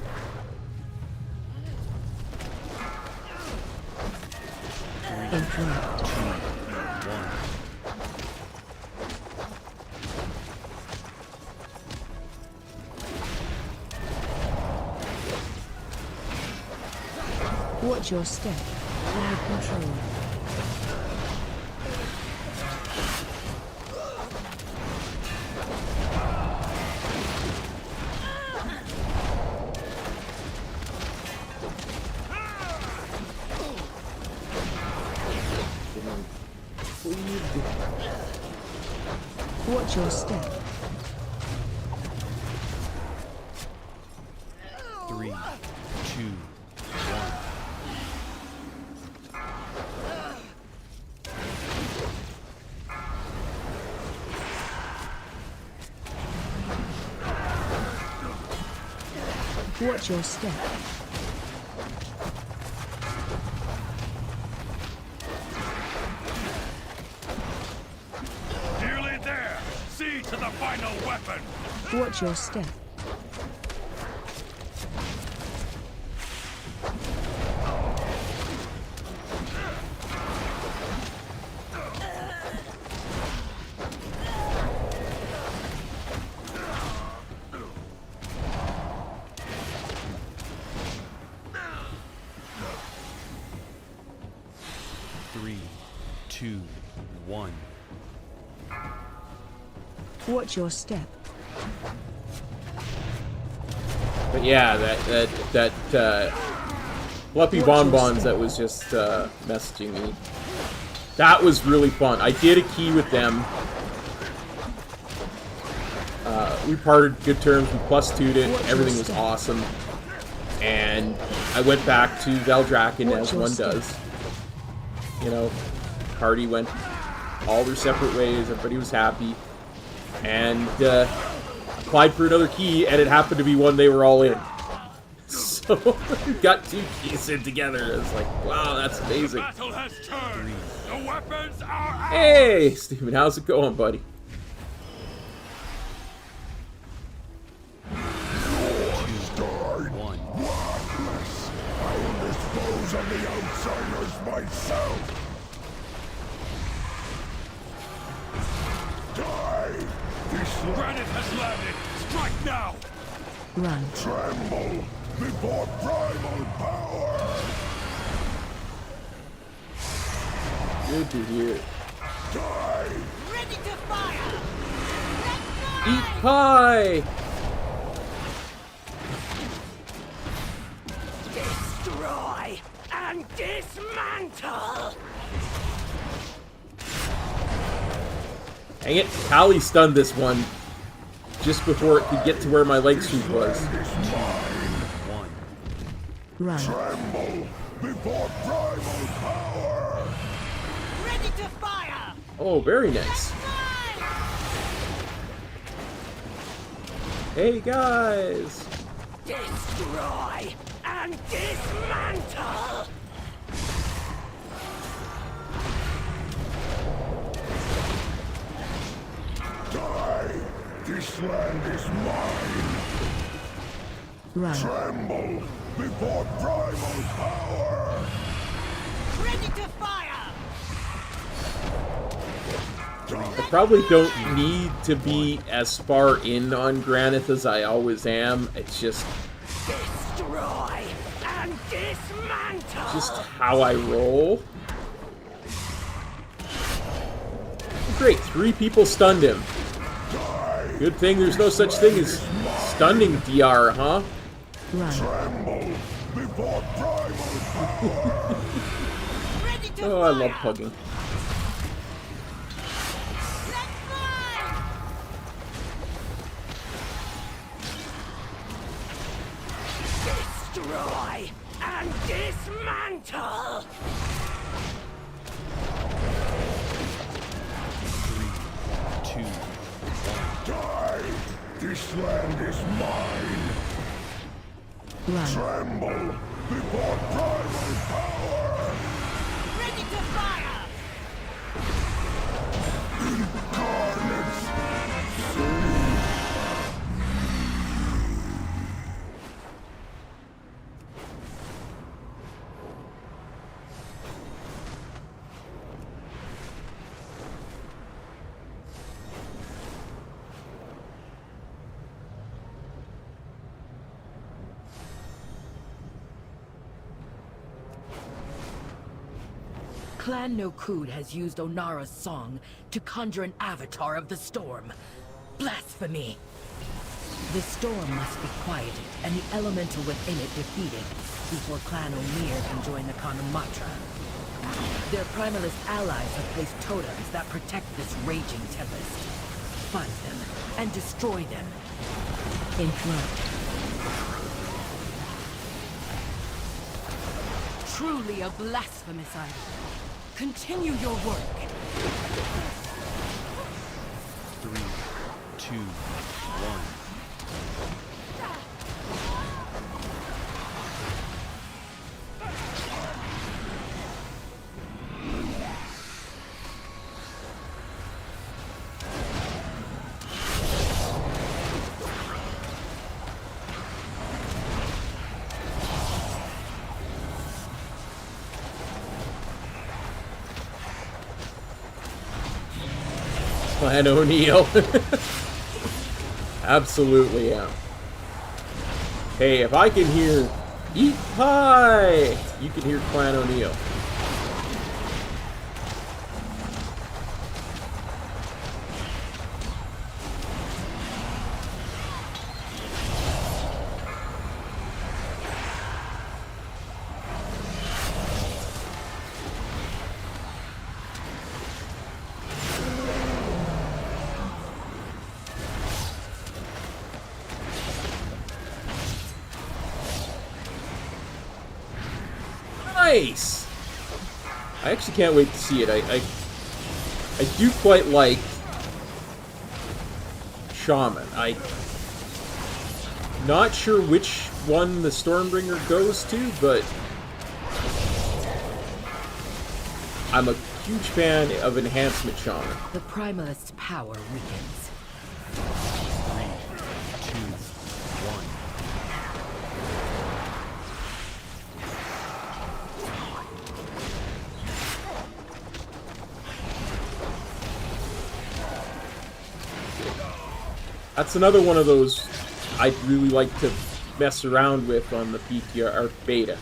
Interrupt. Watch your step. Crowd control. Watch your step. 3, 2, 1. Watch your step. Nearly there. See to the final weapon. Watch your step. Watch your step. But yeah, that Fluffy Bonbons that was just messaging me. That was really fun. I did a key with them. We parted good terms. We +2'd it. Everything was awesome. And I went back to Veldraken as one does. You know, party went all their separate ways. Everybody was happy. And applied for another key, and it happened to be one they were all in. So we got 2 keys in together. It's like, wow, that's amazing. The battle has turned. The weapons are out. Hey, Steven, how's it going, buddy? I will dispose of the outsiders myself. Die! Granite has landed. Strike now. Run. Tremble before primal power. Good to hear. Die! Ready to fire! Eat pie! Destroy and dismantle! Dang it, Callie stunned this one just before it could get to where my leg sweep was. Run. Tremble before primal power. Ready to fire! Oh, very nice. Hey, guys! Destroy and dismantle! Die! This land is mine! Run. Tremble before primal power! Ready to fire! I probably don't need to be as far in on Granith as I always am. It's just Destroy and dismantle! how I roll. Great, 3 people stunned him. Good thing there's no such thing as stunning DR, huh? Run. Tremble before primal power! Oh, I love Pugging. This land is mine. Run. Tremble before primal power. Ready to fire! Incarnates. Clan Nokud has used Onara's song to conjure an avatar of the storm. Blasphemy! The storm must be quieted, and the elemental within it defeated, before Clan O'Meara can join the Kanamatra. Their primalist allies have placed totems that protect this raging tempest. Find them, and destroy them. Interrupt. Truly a blasphemous idol. Continue your work. 3, 2, 1. Clan O'Neill. Absolutely, yeah. Hey, if I can hear eat pie, you can hear Clan O'Neill. Nice! I actually can't wait to see it. I do quite like Shaman. I'm not sure which one the Stormbringer goes to, but I'm a huge fan of Enhancement Shaman. The Primalist's power weakens. 3, 2, 1. That's another one of those I'd really like to mess around with on the PTR beta.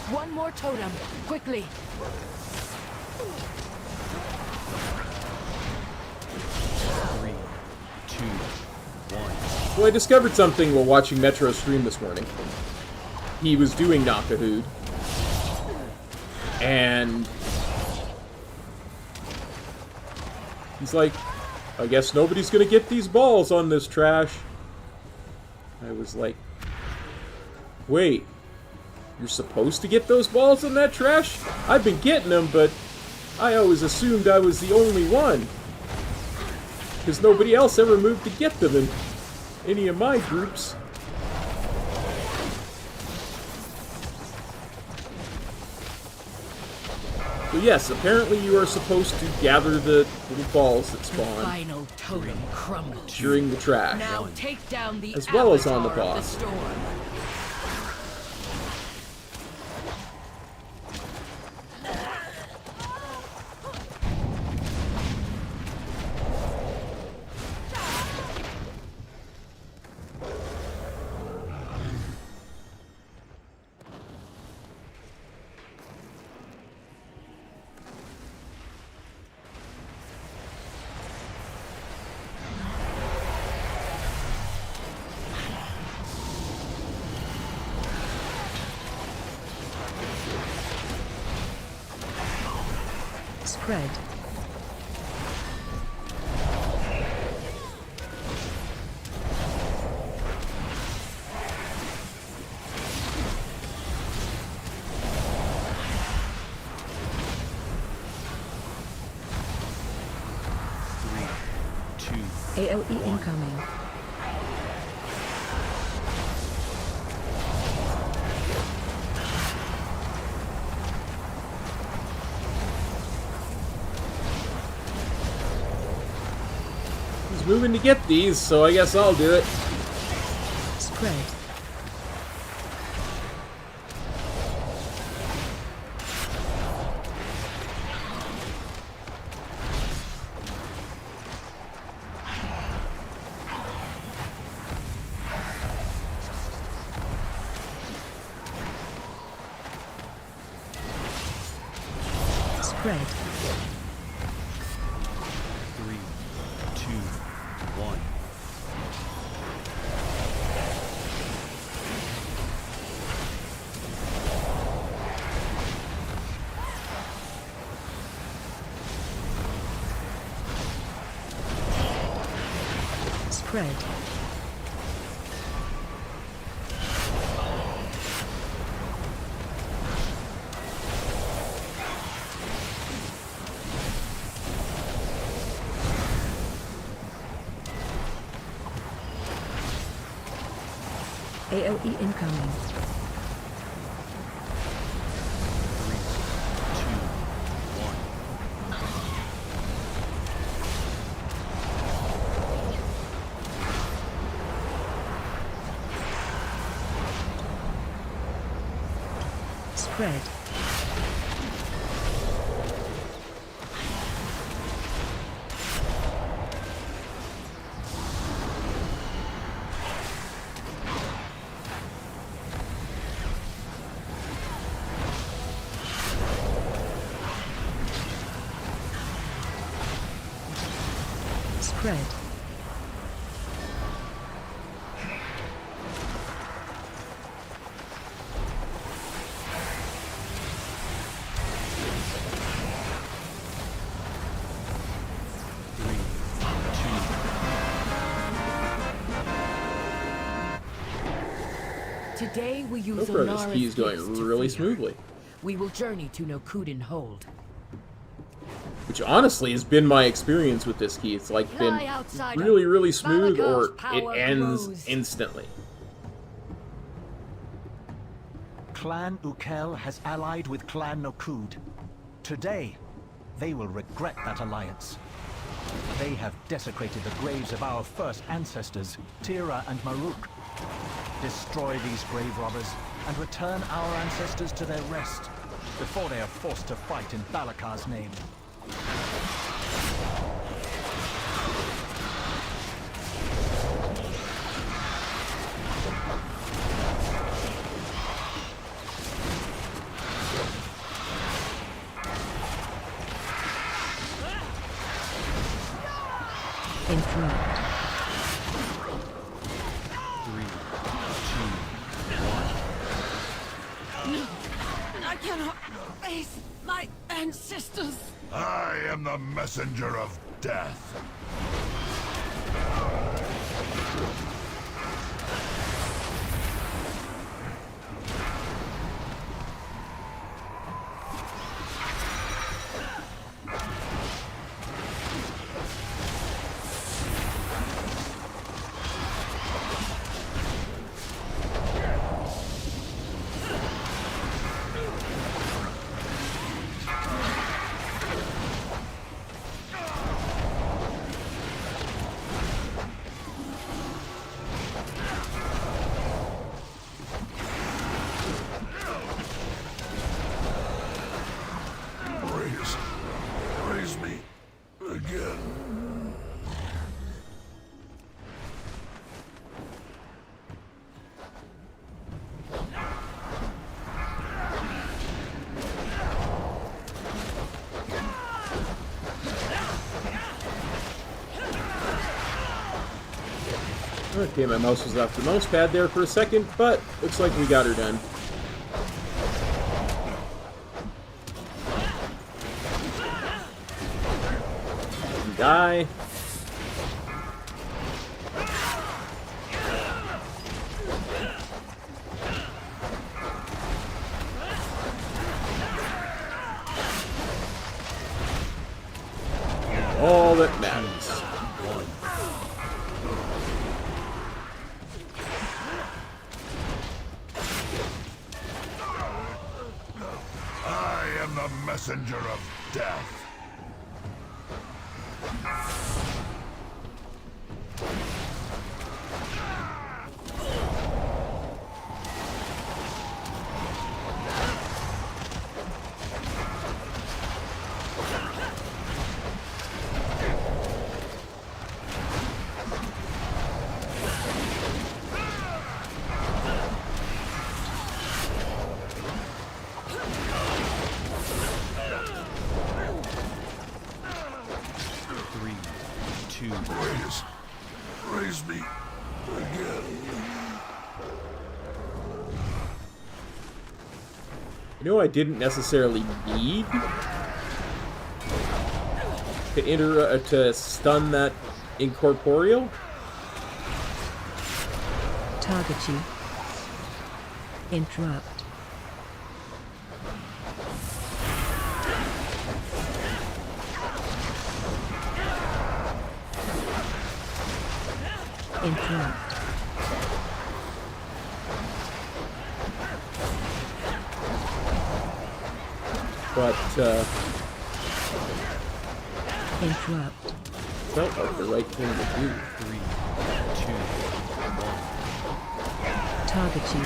One more totem, quickly! 3, 2, 1. Well, I discovered something while watching Metro stream this morning. He was doing Nakahood. And he's like, I guess nobody's gonna get these balls on this trash. I was like, wait, you're supposed to get those balls on that trash? I've been getting them, but I always assumed I was the only one. Because nobody else ever moved to get them in any of my groups. But yes, apparently you are supposed to gather the little balls that spawn Final totem crumbles. during the trash, Now take down the as well as on the avatar of boss. storm. Spread. AOE incoming. He's moving to get these, so I guess I'll do it. Spread. Spread. 3, 2, 1. Spread. AOE incoming. 3, 2, 1. Spread. Spread. Today we use So far, this Onara's key is going gifts to really free her. smoothly. We will journey to Nokuden Hold. Which honestly has been my experience with this key. It's like been Fly, outsider. really, really smooth, Valakar's or it power ends grows. instantly. Clan Ukel has allied with Clan Nokud. Today, they will regret that alliance. They have desecrated the graves of our first ancestors, Tira and Maruk. Destroy these grave robbers and return our ancestors to their rest before they are forced to fight in Balakar's name. Enthroned. 3, 2, 1. I cannot face my ancestors. I am the messenger of death. Raise me again. Okay, my mouse was off the mouse pad there for a second, but looks like we got her done. die. All that matters. I am the messenger of death. Raise me again. You know, I didn't necessarily need to stun that incorporeal. Target you. Interrupt. Interrupt. But, interrupt. Felt like the right thing to do. 3, 2, 1. Target you.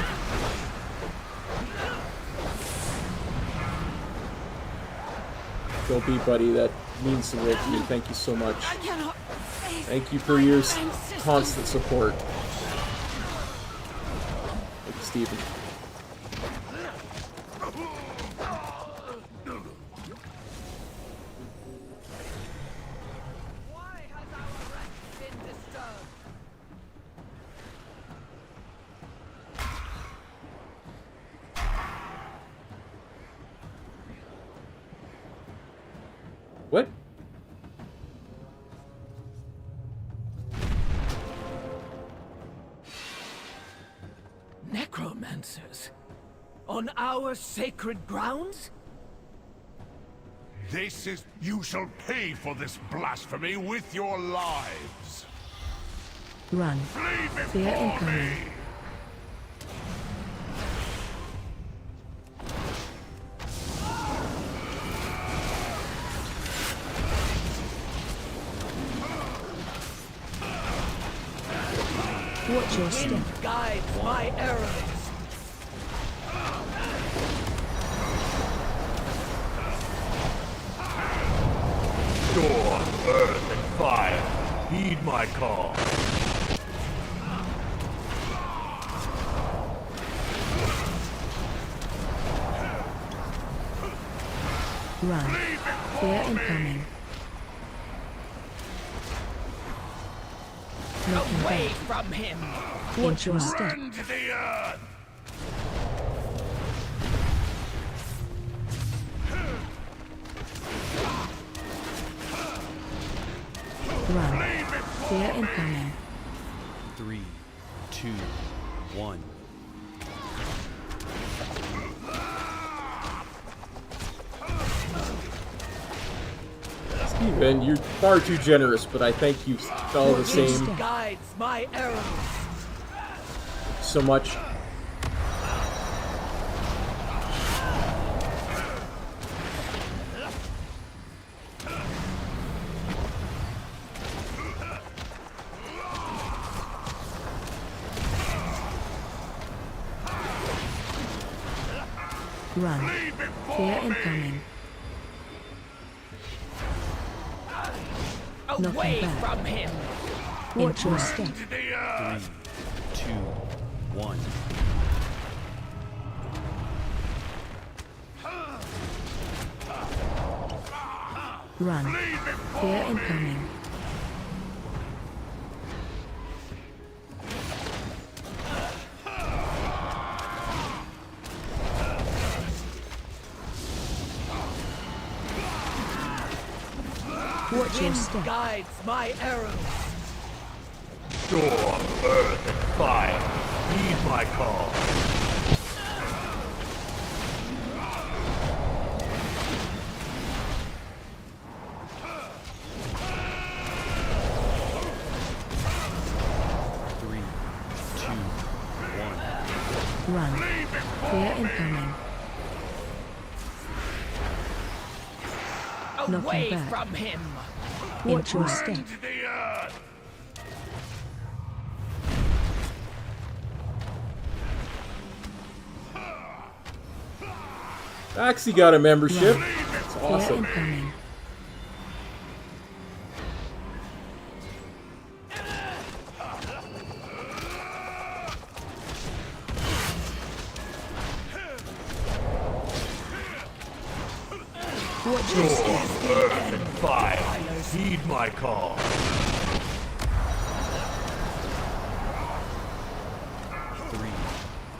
Go be, buddy. That means the world to me. Thank you so much. Thank you for your constant support. Thank you, Steven. What? Necromancers? On our sacred grounds? This is... You shall pay for this blasphemy with your lives. Run. Flee Fear before incoming. me. Watch your step. Wind guides my arrows. Door, earth, and fire. Heed my call. Run. Fear incoming. Looking Away back. from him. Watch your step. Run to the earth. Run. Fear incoming. 3, 2, 1. Steven, you're far too generous, but I thank you all the same Wind guides my arrows. so much. Run. Fear incoming. Knocking Away back. from him. Watch your step. 3, 2, 1. Run. Fear incoming. Watch your Wind step. guides my arrows. Storm, earth, and fire. Heed my call. Run. Fear incoming. Away Knocking back. from him. Watch your step. Actually got a membership. That's Fear awesome. incoming. Watch your Storm, step. earth, and fire. Heed my call. Three,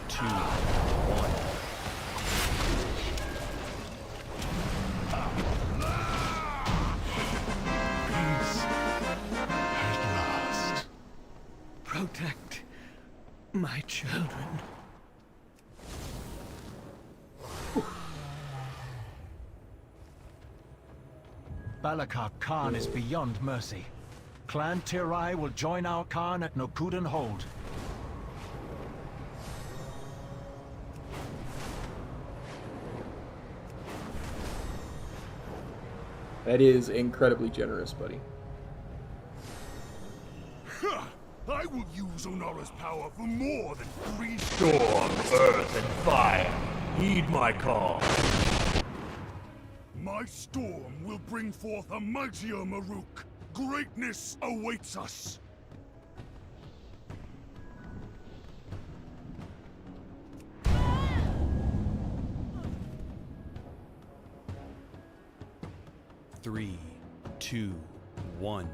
two, one. Protect my children. Balakar Khan is beyond mercy. Clan Tirai will join our Khan at Nokuden Hold. That is incredibly generous, buddy. I will use Onara's power for more than 3 Storm, earth, and fire. Heed my call. My storm will bring forth a mightier Maruk. Greatness awaits us. Three, two, one.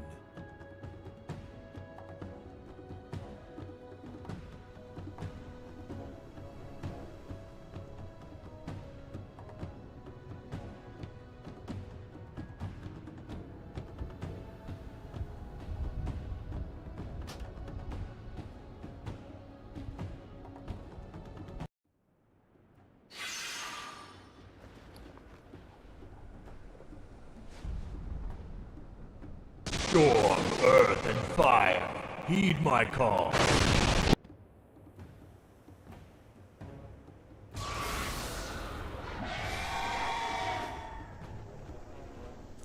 Storm, earth, and fire. Heed my call.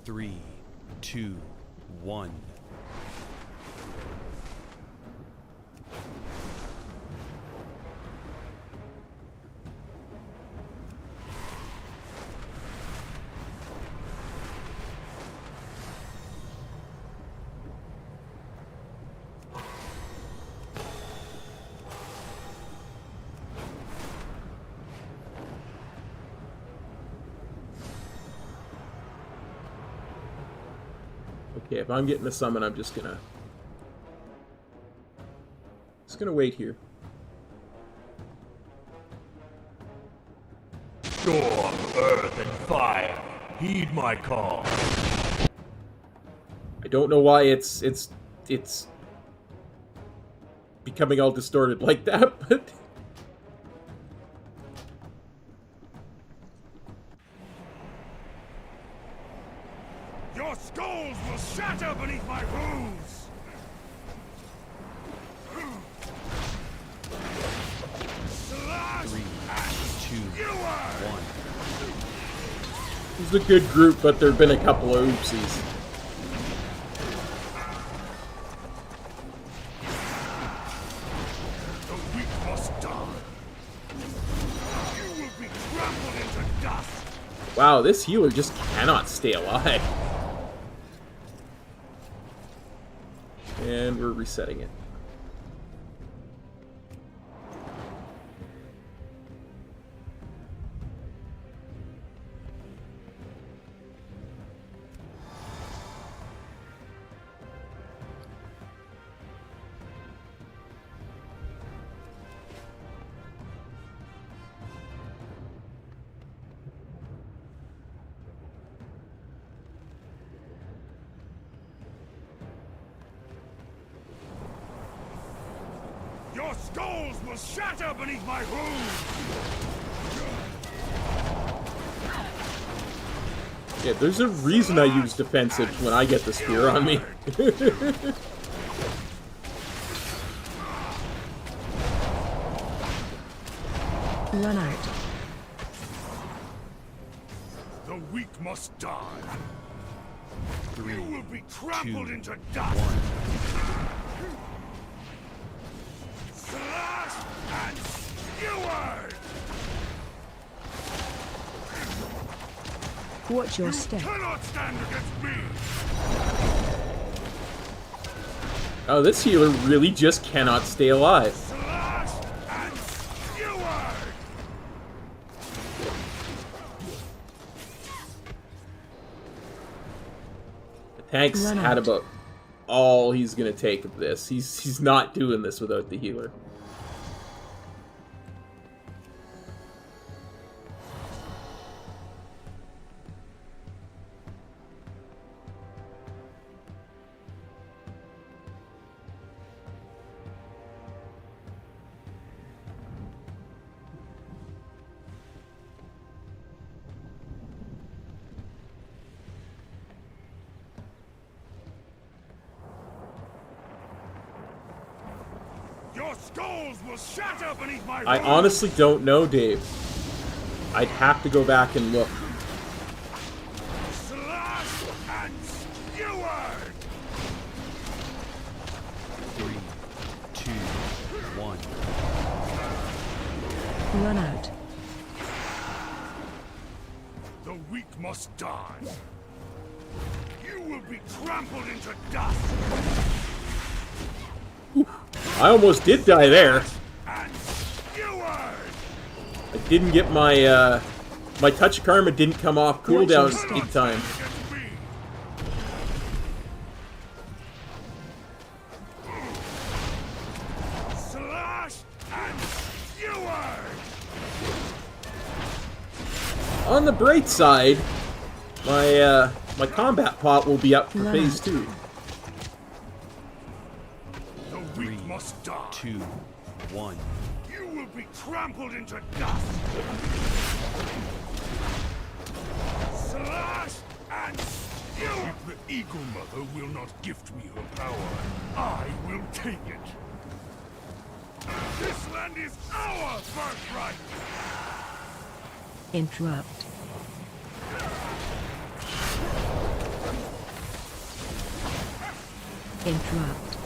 Three, two, one. Okay, if I'm getting the summon, I'm just gonna wait here. Storm, earth, and fire. Heed my call. I don't know why it's becoming all distorted like that, but Your skulls will shatter beneath my hooves! Slash Three, two, one. it's a good group, but there've been a couple of oopsies. The weak must die. You will be trampled into dust! Wow, this healer just cannot stay alive. And we're resetting it. skulls will shatter beneath my hooves! Yeah, there's a reason I use defensive when I get the spear on me. Run out. The weak must die. 3, You will be trampled 2, into dust. 1. Slash and skewered! Watch your step. Cannot stand against me! Oh, this healer really just cannot stay alive. Slash and skewered! Tank's Run had out. about all he's gonna take of this. He's not doing this without the healer. Your skulls will shatter beneath my I hooves! honestly don't know, Dave. I'd have to go back and look. Slash and skewered! 3, 2, 1. Run out. The weak must die. You will be trampled into dust. I almost did die there. And skewered! I didn't get my my touch karma didn't come off cooldown in time. Against me. Slash and skewered! On the bright side, my combat pot will be up for Run phase out. 2. The 3, weak must die. 2, 1. You will be trampled into dust. Slash and skewer! If the Eagle Mother will not gift me her power, I will take it. This land is our birthright. Interrupt. Interrupt.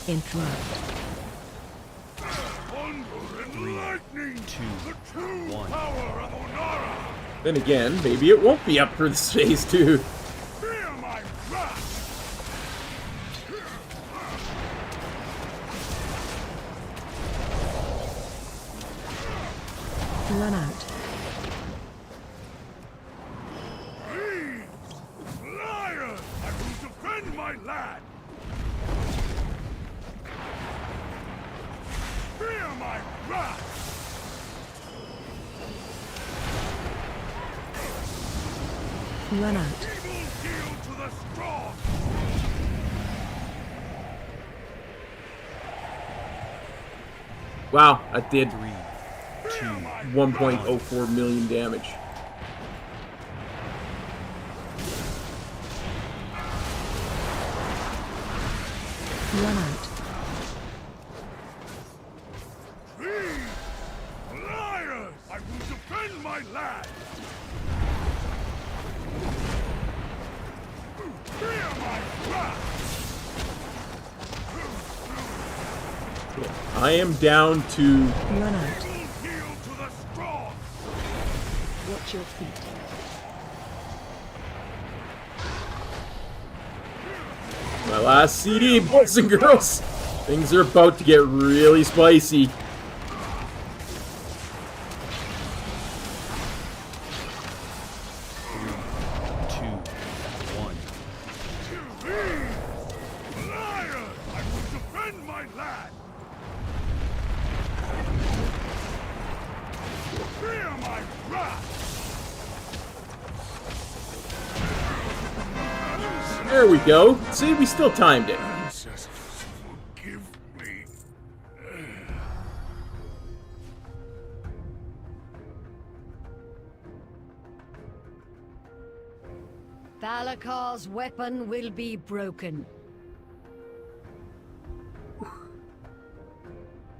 Interrupt. Thunder and lightning. 2, The true 1. power of Onara. Then again, maybe it won't be up for this phase 2. Fear my wrath. Run out. Thieves! Liars! I will defend my land! Fear my wrath! Run out. Evil yield to the strong! Wow, that did 3, 2, 1.04 million damage. Run out. Thieves! Liars! I will defend my land! Fear my wrath! I am down to Run out. Evil yield to the strong! Watch your feet. my last CD, boys and girls. Things are about to get really spicy. There we go. See, we still timed it. Ancestors, forgive me. Thalakar's weapon will be broken.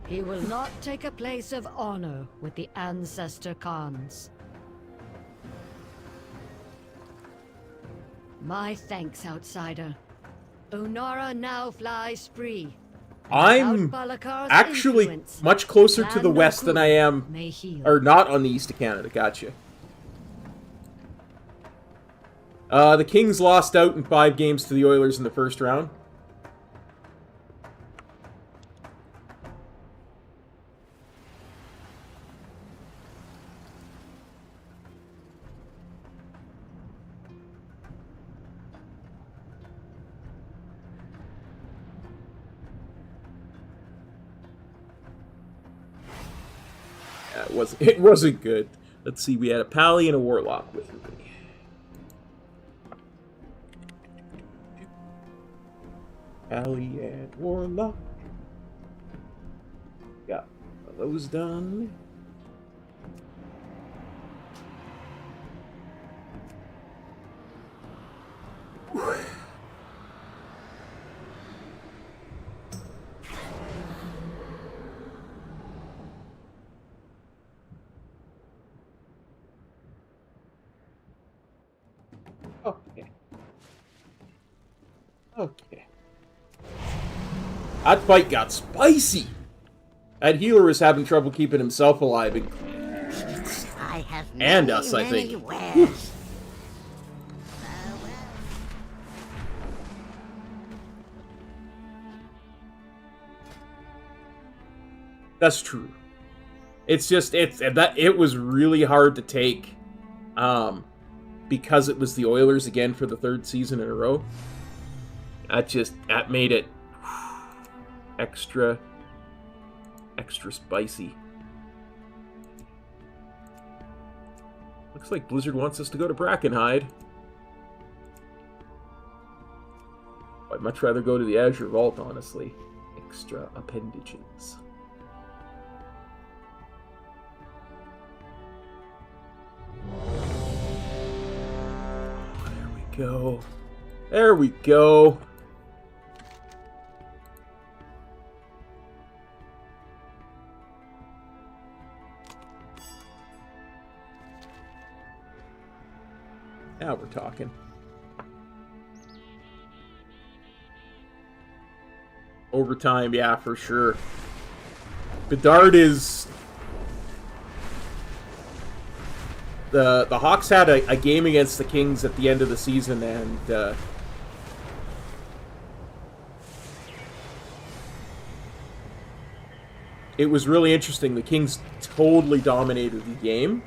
He will not take a place of honor with the Ancestor Khans. My thanks, outsider. Onara now flies free. I'm actually much closer to the west than I am, or not on the east of Canada. Gotcha. The Kings lost out in 5 games to the Oilers in the first round. It wasn't good. Let's see, we had a Pally and a Warlock with me. Pally and Warlock. Got those done. Okay. Okay. That fight got spicy. That healer was having trouble keeping himself alive. I have and us, I think. That's true. It's just it was really hard to take, because it was the Oilers again for the 3rd season in a row. That made it extra spicy. Looks like Blizzard wants us to go to Brackenhide. I'd much rather go to the Azure Vault, honestly. Extra appendages. There we go. There we go. Now we're talking. Overtime, yeah, for sure. Bedard is... The Hawks had a game against the Kings at the end of the season, and it was really interesting. The Kings totally dominated the game.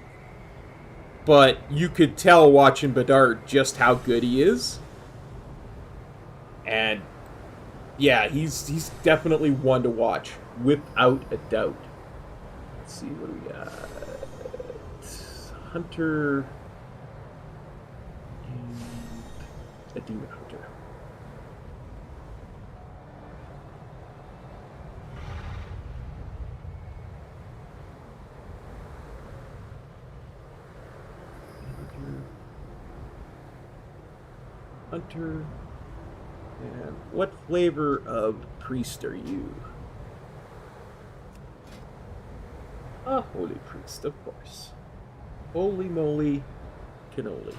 But you could tell watching Bedard just how good he is. And yeah, he's definitely one to watch, without a doubt. Let's see what we got. Hunter and a Demon Hunter. Hunter. And what flavor of priest are you? A holy priest, of course. Holy moly cannoli.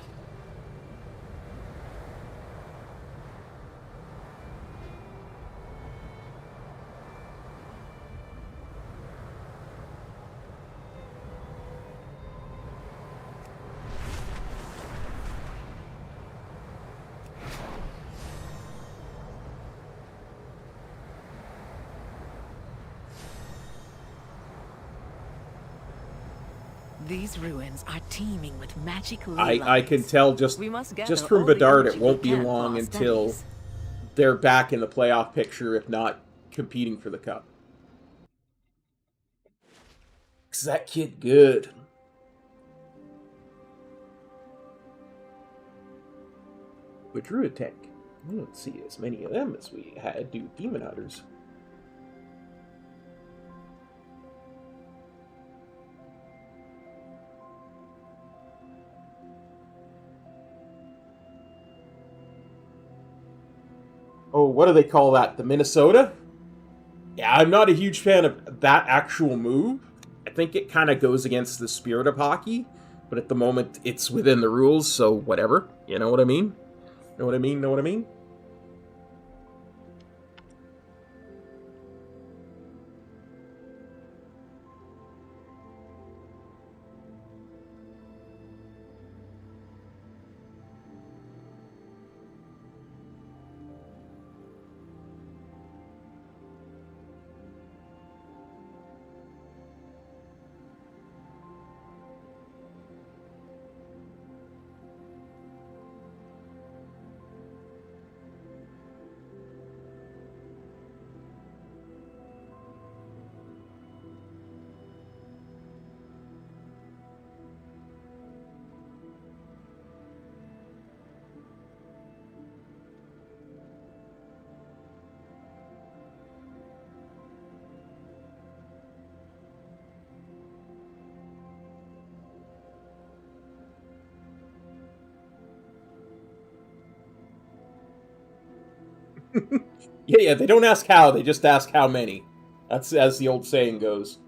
These ruins are teeming with magic ley lines. I can tell just from Bedard it won't be long until they're back in the playoff picture, if not competing for the cup. 'Cause that kid good. But Druid tank. I don't see as many of them as we had do Demon Hunters. Oh, what do they call that? The Minnesota? Yeah, I'm not a huge fan of that actual move. I think it kind of goes against the spirit of hockey, but at the moment it's within the rules, so whatever. You know what I mean? Know what I mean? Know what I mean? Yeah, they don't ask how, they just ask how many. That's as the old saying goes.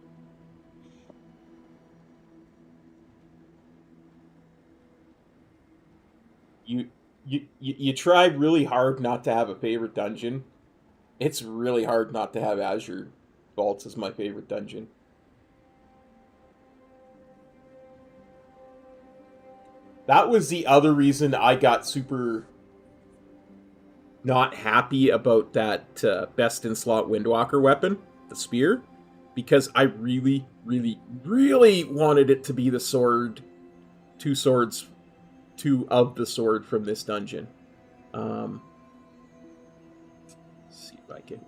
You try really hard not to have a favorite dungeon. It's really hard not to have Azure Vaults as my favorite dungeon. That was the other reason I got super not happy about that best in slot Windwalker weapon, the spear, because I really, really, really wanted it to be the sword, two of the sword from this dungeon. Let's see if I can.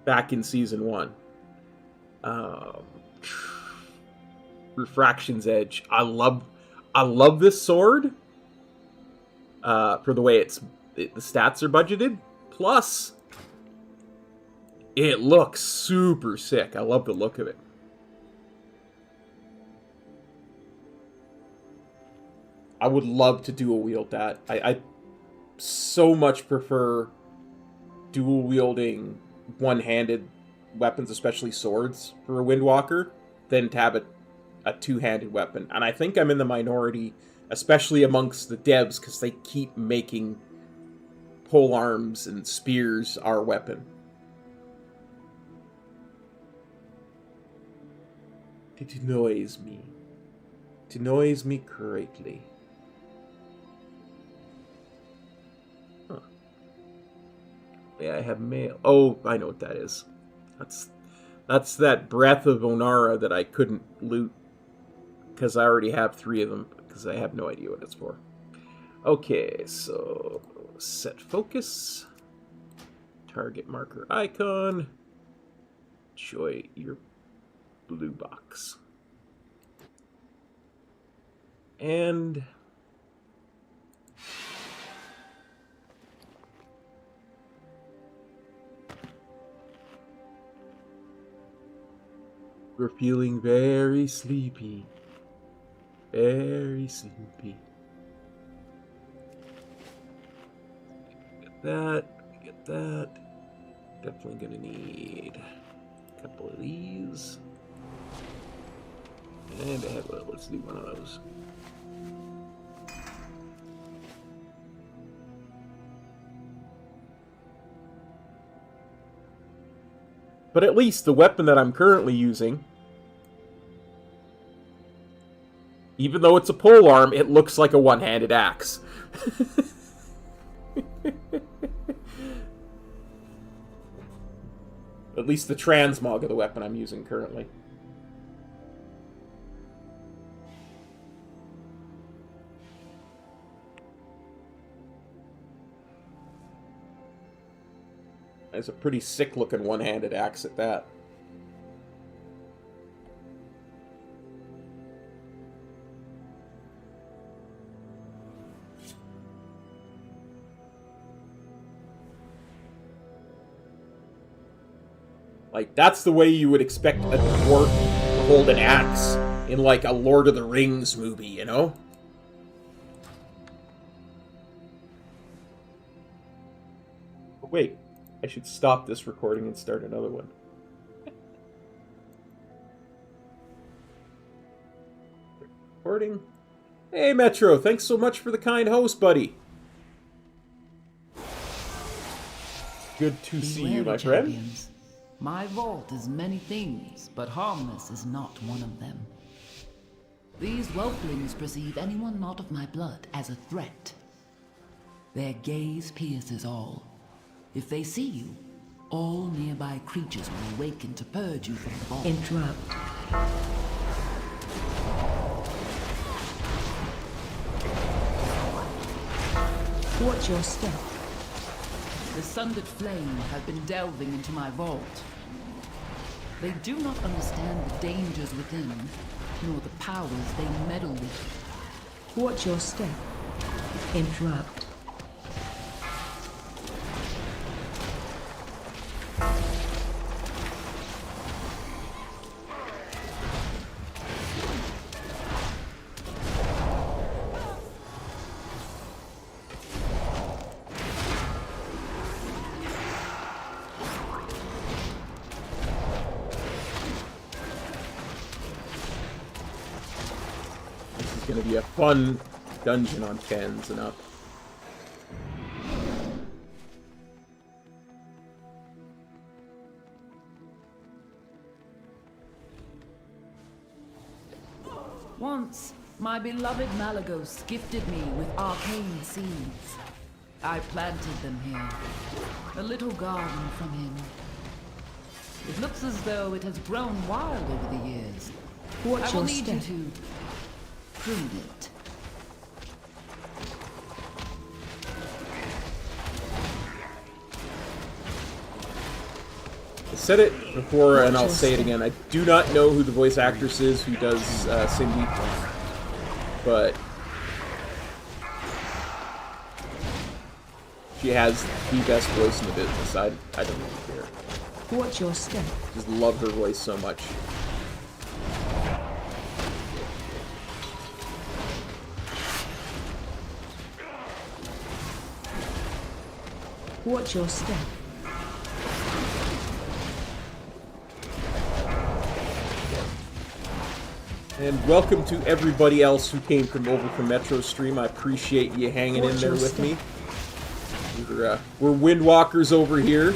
Back in season 1. Refraction's Edge. I love this sword. For the way the stats are budgeted. Plus, it looks super sick. I love the look of it. I would love to dual wield that. I so much prefer dual wielding one-handed weapons, especially swords, for a Windwalker, than to have a two-handed weapon. And I think I'm in the minority, especially amongst the devs, because they keep making pole arms and spears our weapon. It annoys me. It annoys me greatly. Huh. Yeah, I have mail. Oh, I know what that is. That's that Breath of Onara that I couldn't loot because I already have 3 of them, because I have no idea what it's for. Okay, so set focus, target marker icon, enjoy your blue box, and we're feeling very sleepy. Very sleepy. Get that. Get that. Definitely gonna need a couple of these. And let's do one of those. But at least the weapon that I'm currently using, even though it's a pole arm, it looks like a one-handed axe. At least the transmog of the weapon I'm using currently. It's a pretty sick-looking one-handed axe at that. Like, that's the way you would expect a dwarf to hold an axe in, like, a Lord of the Rings movie, you know? But wait, I should stop this recording and start another one. Recording. Hey, Metro, thanks so much for the kind host, buddy. Good to see you, my friend. My vault is many things, but harmless is not one of them. These whelplings perceive anyone not of my blood as a threat. Their gaze pierces all. If they see you, all nearby creatures will awaken to purge you from the vault. Interrupt. Watch your step. The sundered flame have been delving into my vault. They do not understand the dangers within, nor the powers they meddle with. Watch your step. Interrupt. Gonna be a fun dungeon on 10s and up. Once, my beloved Malagos gifted me with arcane seeds. I planted them here. A little garden from him. It looks as though it has grown wild over the years. Watch I will your need step. you to prune it. I said it before and I'll say it again. I do not know who the voice actress is who does Cindy, but she has the best voice in the business. I don't really care. Watch your step. Just love her voice so much. Watch your step. And welcome to everybody else who came from over from Metro Stream. I appreciate you hanging in there with me. We're Windwalkers over here.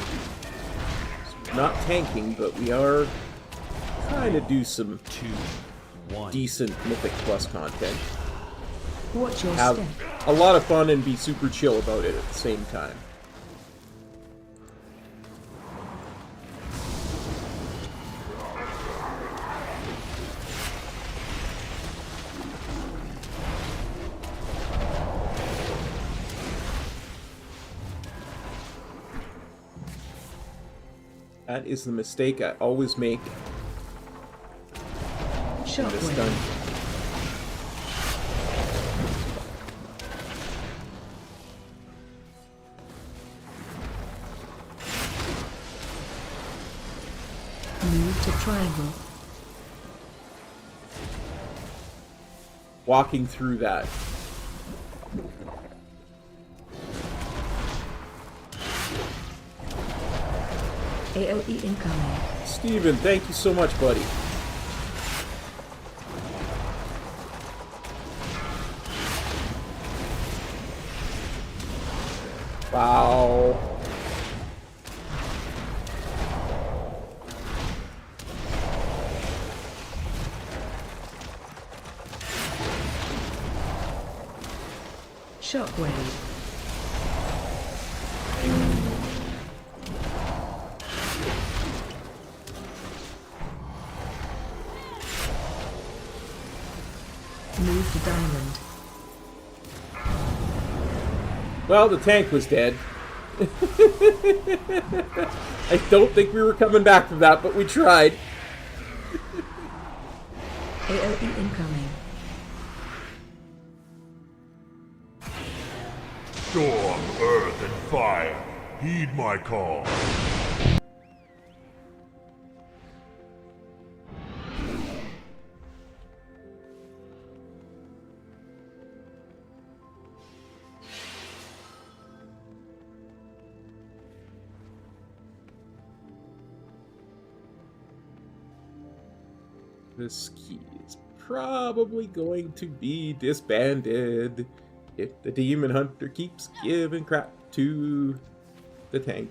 So not tanking, but we are trying to do some decent Mythic Plus content. Watch your Have step. a lot of fun and be super chill about it at the same time. That is the mistake I always make in this dungeon. Move to triangle. Walking through that. AOE incoming. Steven, thank you so much, buddy. Wow. Shockwave. Move to diamond. Well, the tank was dead. I don't think we were coming back from that, but we tried. AOE incoming. Storm, earth, and fire, heed my call. This key is probably going to be disbanded if the Demon Hunter keeps giving crap to the tank.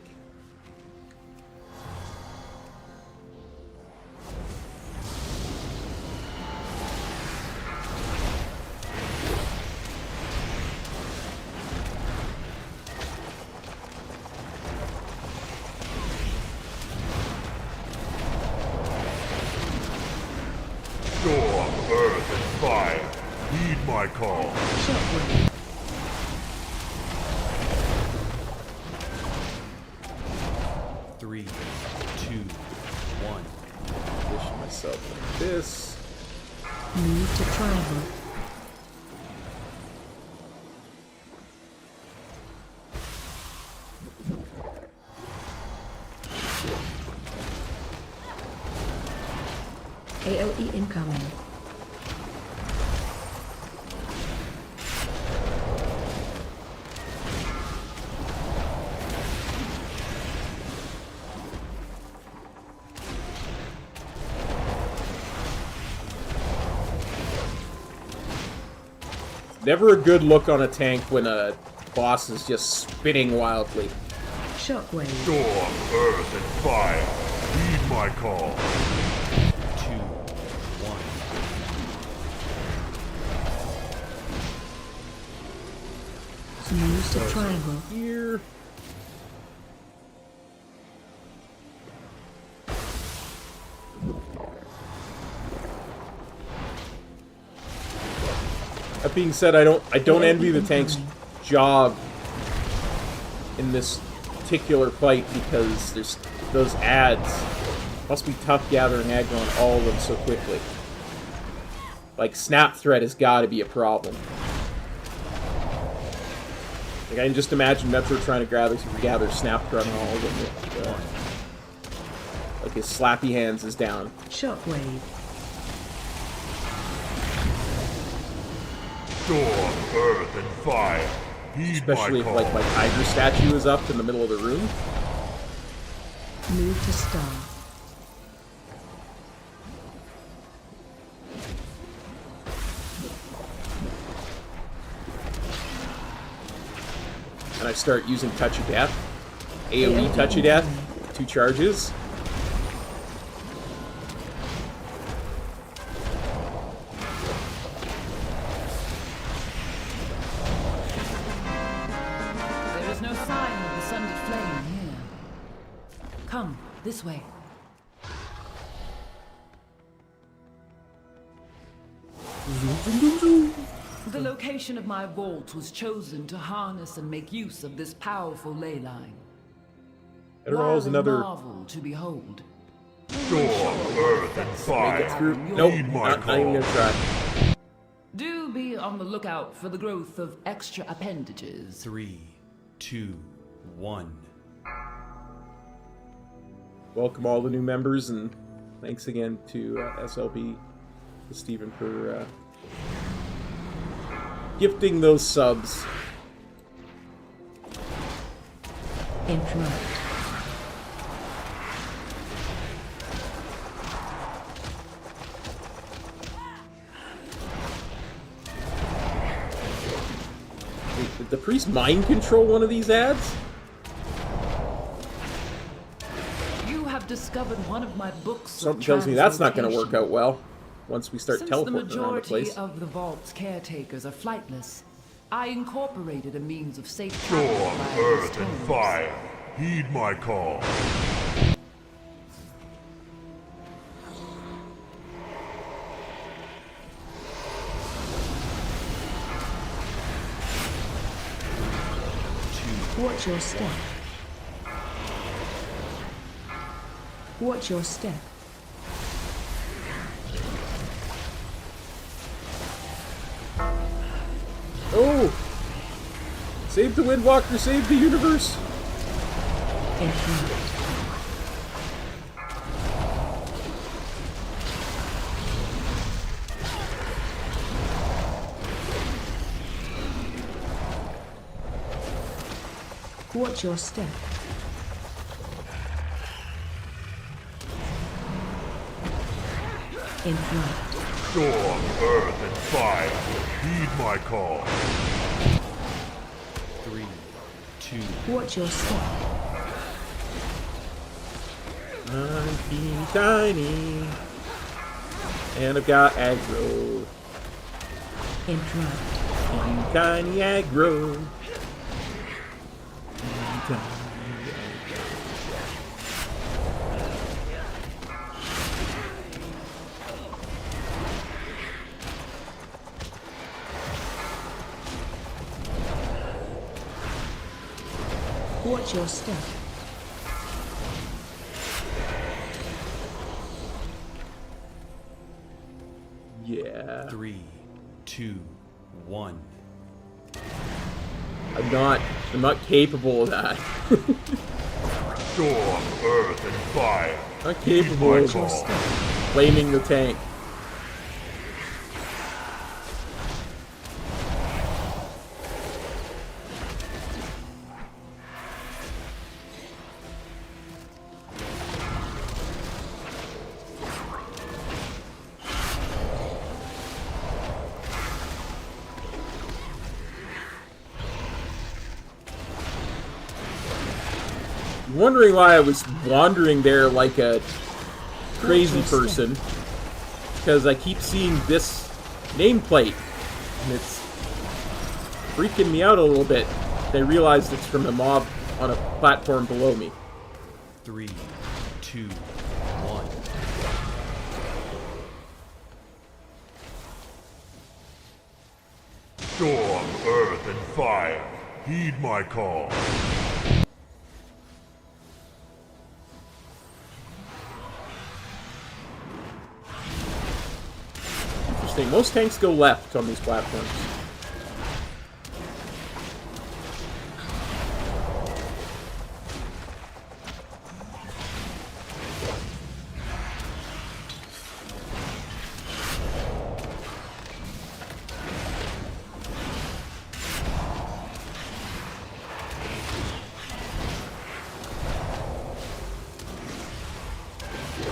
Storm, earth, and fire, heed my call. 3, 2, 1. Position myself like this. Move to triangle. AOE incoming. Never a good look on a tank when a boss is just spinning wildly. Shockwave. Storm, earth, and fire, heed my call. 2, 1. Move to triangle. Here. That being said, I don't envy the tank's job in this particular fight because there's those ads. Must be tough gathering aggro on all of them so quickly. Like, snap threat has got to be a problem. Like, I can just imagine Metro trying to gather snap threat on all of them. Like, his slappy hands is down. Shockwave. Storm, earth, and fire, heed Especially my if, call. like, my tiger statue is up in the middle of the room. Move to star. And I start using Touch of Death. AoE Touch of Death. 2 charges. There is no sign of the sundered flame here. Come, this way. The location of my vault was chosen to harness and make use of this powerful ley line. It rolls While a another. marvel to behold. Storm, earth, and Make fire, it through. Nope, heed my not even gonna call. try. Do be on the lookout for the growth of extra appendages. 3, 2, 1. Welcome all the new members, and thanks again to SLB, to Stephen, for gifting those subs. Interrupt. Wait, did the priest mind control one of these ads? You have discovered one of my books. Something tells me that's not going to work out well once we start Since teleporting the around the majority place. of the vault's caretakers are flightless, I incorporated a means of safe travel Storm, via earth, these and tunnels. fire, heed my call. Watch your step. Watch your step. Oh! Save the Windwalker, save the universe! Interrupt. Watch your step. In flight. Storm, earth, and fire, heed my call. 3, 2. Watch your step. I'm teeny tiny. And I've got aggro. In flight. Teeny tiny aggro. Teeny tiny. Watch your step. Yeah. 3, 2, 1. I'm not capable of that. Storm, earth, and fire. Not capable Heed of my call. flaming the tank. Wondering why I was wandering there like a crazy person, because I keep seeing this nameplate and it's freaking me out a little bit. I realized it's from a mob on a platform below me. 3, 2, 1. Storm, earth, and fire, heed my call. Interesting. Most tanks go left on these platforms.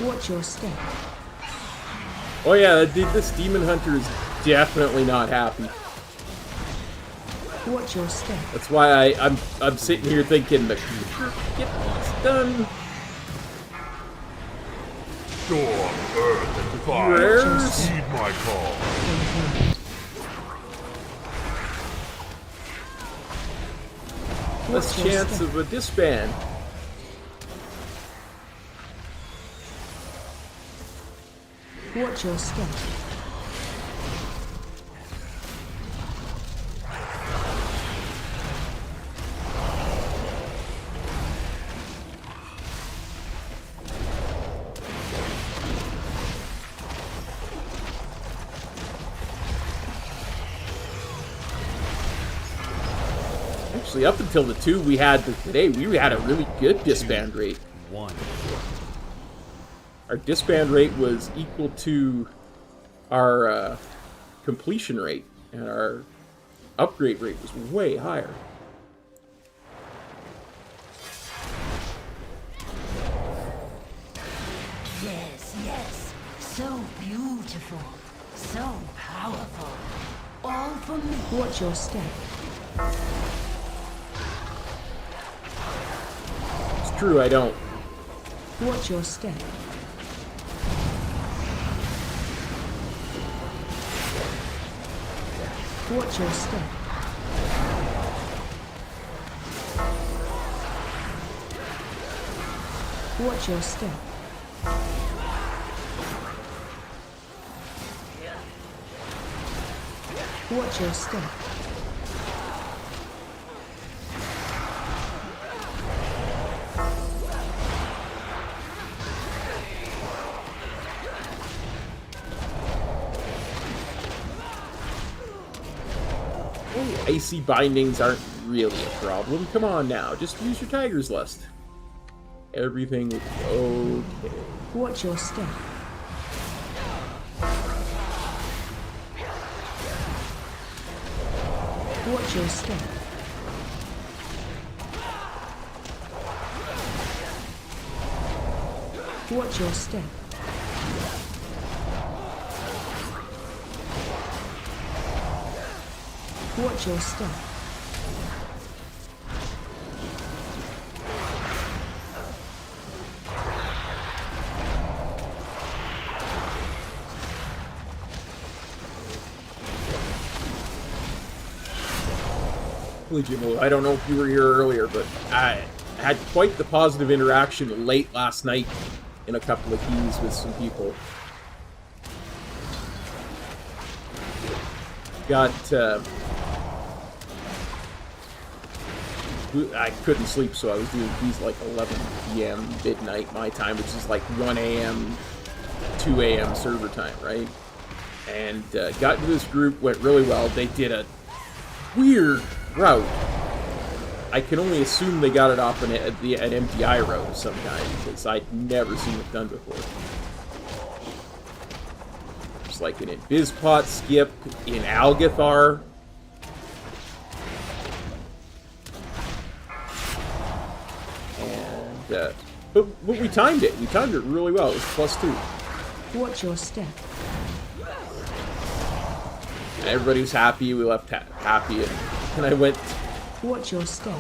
Watch your step. Oh yeah, this demon hunter is definitely not happy. Watch your step. That's why I'm sitting here thinking, get this done. Storm, earth, and fire, Rares? heed my call. Less chance of a disband. Watch your step. Actually, up until the 2 we had today, we had a really good disband rate. 1. Our disband rate was equal to our completion rate, and our upgrade rate was way higher. Yes, yes. So beautiful. So powerful. All for me. Watch your step. It's true, I don't. Watch your step. Watch your step. Watch your step. Watch your step. Icy bindings aren't really a problem. Come on now, just use your Tiger's Lust. Everything will be okay. Watch your step. Watch your step. Watch your step. Watch your step. Legion, I don't know if you were here earlier, but I had quite the positive interaction late last night in a couple of keys with some people. Got, I couldn't sleep, so I was doing keys like 11 p.m. midnight my time, which is like 1 a.m., 2 a.m. server time, right? And got into this group, went really well. They did a weird route. I can only assume they got it off an MTI route of some kind, because I'd never seen it done before. It's like an Invispot skip in Algathar. And, but we timed it. We timed it really well. It was +2. Watch your step. And everybody was happy. We left happy, and I went. Watch your step.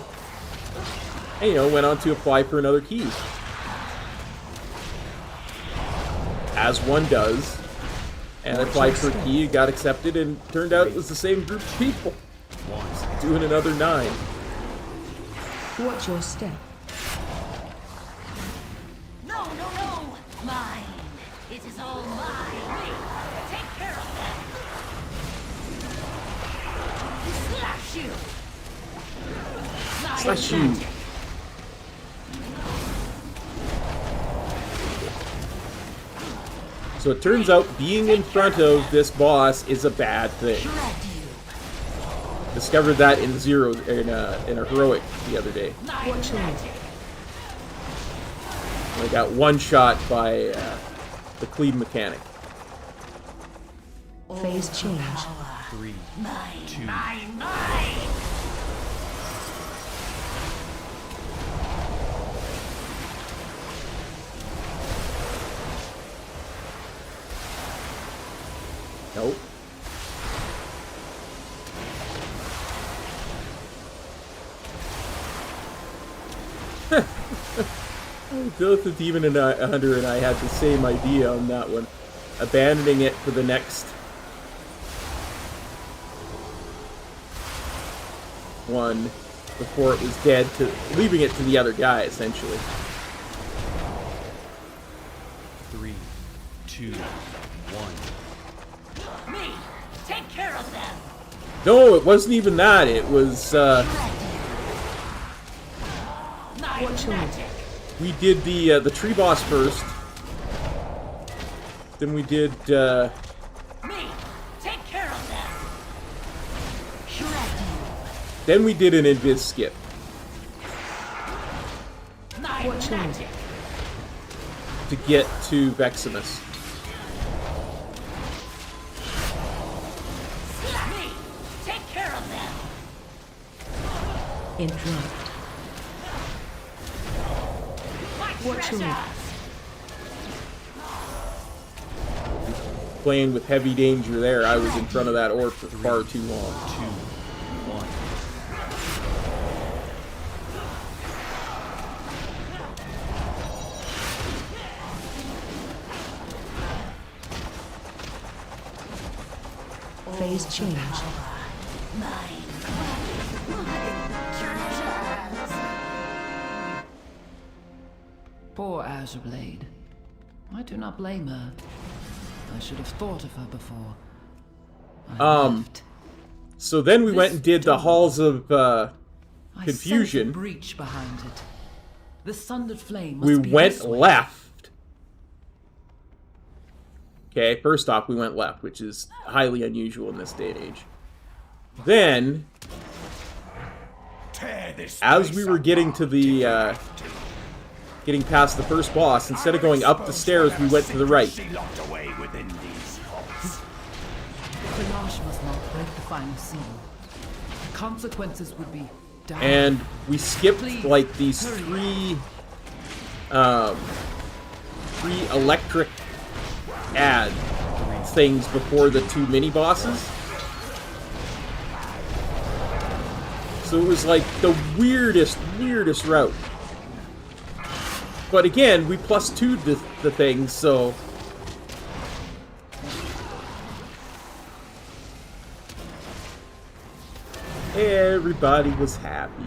And, you know, went on to apply for another key. As one does. And I applied for a key, got accepted, and turned out it was the same group of people. Doing another 9. Watch your step. No, no, no! Mine! It is all mine! Take care of them! Slash you! Slash you! So it turns out being in front of this boss is a bad thing. Discovered that in in a heroic the other day. I got one shot by the clean mechanic. Phase change. 3, 2. Nope. Both the Demon and Hunter and I had the same idea on that one. Abandoning it for the next one before it was dead, leaving it to the other guy, essentially. 3, 2, 1. Me! Take care of them! No, it wasn't even that. It was, we did the tree boss first. Then we did, Me! Take care of them! then we did an invis skip. To get to Veximus. Me! Take care of them! Interrupt. Watch your Playing with heavy danger there. I was in front of that orc for far too long. 2, 1. Phase change. Poor Azurblade. I do not blame her. I should have thought of her before. So then we went and did the Halls of I Confusion. sense a breach behind it. The sundered flame must We be went this way. left. Okay, first off, we went left, which is highly unusual in this day and age. Then, as we were getting to the, getting past the first boss, instead of going up the stairs, we went to the right. Panache must not break the final seal. The consequences would be dire. And we skipped, like, these three electric things before the 2 mini-bosses. So it was like the weirdest route. But again, we plus 2'd the thing, so... Everybody was happy.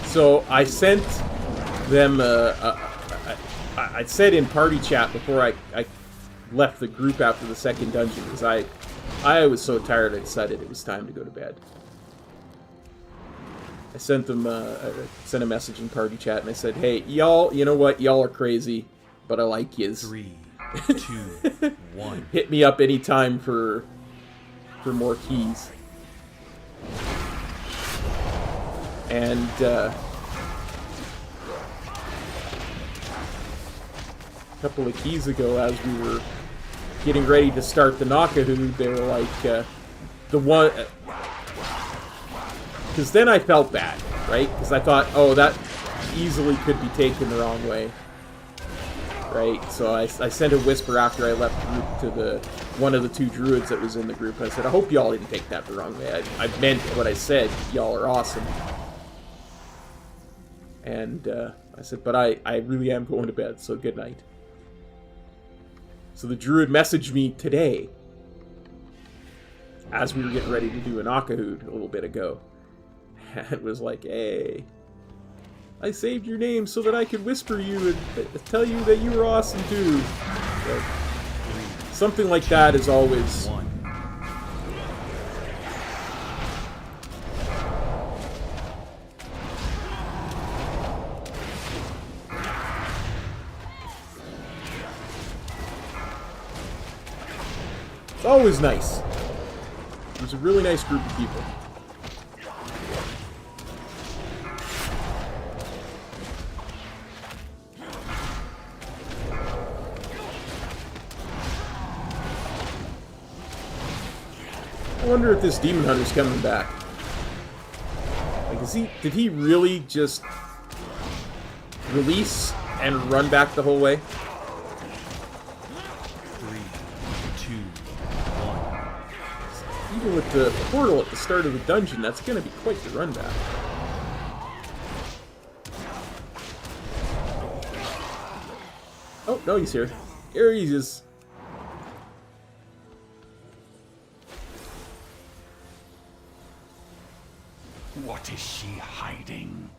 So I sent them, I said in party chat before I left the group after the second dungeon, because I was so tired I decided it was time to go to bed. I sent them, sent a message in party chat and I said, hey, y'all, you know what, y'all are crazy, but I like yous. 3, 2, 1. Hit me up anytime for more keys. And, a couple of keys ago, as we were getting ready to start the Nakahood, they were like, the one... Because then I felt bad, right? Because I thought, oh, that easily could be taken the wrong way. Right? So I sent a whisper after I left the group to one of the 2 druids that was in the group. I said, I hope y'all didn't take that the wrong way. I meant what I said. Y'all are awesome. And I said, but I really am going to bed, so good night. So the druid messaged me today, as we were getting ready to do an Nakahood a little bit ago. And it was like, hey, I saved your name so that I could whisper you and tell you that you were awesome too. But something like that is always... It's always nice. It was a really nice group of people. I wonder if this Demon Hunter's coming back. Like, did he really just release and run back the whole way? 3, 2, 1. Even with the portal at the start of the dungeon, that's going to be quite the run back. Oh, no, he's here. Here he is. What is she hiding?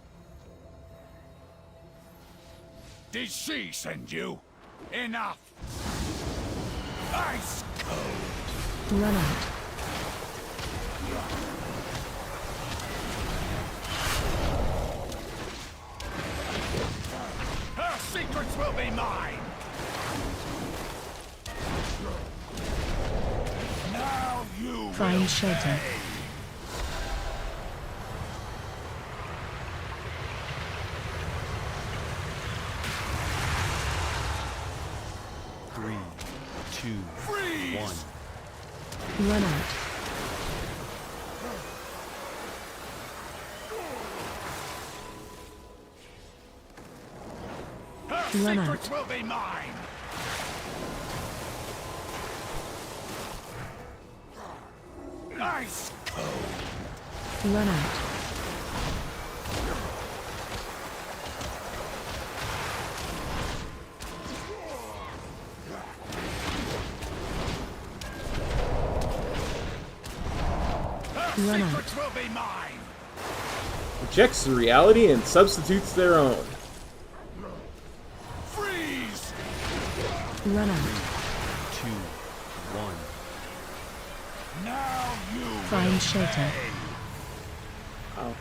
Did she send you? Enough! Ice cold! Run out. Her secrets will be mine! Now you Find shelter. 3, 2, 1. Run out. Her Run secrets out. will be mine! Ice cold! Run out. Run out. Secrets will be mine! Rejects the reality and substitutes their own. Freeze! Run out. 2, 1. Now you Find shelter. Oh.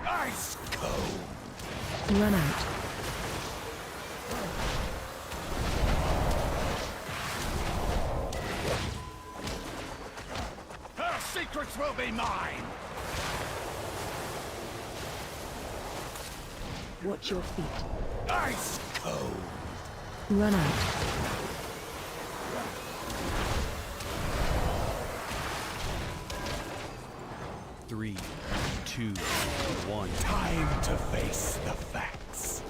Ice cold. Run out. Her secrets will be mine. Watch your feet. Ice cold. Run out. Three, two, one. Time to face the facts.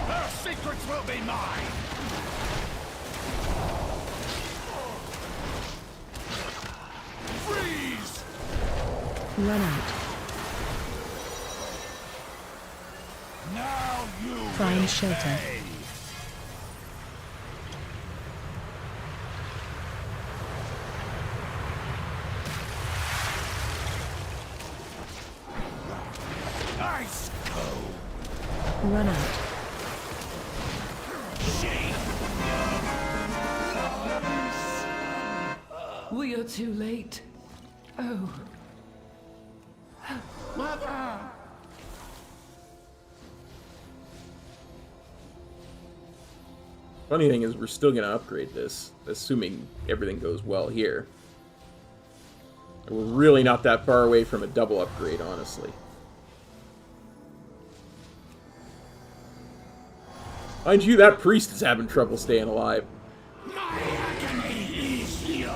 Her secrets will be mine. Freeze! Run out. Now you Find will shelter. pay. Ice cold. Run out. We are too late. Oh. Mother! Funny thing is, we're still gonna upgrade this, assuming everything goes well here. We're really not that far away from a double upgrade, honestly. Mind you, that priest is having trouble staying alive. My agony is yours.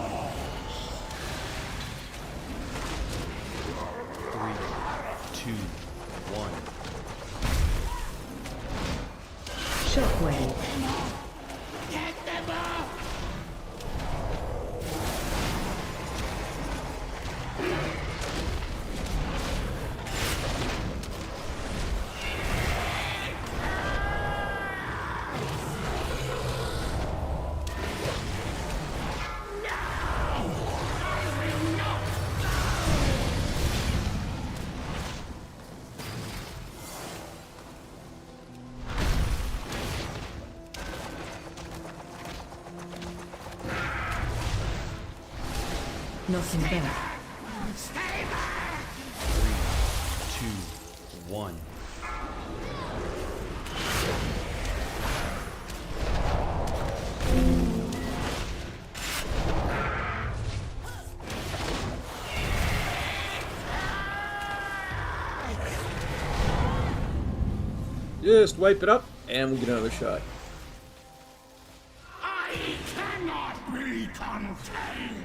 3, 2, 1. Shockwave. Get them up! Knocking back. Stay back! 3, 2, 1. Just wipe it up, and we get another shot. I cannot be contained!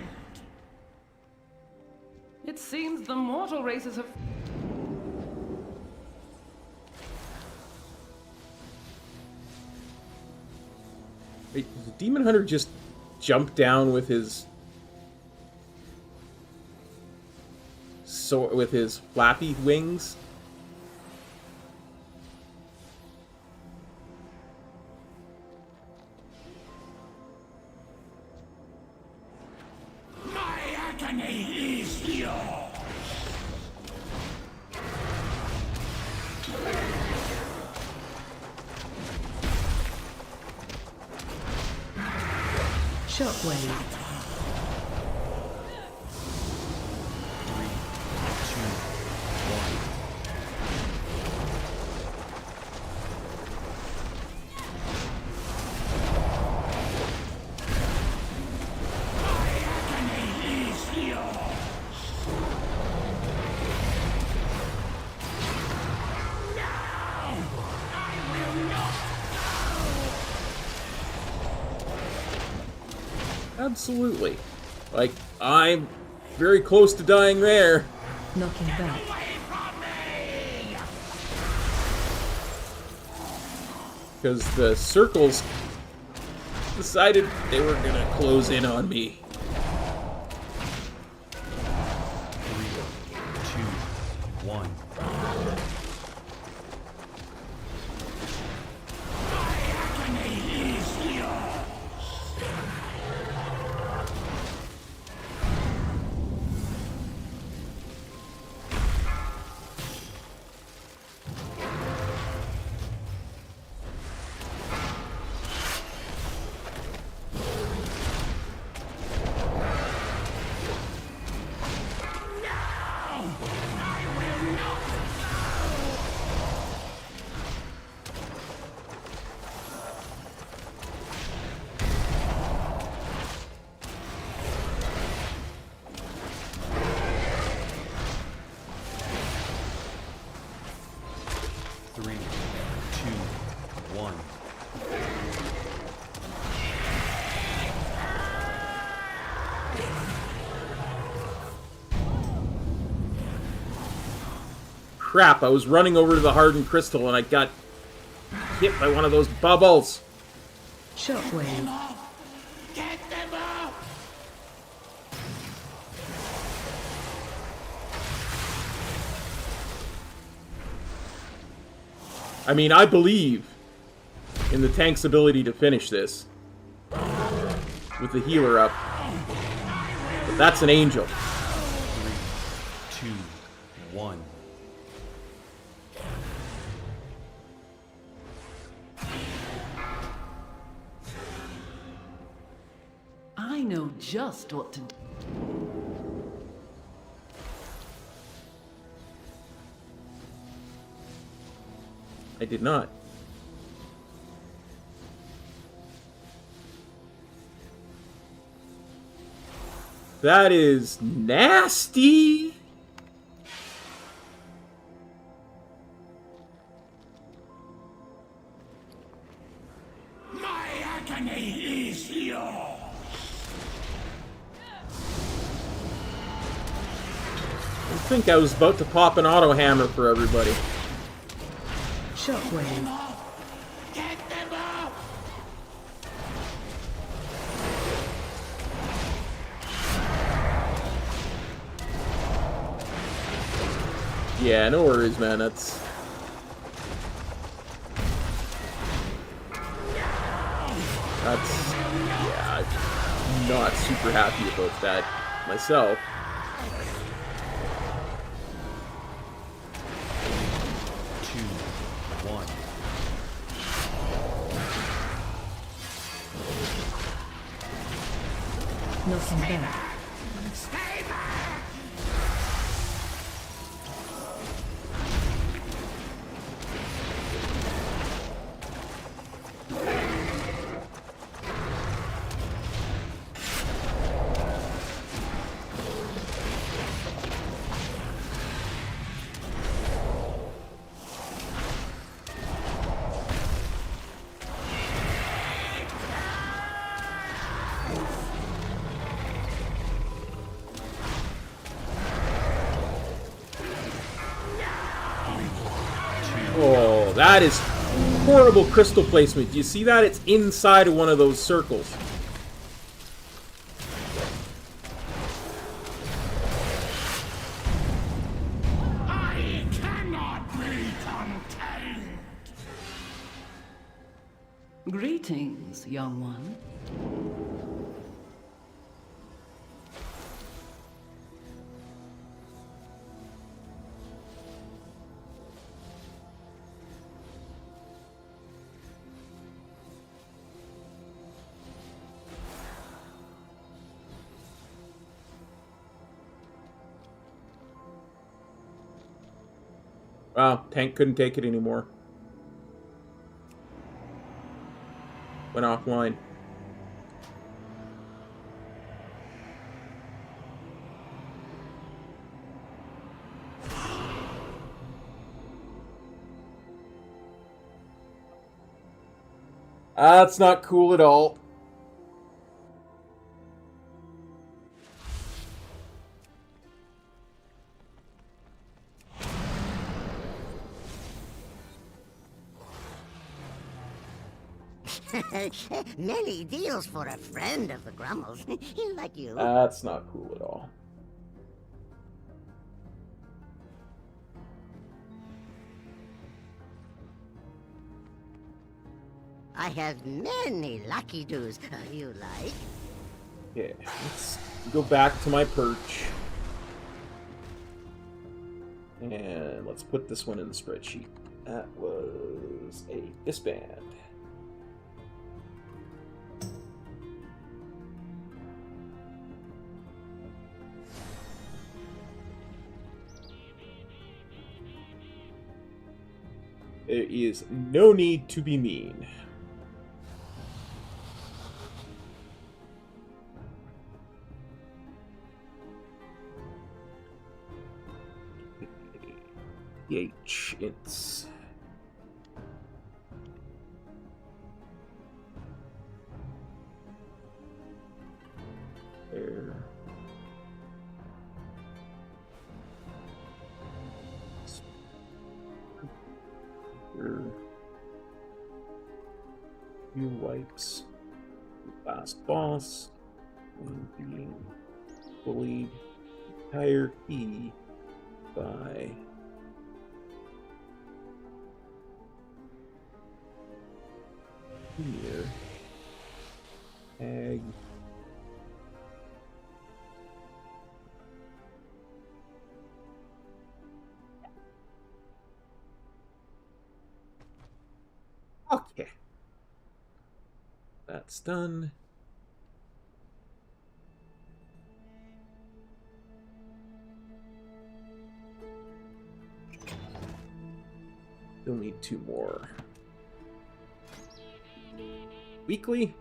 It seems the mortal races have... Wait, does the Demon Hunter just jump down with his... with his flappy wings? My agony is yours! Shockwave. 3, 2, 1. Absolutely. Like, I'm very close to dying there. Knocking back. Because the circles decided they were gonna close in on me. 3, 2, 1. 3, 2, 1. Crap, I was running over to the hardened crystal and I got hit by one of those bubbles. Shockwave. Get them up! I mean, I believe in the tank's ability to finish this with the healer up. But that's an angel. 3, 2, 1. I know just what to do. I did not. That is nasty. My agony is yours! I think I was about to pop an auto hammer for everybody. Shockwave. Get them up! Yeah, no worries, man. That's... Yeah, I'm not super happy about that myself. Nothing back. Oh, that is horrible crystal placement. Do you see that? It's inside of one of those circles. I cannot be contained! Greetings, young one. Wow, tank couldn't take it anymore. Went offline. That's not cool at all. Many deals for a friend of the Grummels. Like you. That's not cool at all. I have many lucky doos. You like? Yeah, let's go back to my perch. And let's put this one in the spreadsheet. That was a disband. There is no need to be mean. H ints. Sure. Few wipes. Last boss. One being bullied. Entire key by here. Tag. Okay. That's done. You'll need 2 more. Weekly?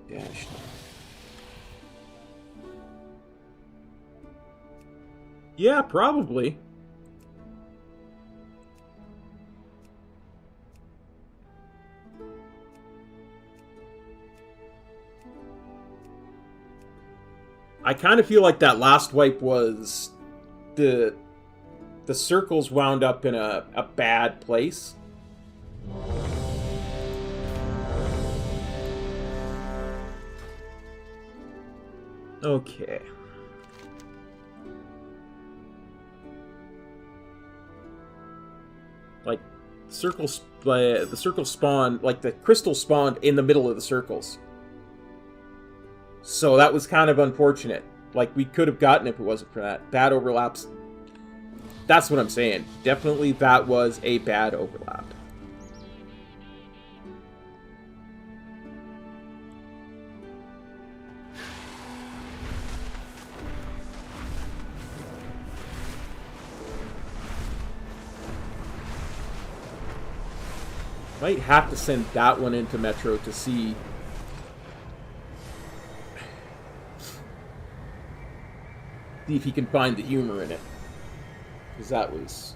Dash. Yeah, probably. I kind of feel like that last wipe was the circles wound up in a bad place. Okay. Like, the circle spawned, like the crystal spawned in the middle of the circles. So that was kind of unfortunate. Like, we could have gotten it if it wasn't for that. Bad overlaps. That's what I'm saying. Definitely that was a bad overlap. Might have to send that one into Metro to see if he can find the humor in it. Because that was...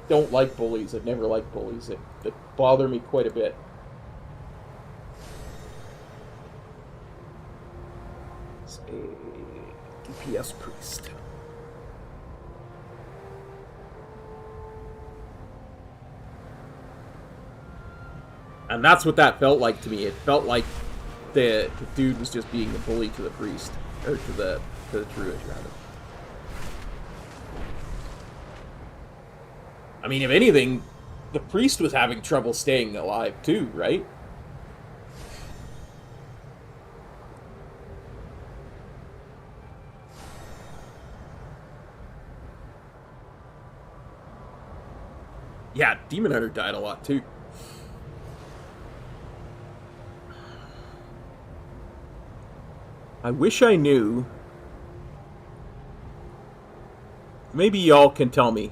Don't like bullies. I've never liked bullies. It bother me quite a bit. It's a DPS priest. And that's what that felt like to me. It felt like the dude was just being a bully to the priest. Or to the druid, rather. I mean, if anything, the priest was having trouble staying alive too, right? Yeah, Demon Hunter died a lot too. I wish I knew. Maybe y'all can tell me.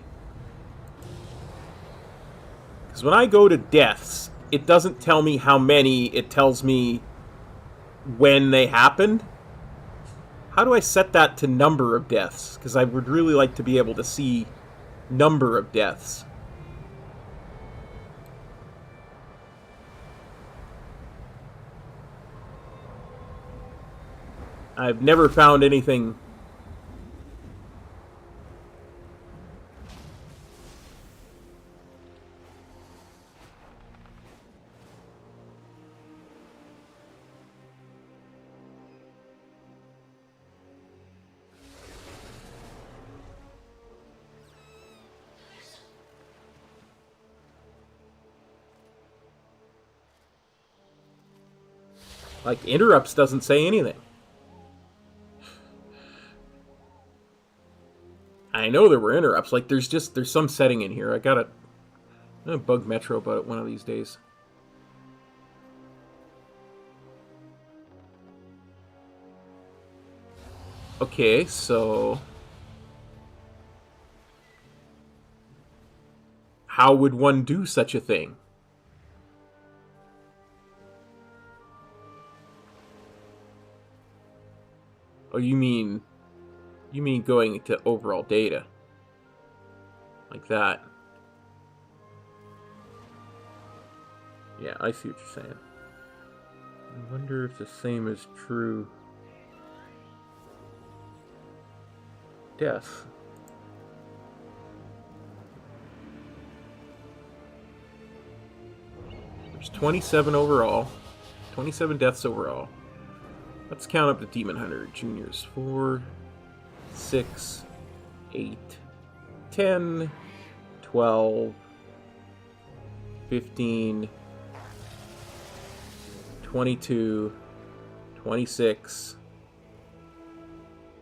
Because when I go to deaths, it doesn't tell me how many, it tells me when they happened. How do I set that to number of deaths? Because I would really like to be able to see number of deaths. I've never found anything. Like, interrupts doesn't say anything. I know there were interrupts. Like, there's some setting in here. I'm gonna bug Metro about it one of these days. Okay, so how would one do such a thing? Oh, you mean going to overall data. Like that. Yeah, I see what you're saying. I wonder if the same is true deaths. There's 27 overall. 27 deaths overall. Let's count up the Demon Hunter Juniors. 4, 6, 8, 10, 12, 15, 22, 26.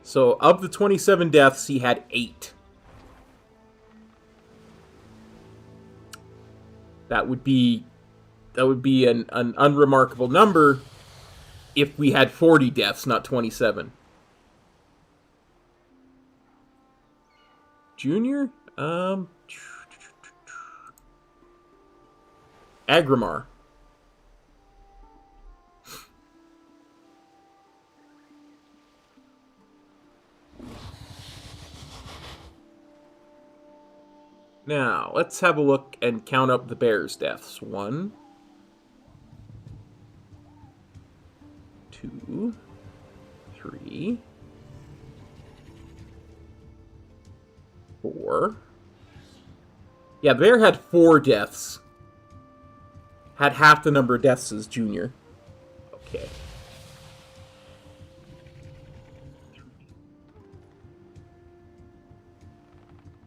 So, of the 27 deaths, he had 8. That would be an unremarkable number if we had 40 deaths, not 27. Junior? Agrimar. Now, let's have a look and count up the bear's deaths. 1, 2, 3, 4. Yeah, the bear had 4 deaths. Had half the number of deaths as Junior. Okay.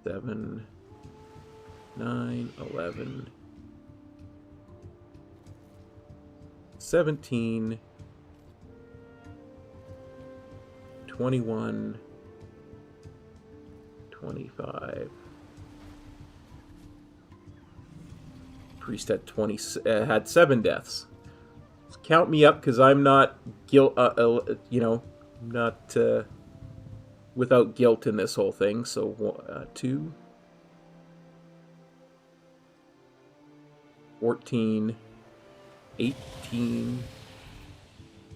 7, 9, 11, 17, 21, 25. Priest had had 7 deaths. Count me up, because I'm not not without guilt in this whole thing. So 2, 14, 18,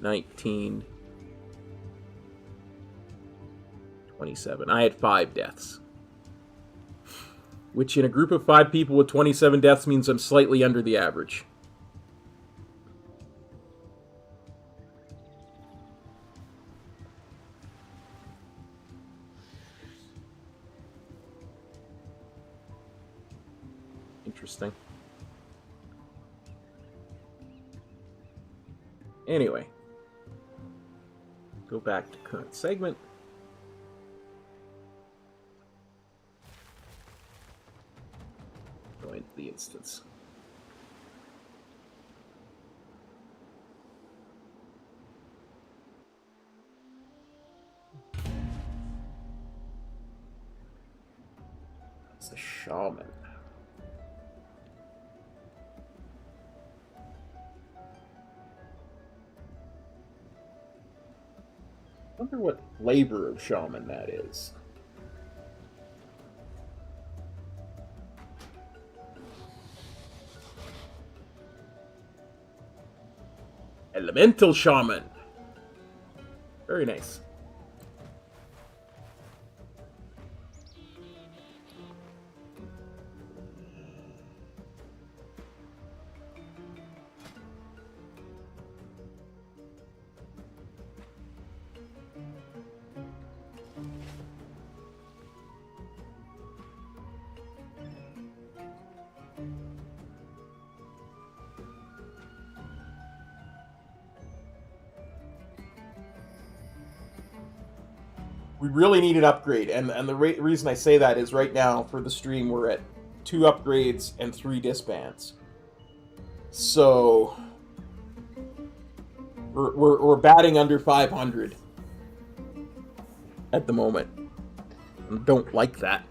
19, 27. I had 5 deaths. Which in a group of 5 people with 27 deaths means I'm slightly under the average. Interesting. Anyway. Go back to current segment. Go into the instance. It's a shaman. I wonder what flavor of shaman that is. Elemental shaman. Very nice. We really need an upgrade, and the reason I say that is right now for the stream we're at 2 upgrades and 3 disbands. So we're batting under 500 at the moment. I don't like that.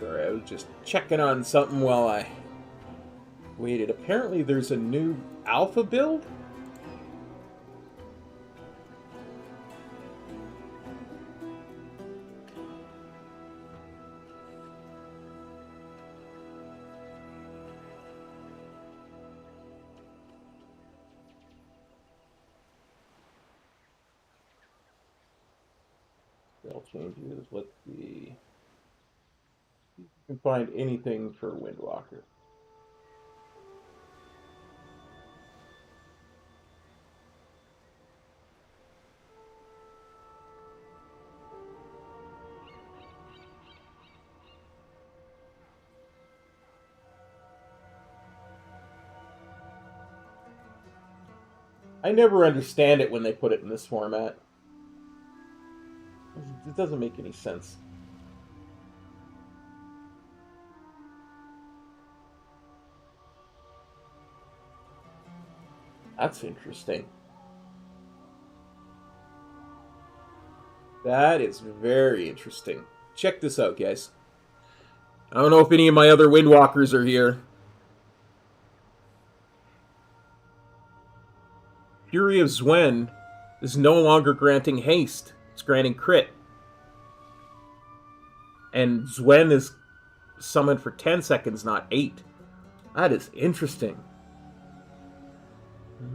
Sorry, I was just checking on something while I waited. Apparently there's a new alpha build? Spell changes. Let's see. You can find anything for WindWalker. I never understand it when they put it in this format. It doesn't make any sense. That's interesting. That is very interesting. Check this out, guys. I don't know if any of my other Windwalkers are here. Fury of Zwen is no longer granting haste. It's granting crit. And Zwen is summoned for 10 seconds, not 8. That is interesting.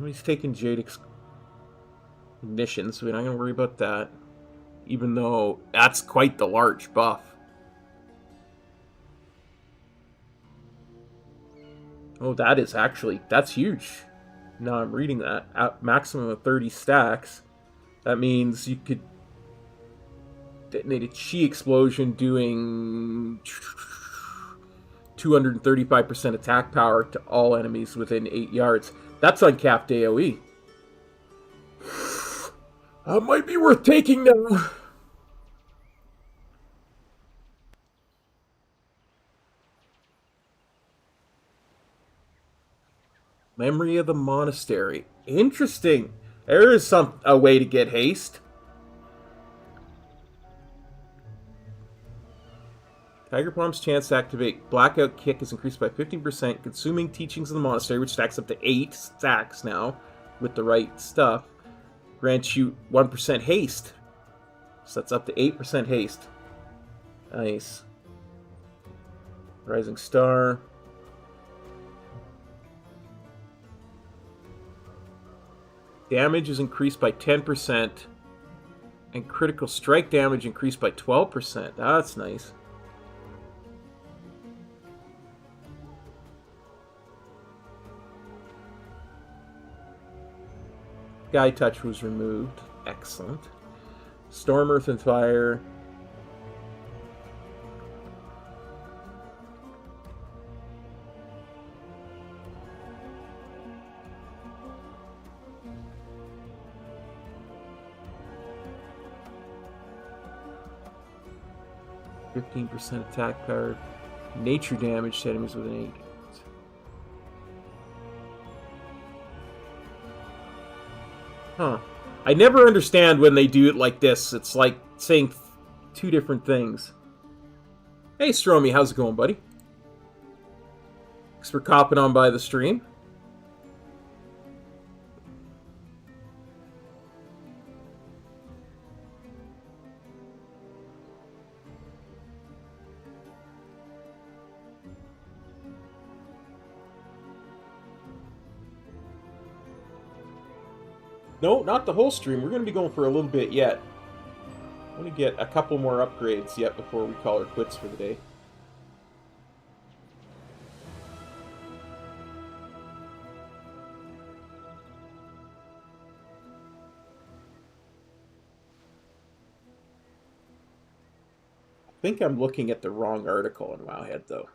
He's taking Jade Ignition, so we're not going to worry about that. Even though that's quite the large buff. Oh, that is actually, that's huge. Now I'm reading that. At maximum of 30 stacks. That means you could detonate a Chi explosion doing 235% attack power to all enemies within 8 yards. That's uncapped AoE. That might be worth taking now. Memory of the Monastery. Interesting. There is a way to get haste. Tiger Palm's chance to activate Blackout Kick is increased by 15%. Consuming Teachings of the Monastery, which stacks up to 8 stacks now, with the right stuff, grants you 1% haste. So that's up to 8% haste. Nice. Rising Star. Damage is increased by 10%. And critical strike damage increased by 12%. That's nice. Sky Touch was removed. Excellent. Storm, Earth, and Fire. %, attack power. Nature damage to enemies with an 8. Huh. I never understand when they do it like this. It's like saying two different things. Hey, Stromy, how's it going, buddy? Thanks for copping on by the stream. No, not the whole stream. We're going to be going for a little bit yet. I want to get a couple more upgrades yet before we call her quits for the day. I think I'm looking at the wrong article in Wowhead, though.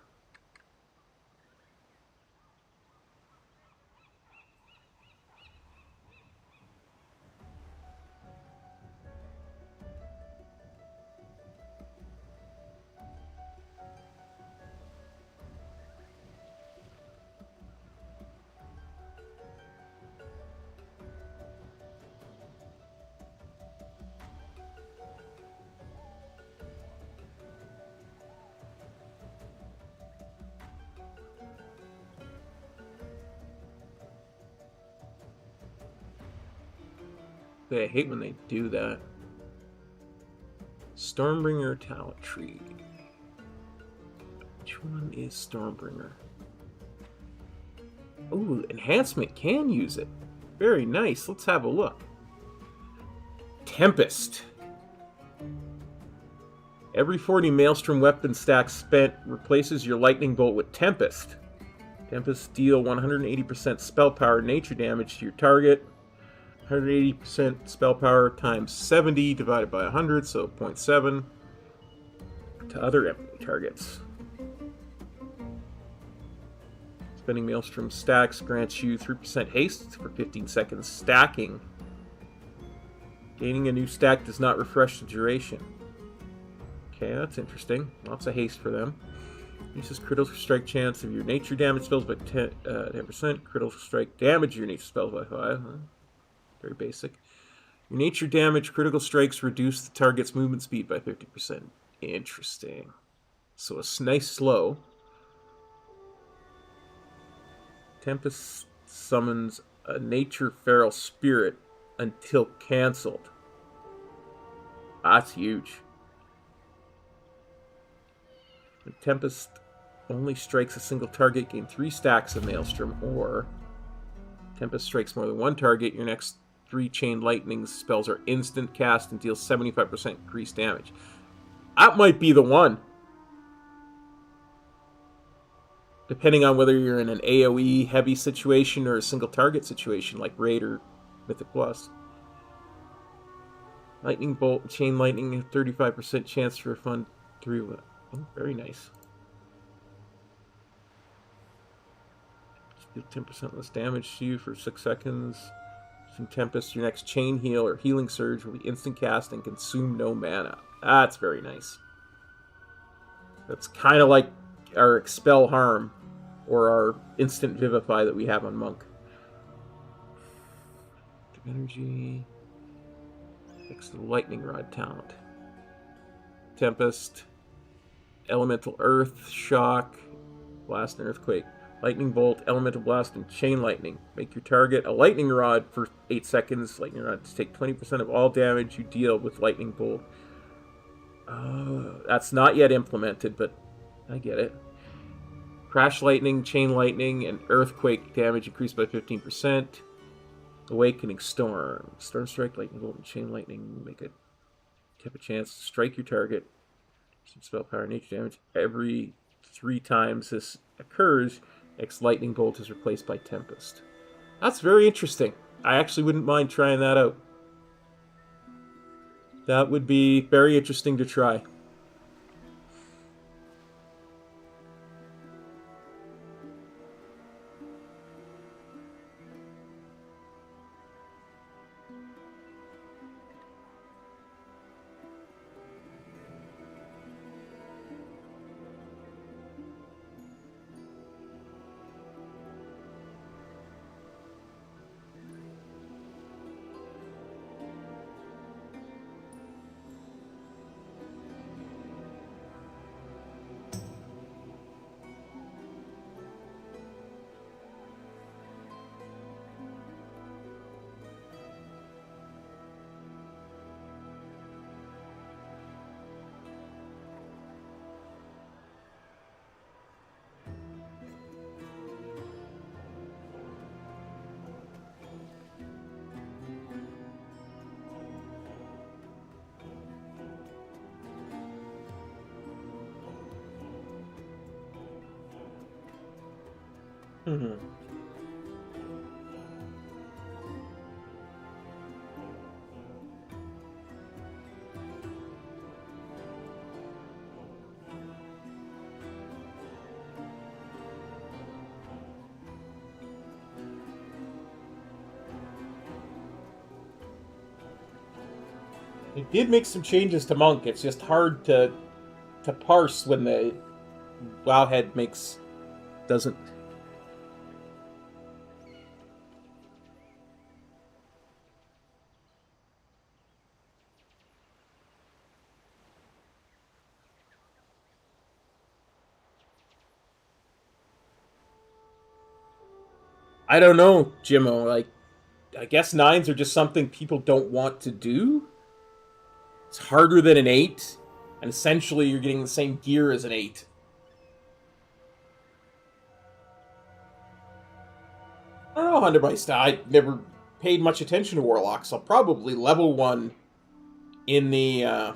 I hate when they do that. Stormbringer talent tree. Which one is Stormbringer? Ooh, enhancement can use it. Very nice. Let's have a look. Tempest. Every 40 Maelstrom weapon stack spent replaces your lightning bolt with Tempest. Tempest deal 180% spell power nature damage to your target. 180% spell power times 70 divided by 100, so 0.7 to other enemy targets. Spending Maelstrom stacks grants you 3% haste for 15 seconds stacking. Gaining a new stack does not refresh the duration. Okay, that's interesting. Lots of haste for them. Increases critical strike chance of your nature damage spells by 10%. Critical strike damage your nature spells by 5. Very basic. Your nature damage critical strikes reduce the target's movement speed by 50%. Interesting. So a nice slow. Tempest summons a nature feral spirit until cancelled. That's huge. The Tempest only strikes a single target, gain 3 stacks of Maelstrom, or Tempest strikes more than one target, your next 3 Chain Lightning spells are instant cast and deals 75% increased damage. That might be the one. Depending on whether you're in an AoE heavy situation or a single target situation like Raid or Mythic Plus. Lightning Bolt and Chain Lightning have 35% chance to refund 3. Oh, very nice. Deal 10% less damage to you for 6 seconds. Using Tempest, your next Chain Heal or Healing Surge will be instant cast and consume no mana. That's very nice. That's kind of like our Expel Harm or our Instant Vivify that we have on Monk. Energy. Next to the Lightning Rod talent. Tempest. Elemental Earth, Shock, Blast, and Earthquake. Lightning Bolt, Elemental Blast, and Chain Lightning. Make your target a Lightning Rod for 8 seconds. Lightning Rod to take 20% of all damage you deal with Lightning Bolt. That's not yet implemented, but I get it. Crash Lightning, Chain Lightning, and Earthquake damage increased by 15%. Awakening Storm. Storm Strike, Lightning Bolt, and Chain Lightning make a chance to strike your target. Some spell power nature damage. Every 3 times this occurs, next Lightning Bolt is replaced by Tempest. That's very interesting. I actually wouldn't mind trying that out. That would be very interesting to try. Mm-hmm. It did make some changes to Monk. It's just hard to parse when the Wowhead doesn't. I don't know, Jimmo. Like, I guess 9s are just something people don't want to do. It's harder than an 8, and essentially you're getting the same gear as an 8. I don't know, Hunter Meister. I never paid much attention to Warlocks. I'll probably level 1 in the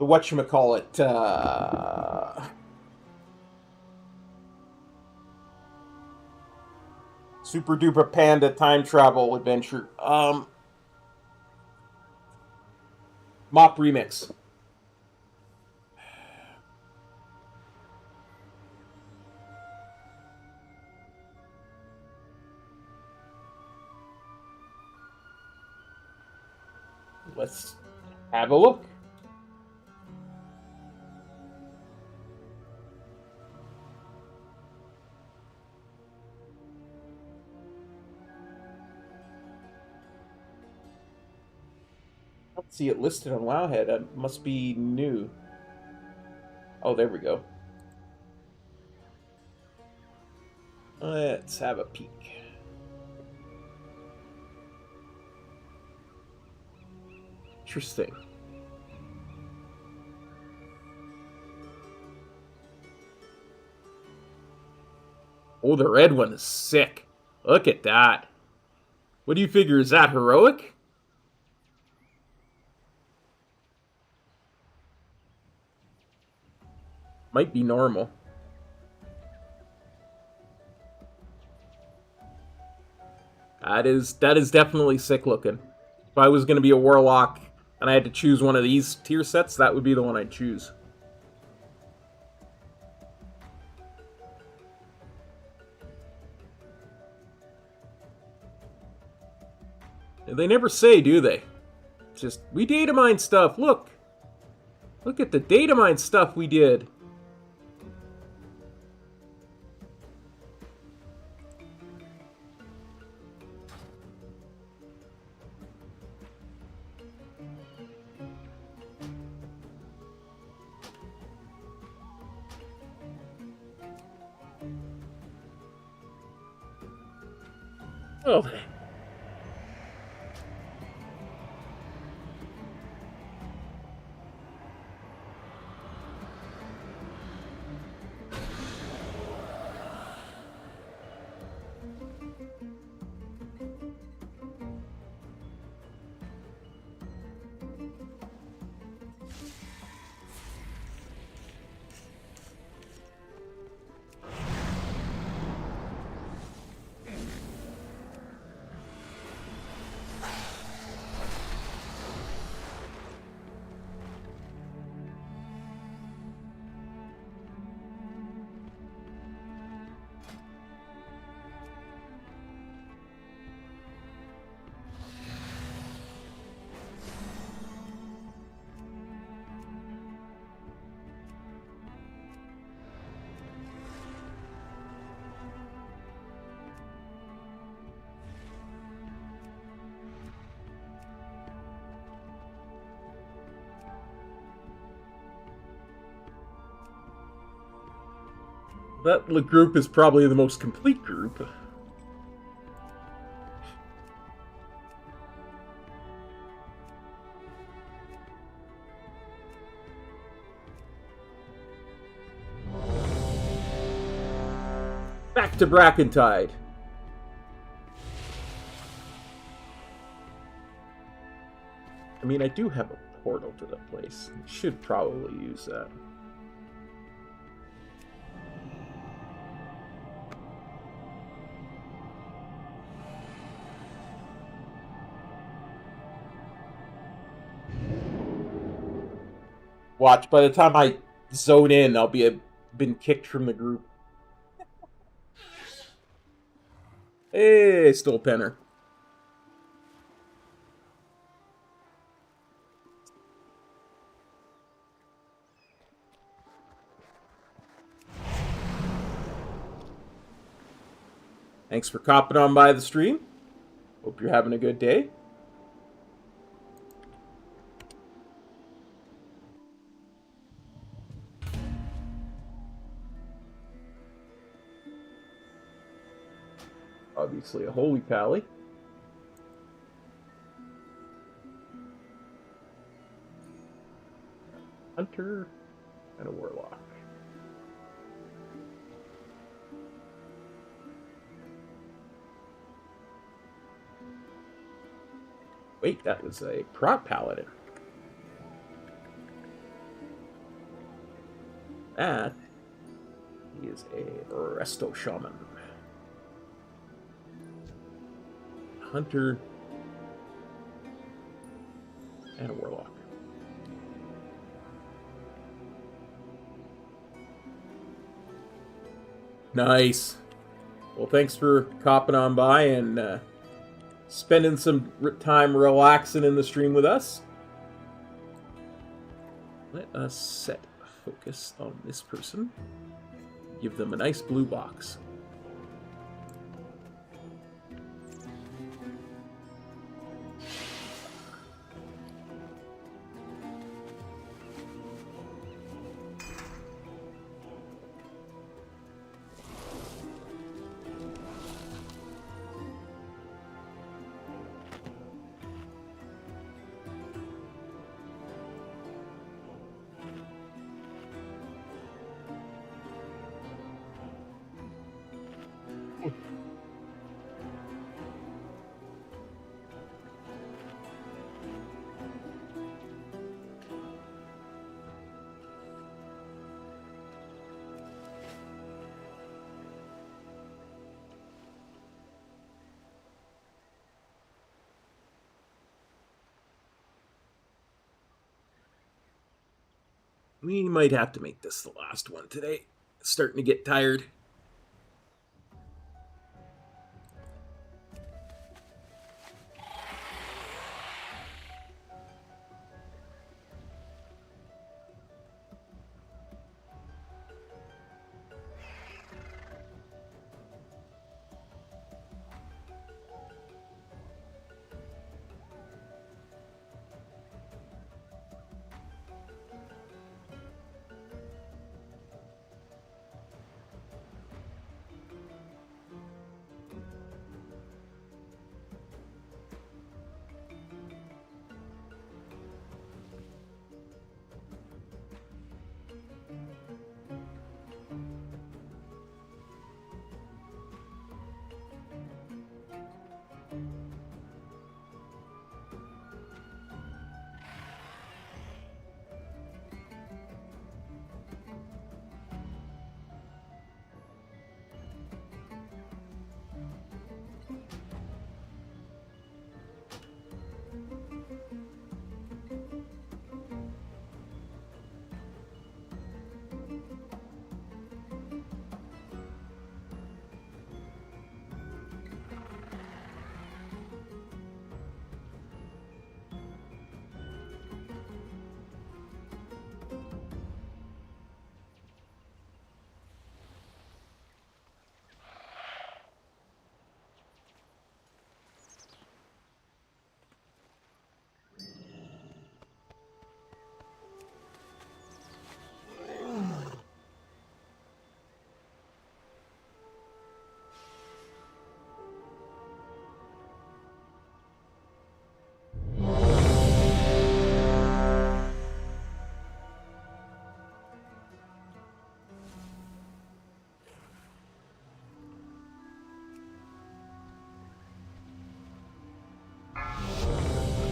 whatchamacallit, Super Duper Panda time travel adventure. Mop Remix. Let's have a look. I don't see it listed on Wowhead. That must be new. Oh, there we go. Let's have a peek. Interesting. Oh, the red one is sick. Look at that. What do you figure? Is that heroic? Might be normal. That is definitely sick looking. If I was going to be a warlock and I had to choose one of these tier sets, that would be the one I'd choose. They never say, do they? It's just, we data mine stuff. Look at the data mine stuff we did. Okay. That group is probably the most complete group. Back to Brackentide. I mean, I do have a portal to the place. I should probably use that. Watch, by the time I zone in, I'll been kicked from the group. Hey, still Penner. Thanks for copping on by the stream. Hope you're having a good day. Obviously a Holy Pally. Hunter and a Warlock. Wait, that was a Prot Paladin. That is a Resto Shaman. Hunter and a Warlock. Nice. Well, thanks for copping on by and spending some time relaxing in the stream with us. Let us set focus on this person. Give them a nice blue box. We might have to make this the last one today. It's starting to get tired.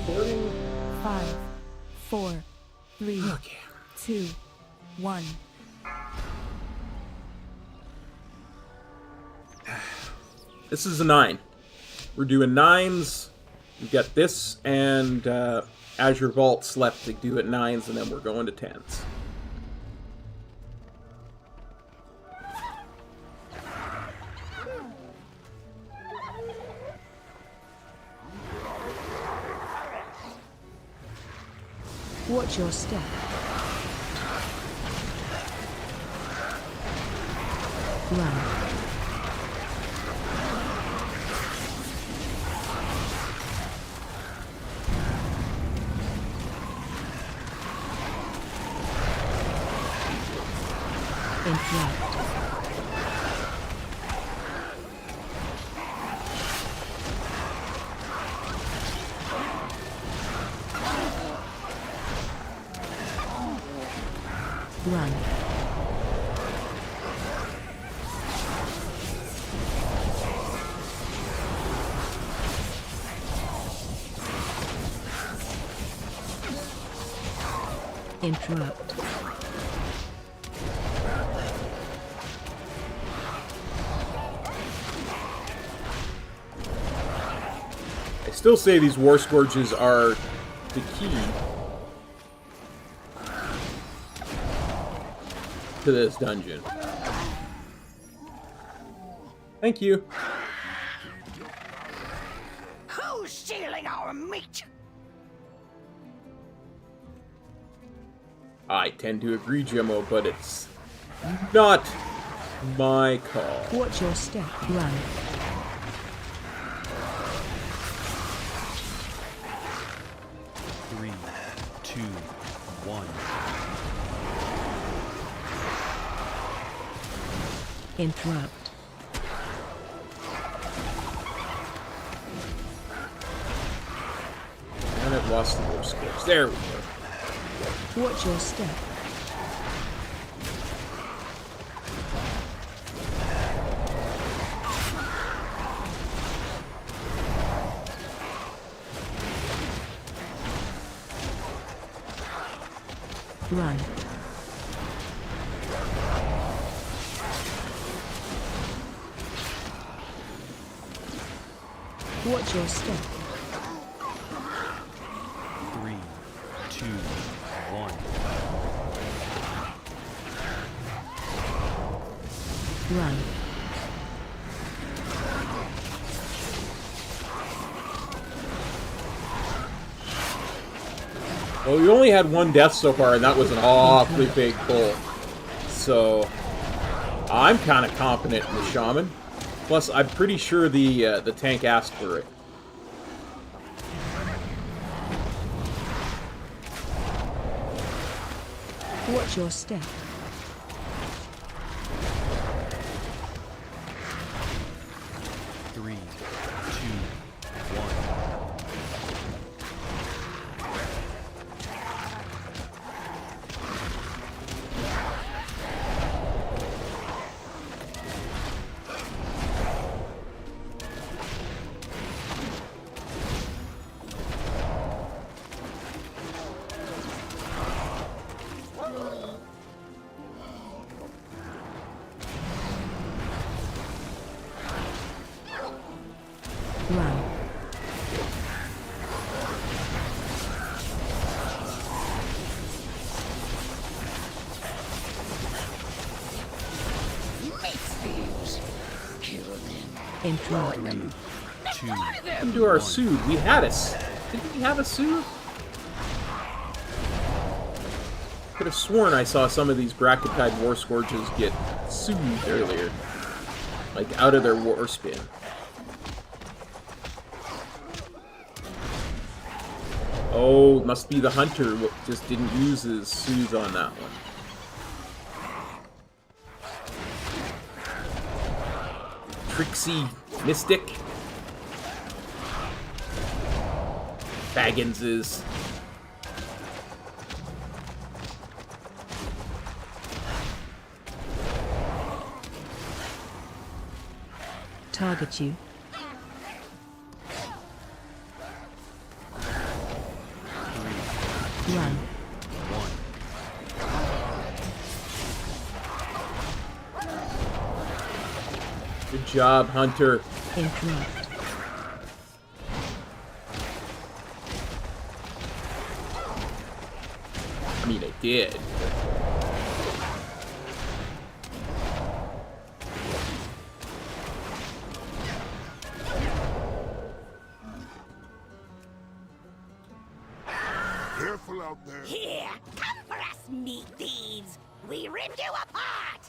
Recording. 5, 4, 3, 2, 1. This is a 9. We're doing 9s. We've got this and Azure Vaults left to do at 9s, and then we're going to 10s. Watch your step. Run. Interact. Run. Interrupt. I still say these War Scourges are the key to this dungeon. Thank you. Who's stealing our meat? I tend to agree, Jimmo, but it's not my call. Watch your step. Run. Three, two, one. Interrupt. And I've lost the War Scourge. There we go. Watch your step. Run. Watch your step. 3, 2, 1. Run. Well, we only had one death so far, and that was an awfully big pull. So, I'm kind of confident in the Shaman. Plus, I'm pretty sure the tank asked for it. Watch your step. Three, two, one. Run. Interrupt. Into our Soothe. We had us. Didn't we have a Soothe? Could have sworn I saw some of these Bracketide War Scourges get soothed earlier. Like, out of their war spin. Oh, must be the Hunter who just didn't use his Soothe on that one. Trixie Mystic. Baggins's. Target you. Run. Good job, Hunter. Interrupt. I mean, I did. Careful out there. Here, come for us, meat thieves. We ripped you apart.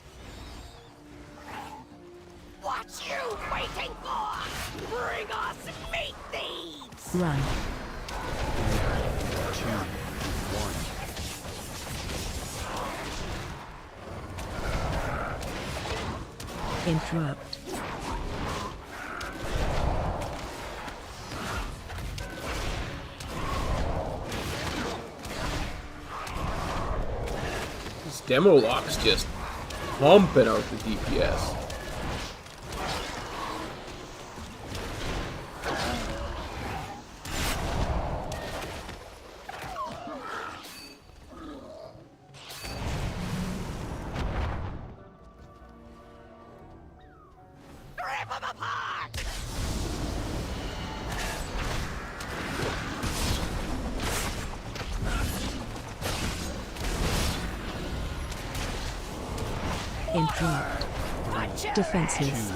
What you waiting for? Bring us meat thieves. Run. 2, 1. Interrupt. This demo lock's just pumping out the DPS. Interrupt. Defenses.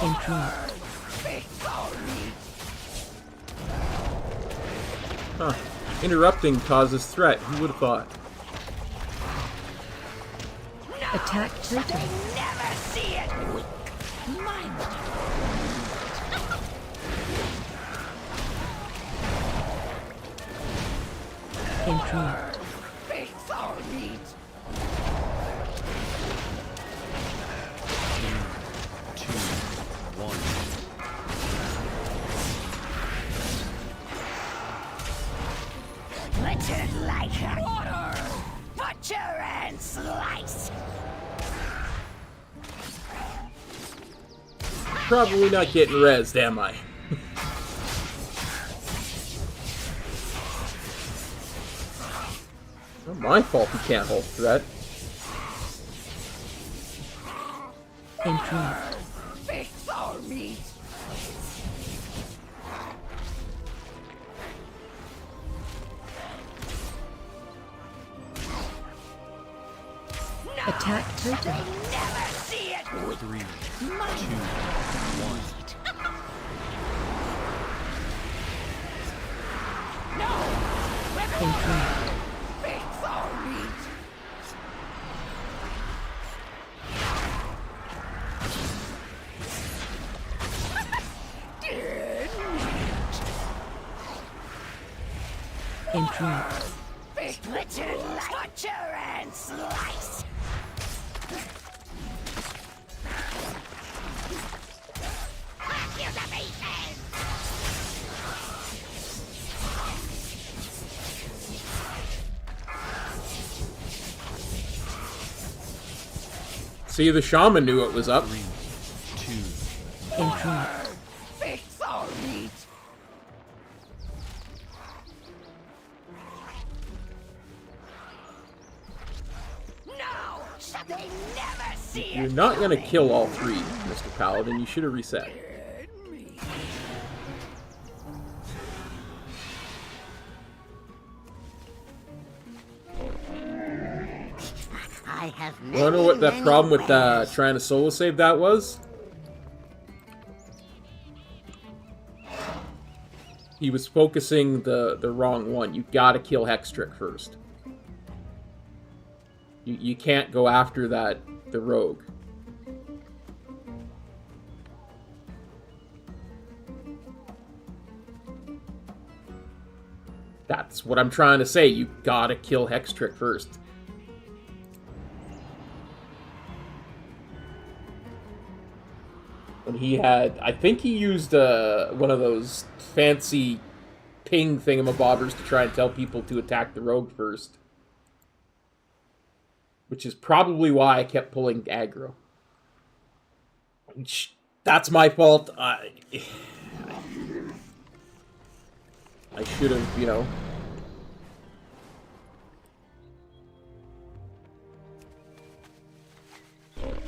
Interrupt. Huh. Interrupting causes threat. Who would have thought? Attack totem. Never see it. Interrupt. It's our meat. 2, 1. Butchered like a water. Butcher and slice. Probably not getting rezzed, am I? Not my fault he can't hold threat. Interrupt. It's our meat. Attack totem. Never see it. 3, 2, 1. Interrupt. It's our meat. Interrupt. Butchered like butcher and slice. Kill the beast. See, the shaman knew it was up. 3, 2. Interrupt. It's our meat. No, shall they never see You're it. not gonna kill all three, Mr. Paladin. You should have reset. I have Wanna know what that problem with trying to solo save that was? He was focusing the wrong one. You gotta kill Hextrick first. You can't go after the rogue. That's what I'm trying to say. You gotta kill Hextrick first. When he had, I think he used one of those fancy ping thingamabobbers to try and tell people to attack the rogue first. Which is probably why I kept pulling aggro. That's my fault. I should have, you know.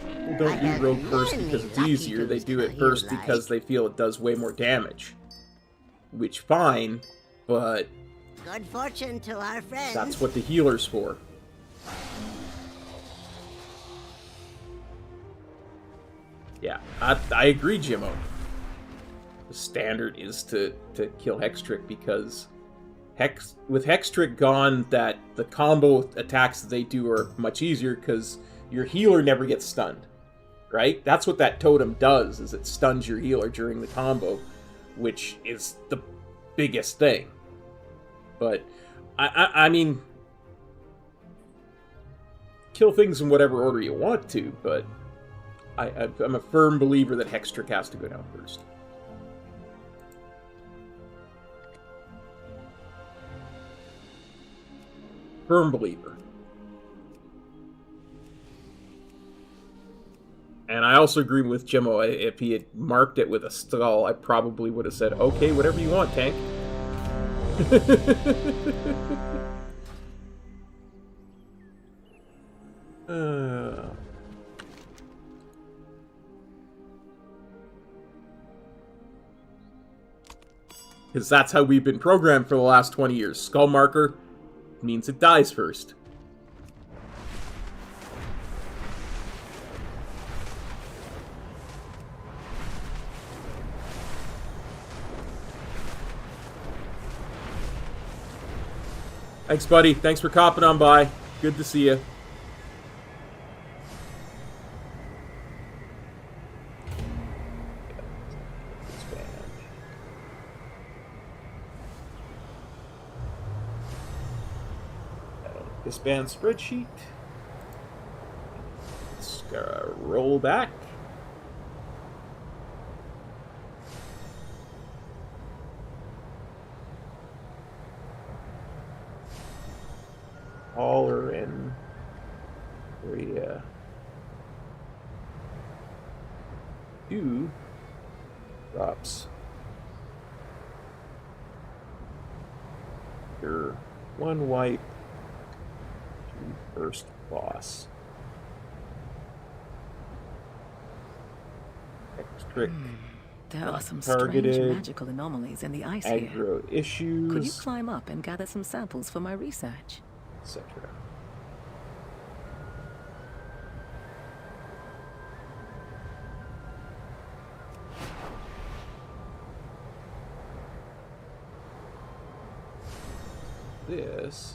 People don't do rogue first because it's easier. They do it first because they feel it does way more damage. Which, fine, but Good fortune to our friends. that's what the healer's for. Yeah, I agree, Jimmo. The standard is to kill Hextrick because with Hextrick gone, that the combo attacks that they do are much easier because your healer never gets stunned, right? That's what that totem does, is it stuns your healer during the combo, which is the biggest thing. But, I mean, kill things in whatever order you want to, but I'm a firm believer that Hex Trick has to go down first. Firm believer. And I also agree with Jimmo. If he had marked it with a skull, I probably would have said, okay, whatever you want, tank. Because that's how we've been programmed for the last 20 years. Skull marker means it dies first. Thanks, buddy. Thanks for copping on by. Good to see you. Disband spreadsheet. Let's roll back. Hauler in area 2 drops your 1 wipe to first boss. Trick. There are some Targeted, strange magical anomalies in the ice here. aggro issues. Could you climb up and gather some samples for my research? Etc. This.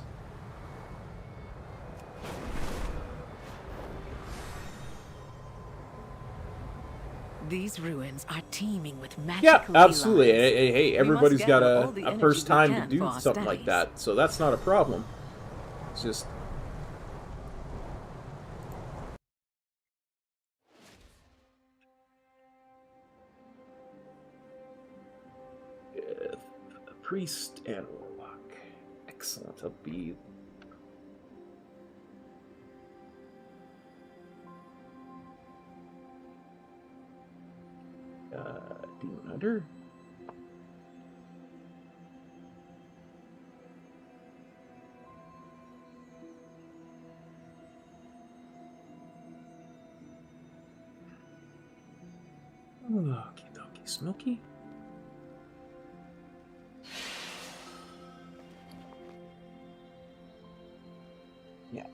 These ruins are teaming with magic. Yeah, absolutely. ley lines. Hey, We everybody's must got gather all the a energy first we time to can do for our something like studies. that, so that's not a problem. It's just a priest and warlock. Excellent. I'll be Demon Hunter. Okie dokie, Smoky. Yeah.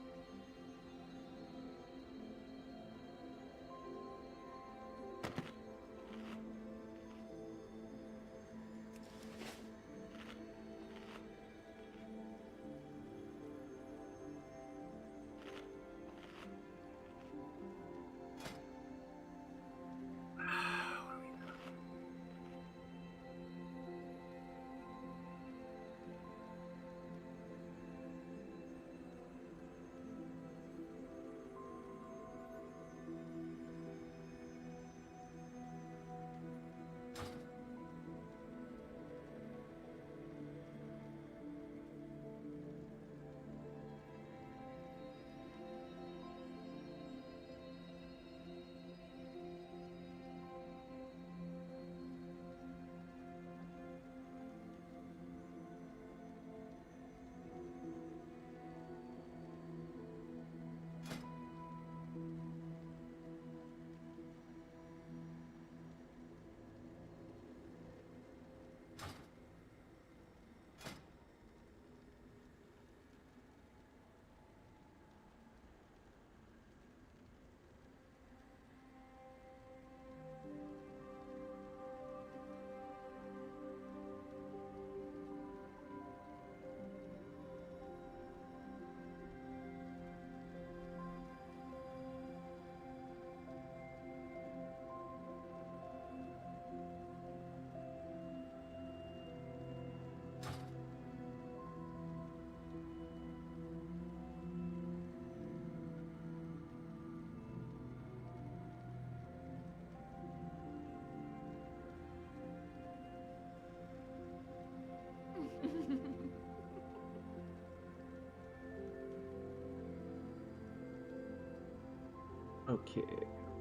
Okay,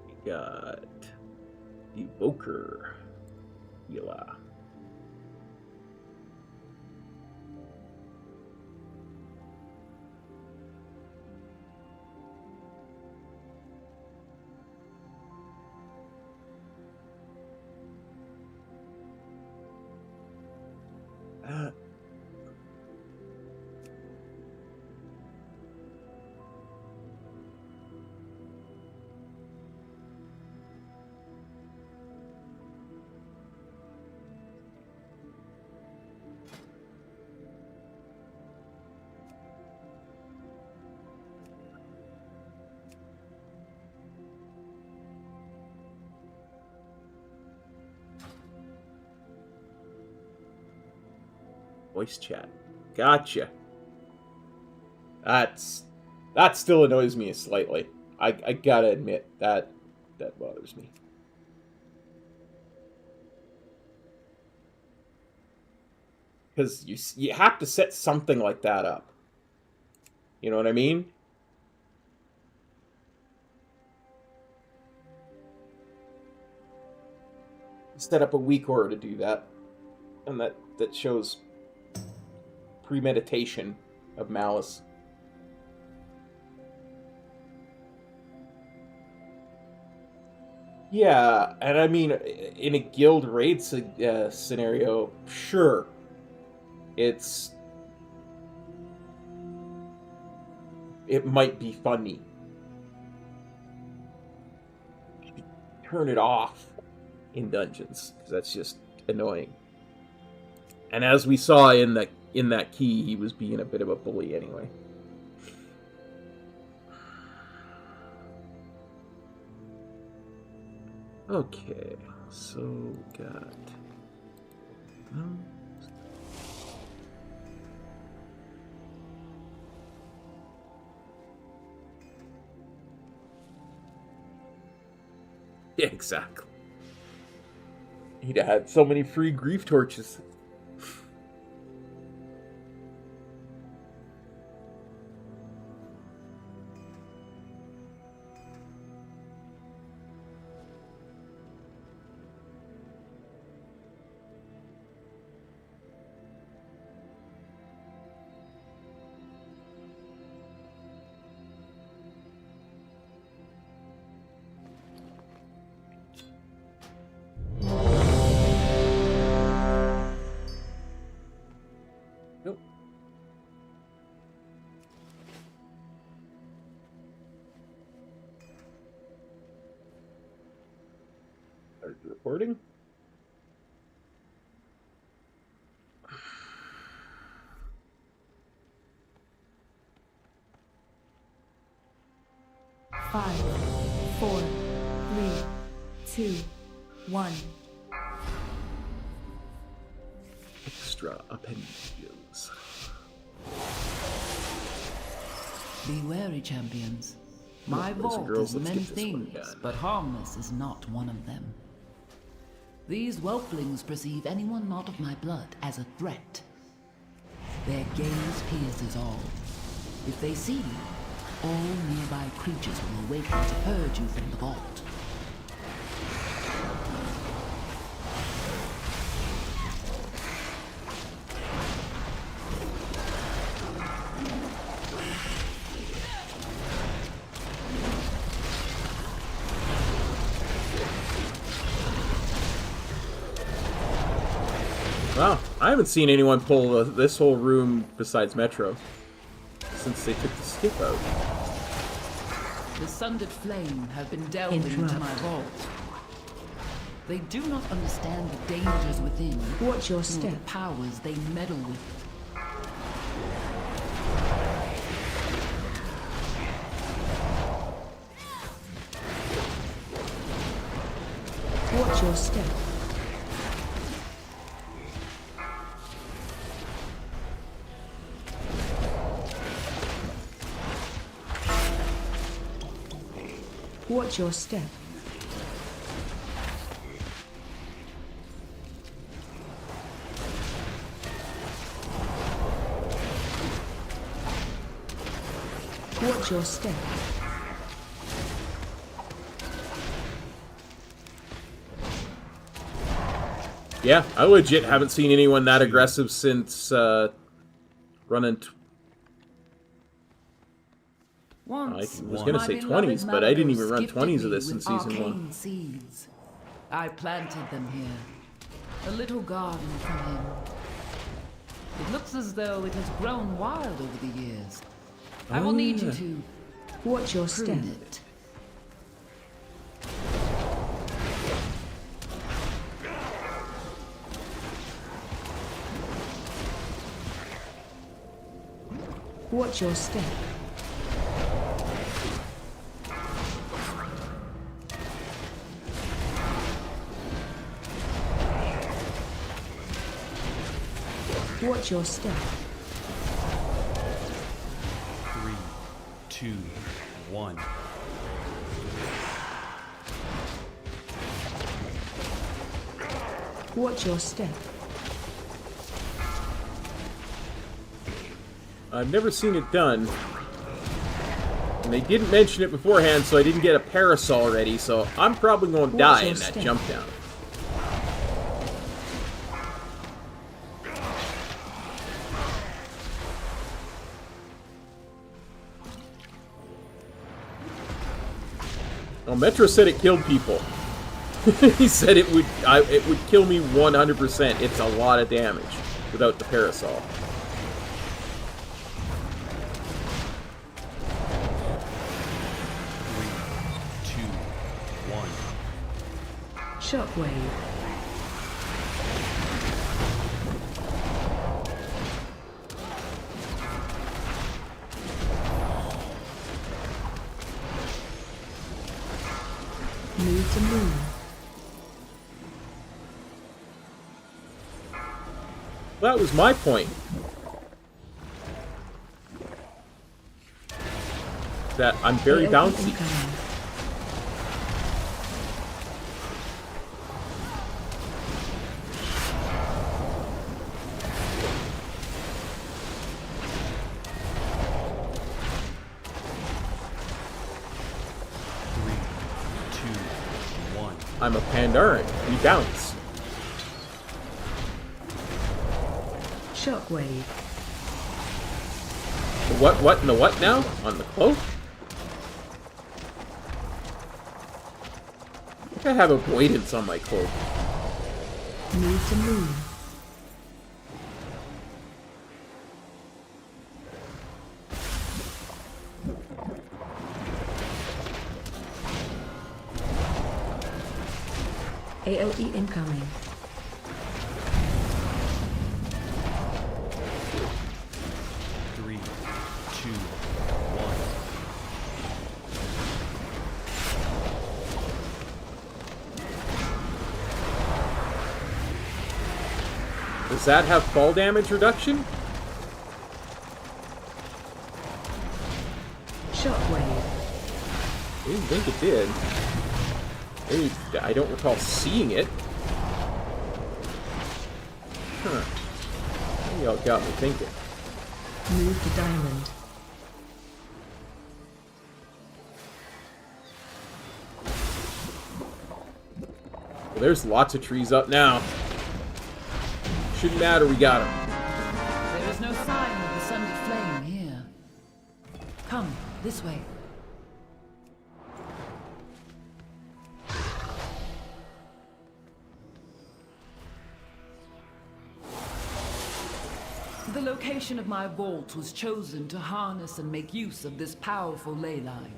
we got Evoker. Yela. Voice chat. Gotcha. That still annoys me slightly. I gotta admit that bothers me. Because you have to set something like that up. You know what I mean? Set up a weak aura to do that, and that shows premeditation of malice. Yeah, and I mean, in a guild raid scenario, sure, it might be funny. Turn it off in dungeons, because that's just annoying. And as we saw in that key, he was being a bit of a bully anyway. Okay, so we got... Yeah, exactly. He'd have had so many free grief torches. Recording? Five, 4, 3, 2, 1. Extra appendages. Be wary, champions. My Boys and vault girls, is let's many get this one things, done. but harmless is not one of them. These whelplings perceive anyone not of my blood as a threat. Their gaze pierces all. If they see you, all nearby creatures will awaken to purge you from the vault. Wow, I haven't seen anyone pull this whole room besides Metro since they took the skip out. The sundered flame have been delving into my vault. They do not understand the dangers within. Watch your nor step. the powers they meddle with. Watch your step. Watch your step. Watch your step. Yeah, I legit haven't seen anyone that aggressive since running... I was going to say 20s, but I didn't even run 20s of this in Season 1. Seeds. I planted them here. A little garden for him. It looks as though it has grown wild over the years. I will need you to... Watch your step. It. Watch your step. Watch your step. 3, 2, 1. Watch your step. I've never seen it done. And they didn't mention it beforehand, so I didn't get a parasol ready, so I'm probably going to die in that jump down. Well, Metro said it killed people. He said it would kill me 100%. It's a lot of damage without the parasol. Shockwave. Move to move. That was my point. That I'm very bouncy. I'm a Pandaren. We bounce. Shockwave. What in the what now? On the cloak? I think I have avoidance on my cloak. Move to move. AOE incoming. Three, two, one. Does that have fall damage reduction? Shockwave. I didn't think it did. I don't recall seeing it. Huh. Maybe y'all got me thinking. Move to diamond. Well, there's lots of trees up now. Shouldn't matter, we got them. There is no sign of the sundered flame here. Come, this way. The location of my vault was chosen to harness and make use of this powerful ley line.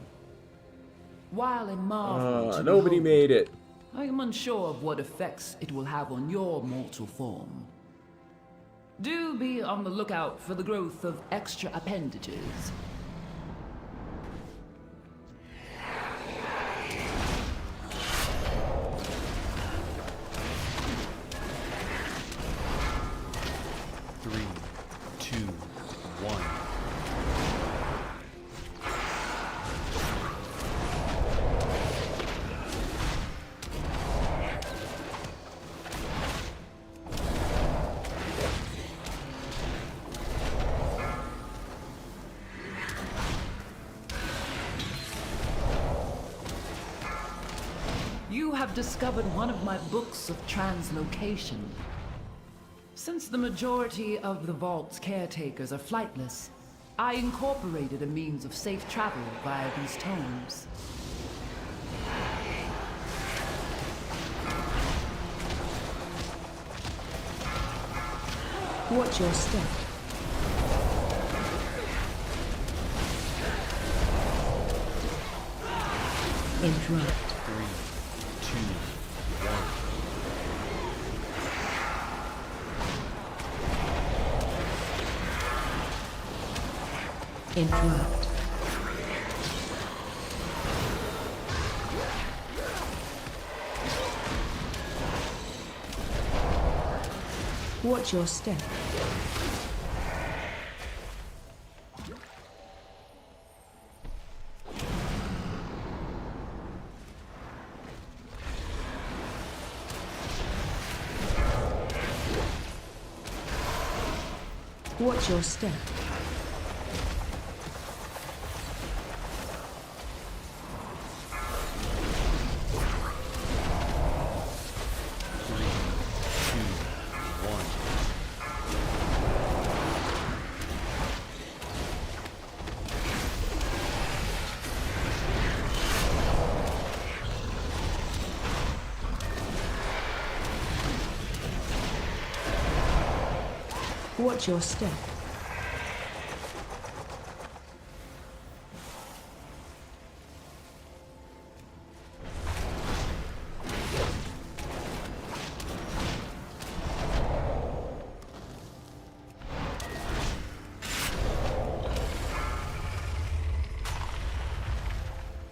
While a marvel to nobody behold, made it. I am unsure of what effects it will have on your mortal form. Do be on the lookout for the growth of extra appendages. have discovered one of my books of translocation. Since the majority of the Vault's caretakers are flightless, I incorporated a means of safe travel via these tomes. Watch your step. Interrupt. 3, 2, 1. Interrupt. Watch your step. Watch your step. Watch your step.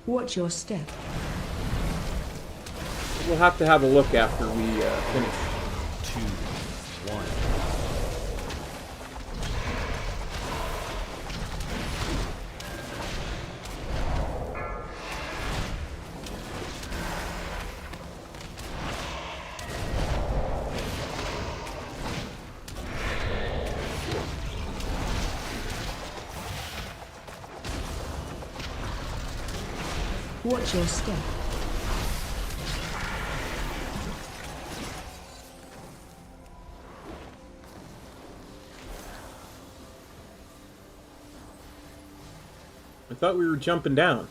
Watch your step. We'll have to have a look after we finish. 2, 1. Watch your step. I thought we were jumping down.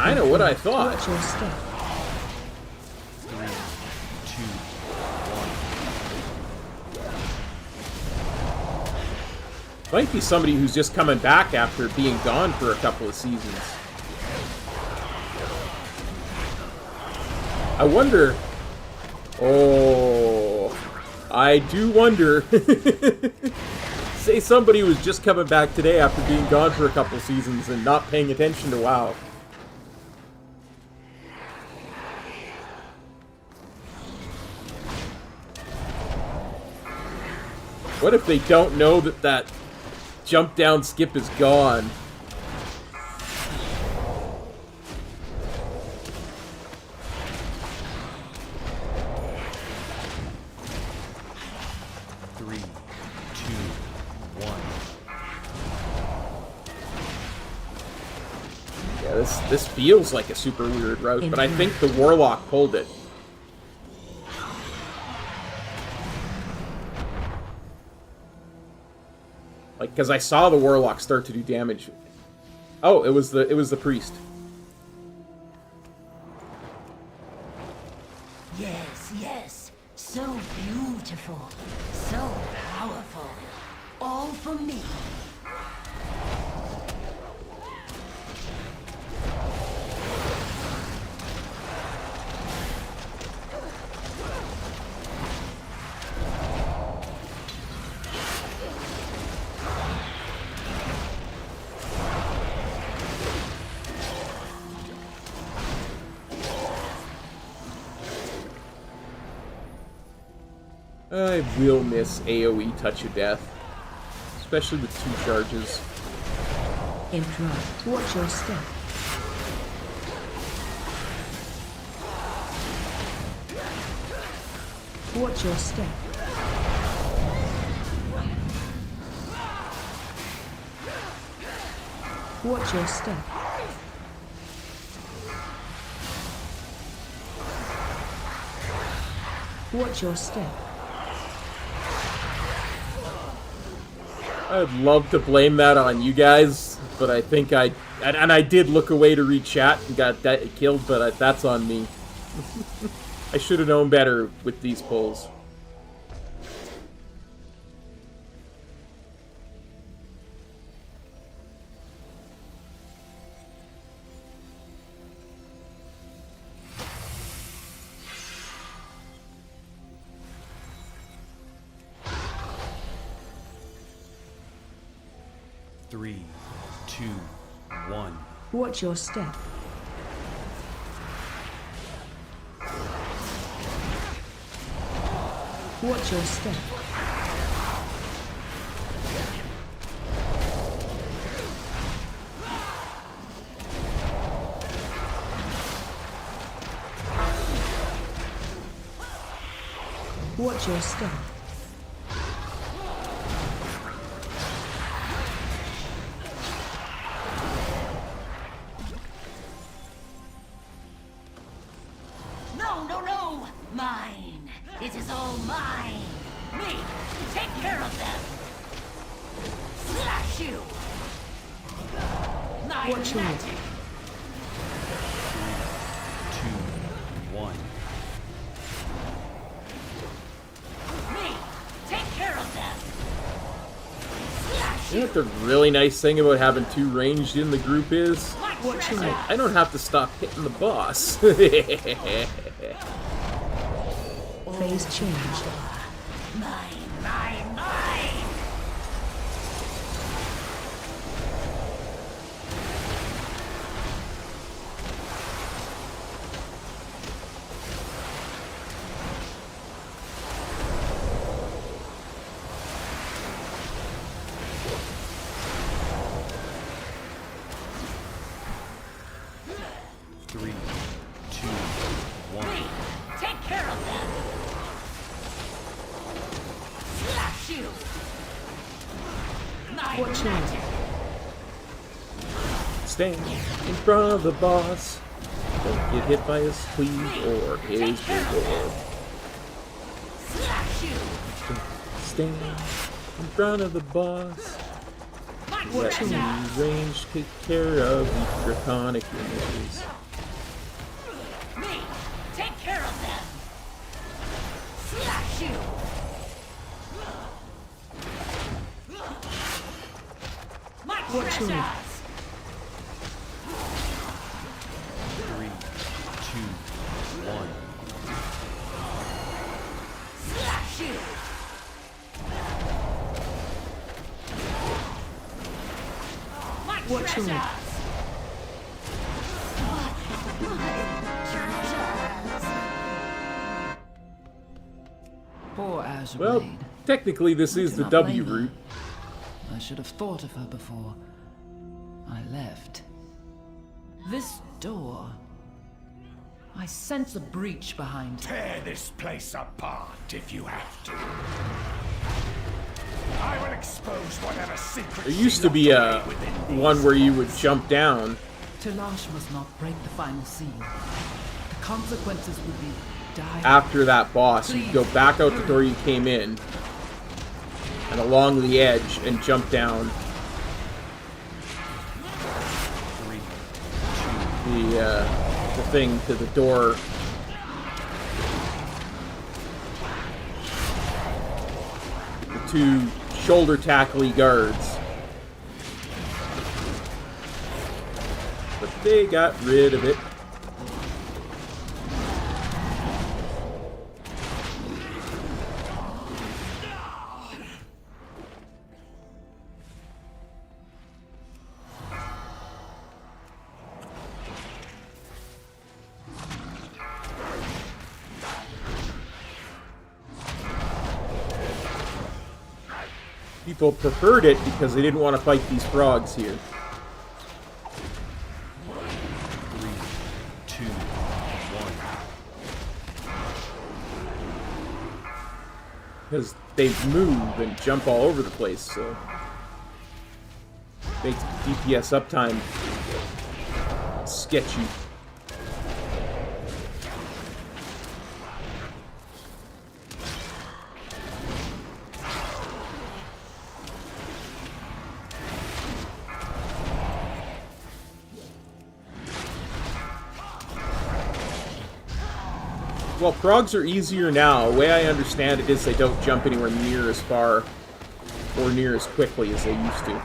I know what I thought. Watch your step. 3, 2, 1. Might be somebody who's just coming back after being gone for a couple of seasons. I wonder... Oh... I do wonder... Say somebody was just coming back today after being gone for a couple of seasons and not paying attention to WoW. What if they don't know that that jump down skip is gone? Three, two, one. Yeah, this feels like a super weird route, but I think the Warlock pulled it. Like, because I saw the Warlock start to do damage. Oh, it was the Priest. Yes, yes. So beautiful. So powerful. All for me. I will miss AoE Touch of Death. Especially with 2 charges. Interrupt. Watch your step. Watch your step. Watch your step. Watch your step. I'd love to blame that on you guys, but I think I did look away to read chat and got that killed, but that's on me. I should have known better with these pulls. Three, two, one. Watch your step. Watch your step. Watch your step. No, no, no! Mine! It is all mine! Me! Take care of them! Slash you! My Watch your magic! 2, 1. Me! Take care of them! Slash You know what the really nice thing about having 2 ranged in the group is? Watch your I don't have to stop hitting the boss. Phase change. Mine, mine, mine! Three, two, one. Me! Take care of them! Slash you! My Watch your magic! Stand in front of the boss. Don't get hit by his sleeve or his reward. Slash you! Stand in front of the boss. Let me range take care of the draconic images. Me! Take care of them! Slash you! My Watch your precious! 3, 2, 1. Slash you! My Watch your precious! Poor Azrael. Well, technically this is the W route. I should have thought of her before I left. This door. I sense a breach behind it. Tear this place apart if you have to. I will expose whatever secrets There used to be a one where you would jump down. Talash must not break the final seal. The consequences would be dire. After that boss, you go back out the door you came in, and along the edge, and jump down the thing to the door. The 2 shoulder tackly guards. But they got rid of it. People preferred it because they didn't want to fight these frogs here. 3, 2, 1. Because they move and jump all over the place, so makes DPS uptime sketchy. Well, progs are easier now. The way I understand it is they don't jump anywhere near as far or near as quickly as they used to.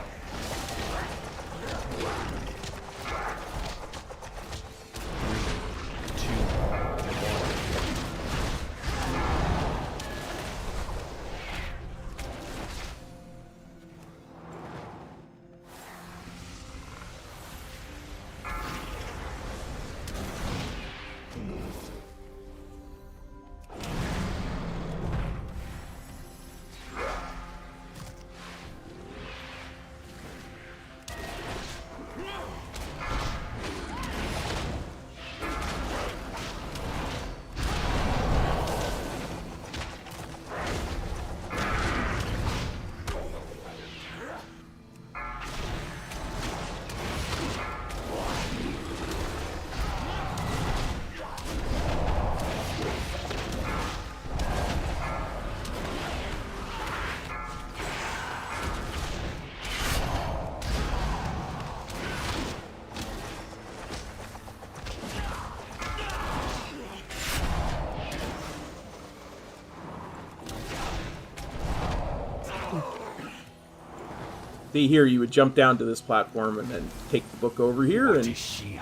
See here, you would jump down to this platform and then take the book over here and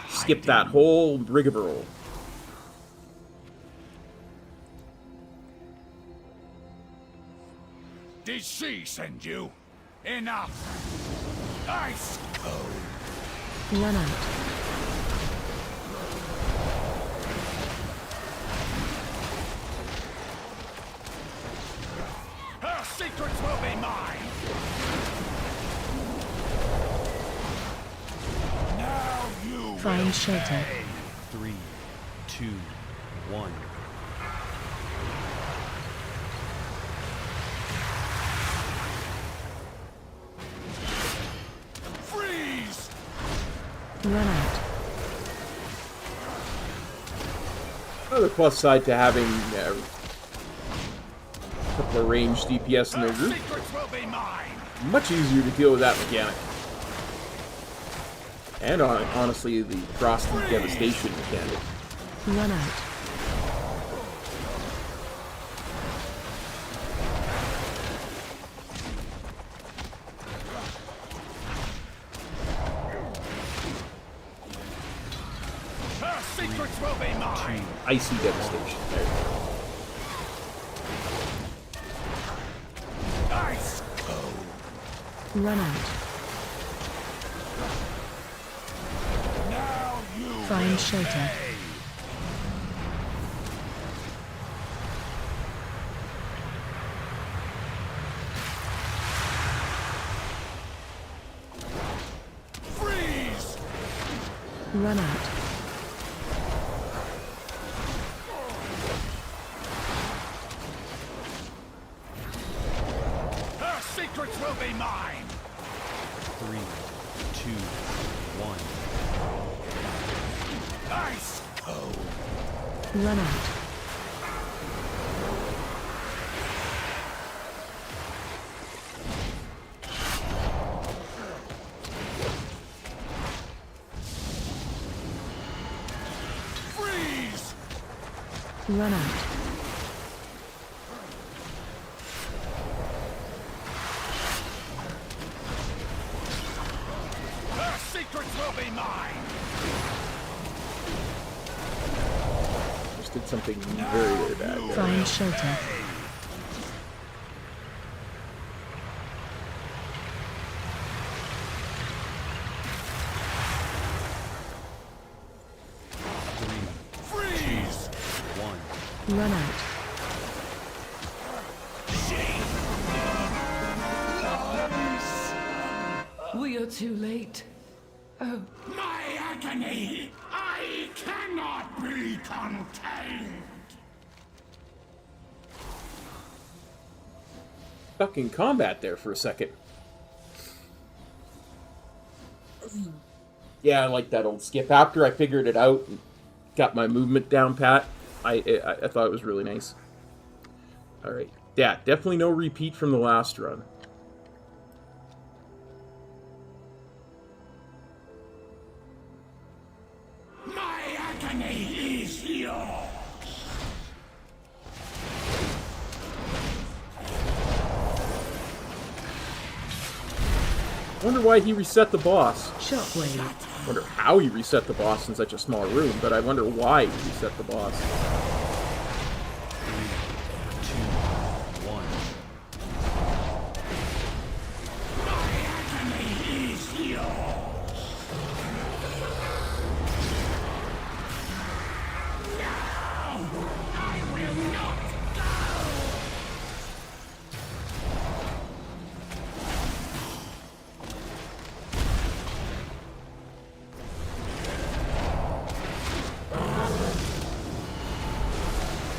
skip that whole rigmarole. Did she send you? Enough! Ice cold! Run out. Her secrets will be mine! Now you Find shelter. 3, 2, 1. Freeze! Run out. Another plus side to having a couple of ranged DPS in their group. Secrets will be mine! Much easier to deal with that mechanic. And honestly, the Frosty Devastation mechanic. Run out. Her secrets will be mine! Icy Devastation. There you go. Ice cold! Run out. Now you Find shelter. freeze! Run out. Her secrets will be mine! 3, 2, 1. Ice cold! Run out. Freeze! Run out. Her secrets will be mine! Just did something very, very bad there. Find shelter. Freeze! 1. Run out. We are too late. Oh. My agony! I cannot be contained! stuck in combat there for a second. Yeah, I like that old skip. After I figured it out and got my movement down pat, I thought it was really nice. Alright. Yeah, definitely no repeat from the last run. My agony is yours. I wonder why he reset the boss. Shockwave. I wonder how he reset the boss in such a small room, but I wonder why he reset the boss. 3, 2, 1. My agony is yours. No, I will not go.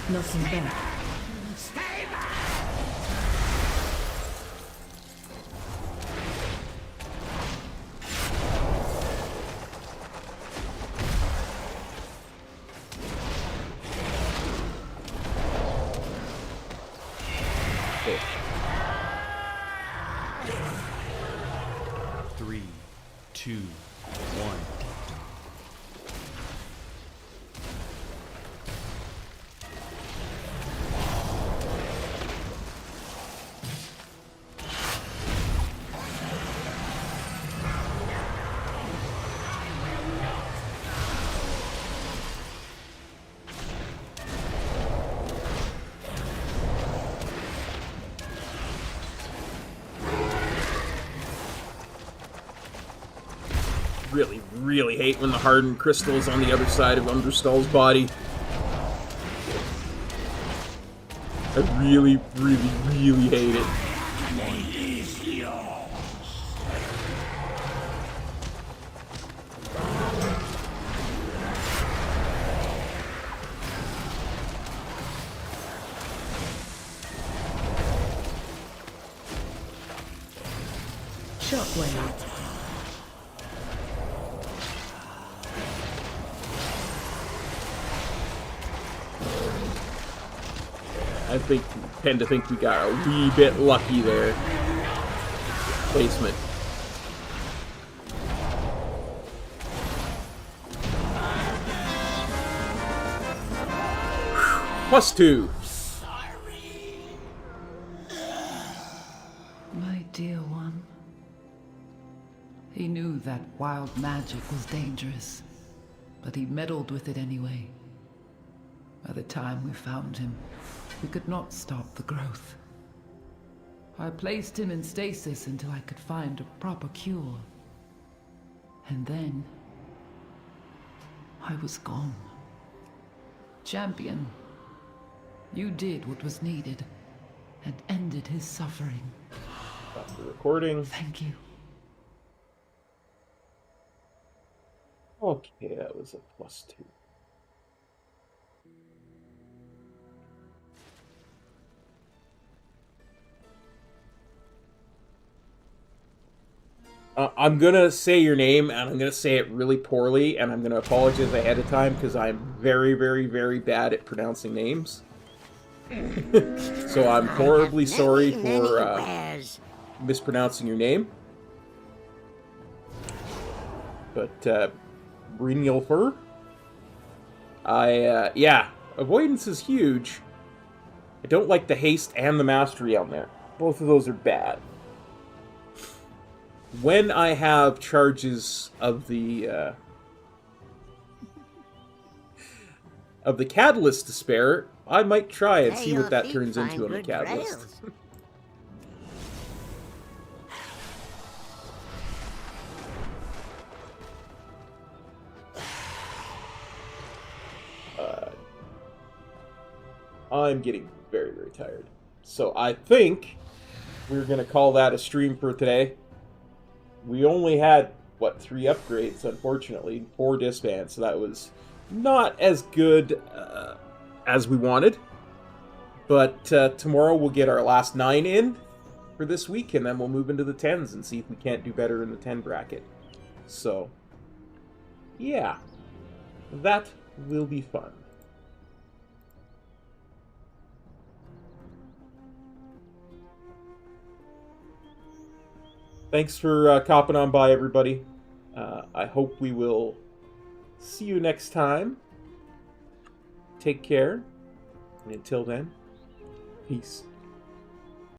Nothing back. Stay back. Okay. 3, 2, 1. Really hate when the hardened crystal is on the other side of Understall's body. I really hate it. Agony is yours. Shockwave. I tend to think we got a wee bit lucky there. Placement. +2. My dear one. He knew that wild magic was dangerous, but he meddled with it anyway. By the time we found him, we could not stop the growth. I placed him in stasis until I could find a proper cure. And then I was gone. Champion, you did what was needed and ended his suffering. Stop the recording. Thank you. Okay, that was a +2. I'm gonna say your name, and I'm gonna say it really poorly, and I'm gonna apologize ahead of time, because I'm very bad at pronouncing names. So I'm horribly sorry for mispronouncing your name. But, Brynjolfur? Yeah, avoidance is huge. I don't like the haste and the mastery on there. Both of those are bad. When I have charges of the catalyst to spare, I might try and see what that turns into on the catalyst. I'm getting very tired. So I think we're going to call that a stream for today. We only had, what, 3 upgrades, unfortunately. 4 disbands, so that was not as good as we wanted. But tomorrow we'll get our last 9 in, for this week, and then we'll move into the 10s and see if we can't do better in the 10 bracket. So, yeah, that will be fun. Thanks for copping on by, everybody. I hope we will see you next time. Take care. And until then, peace.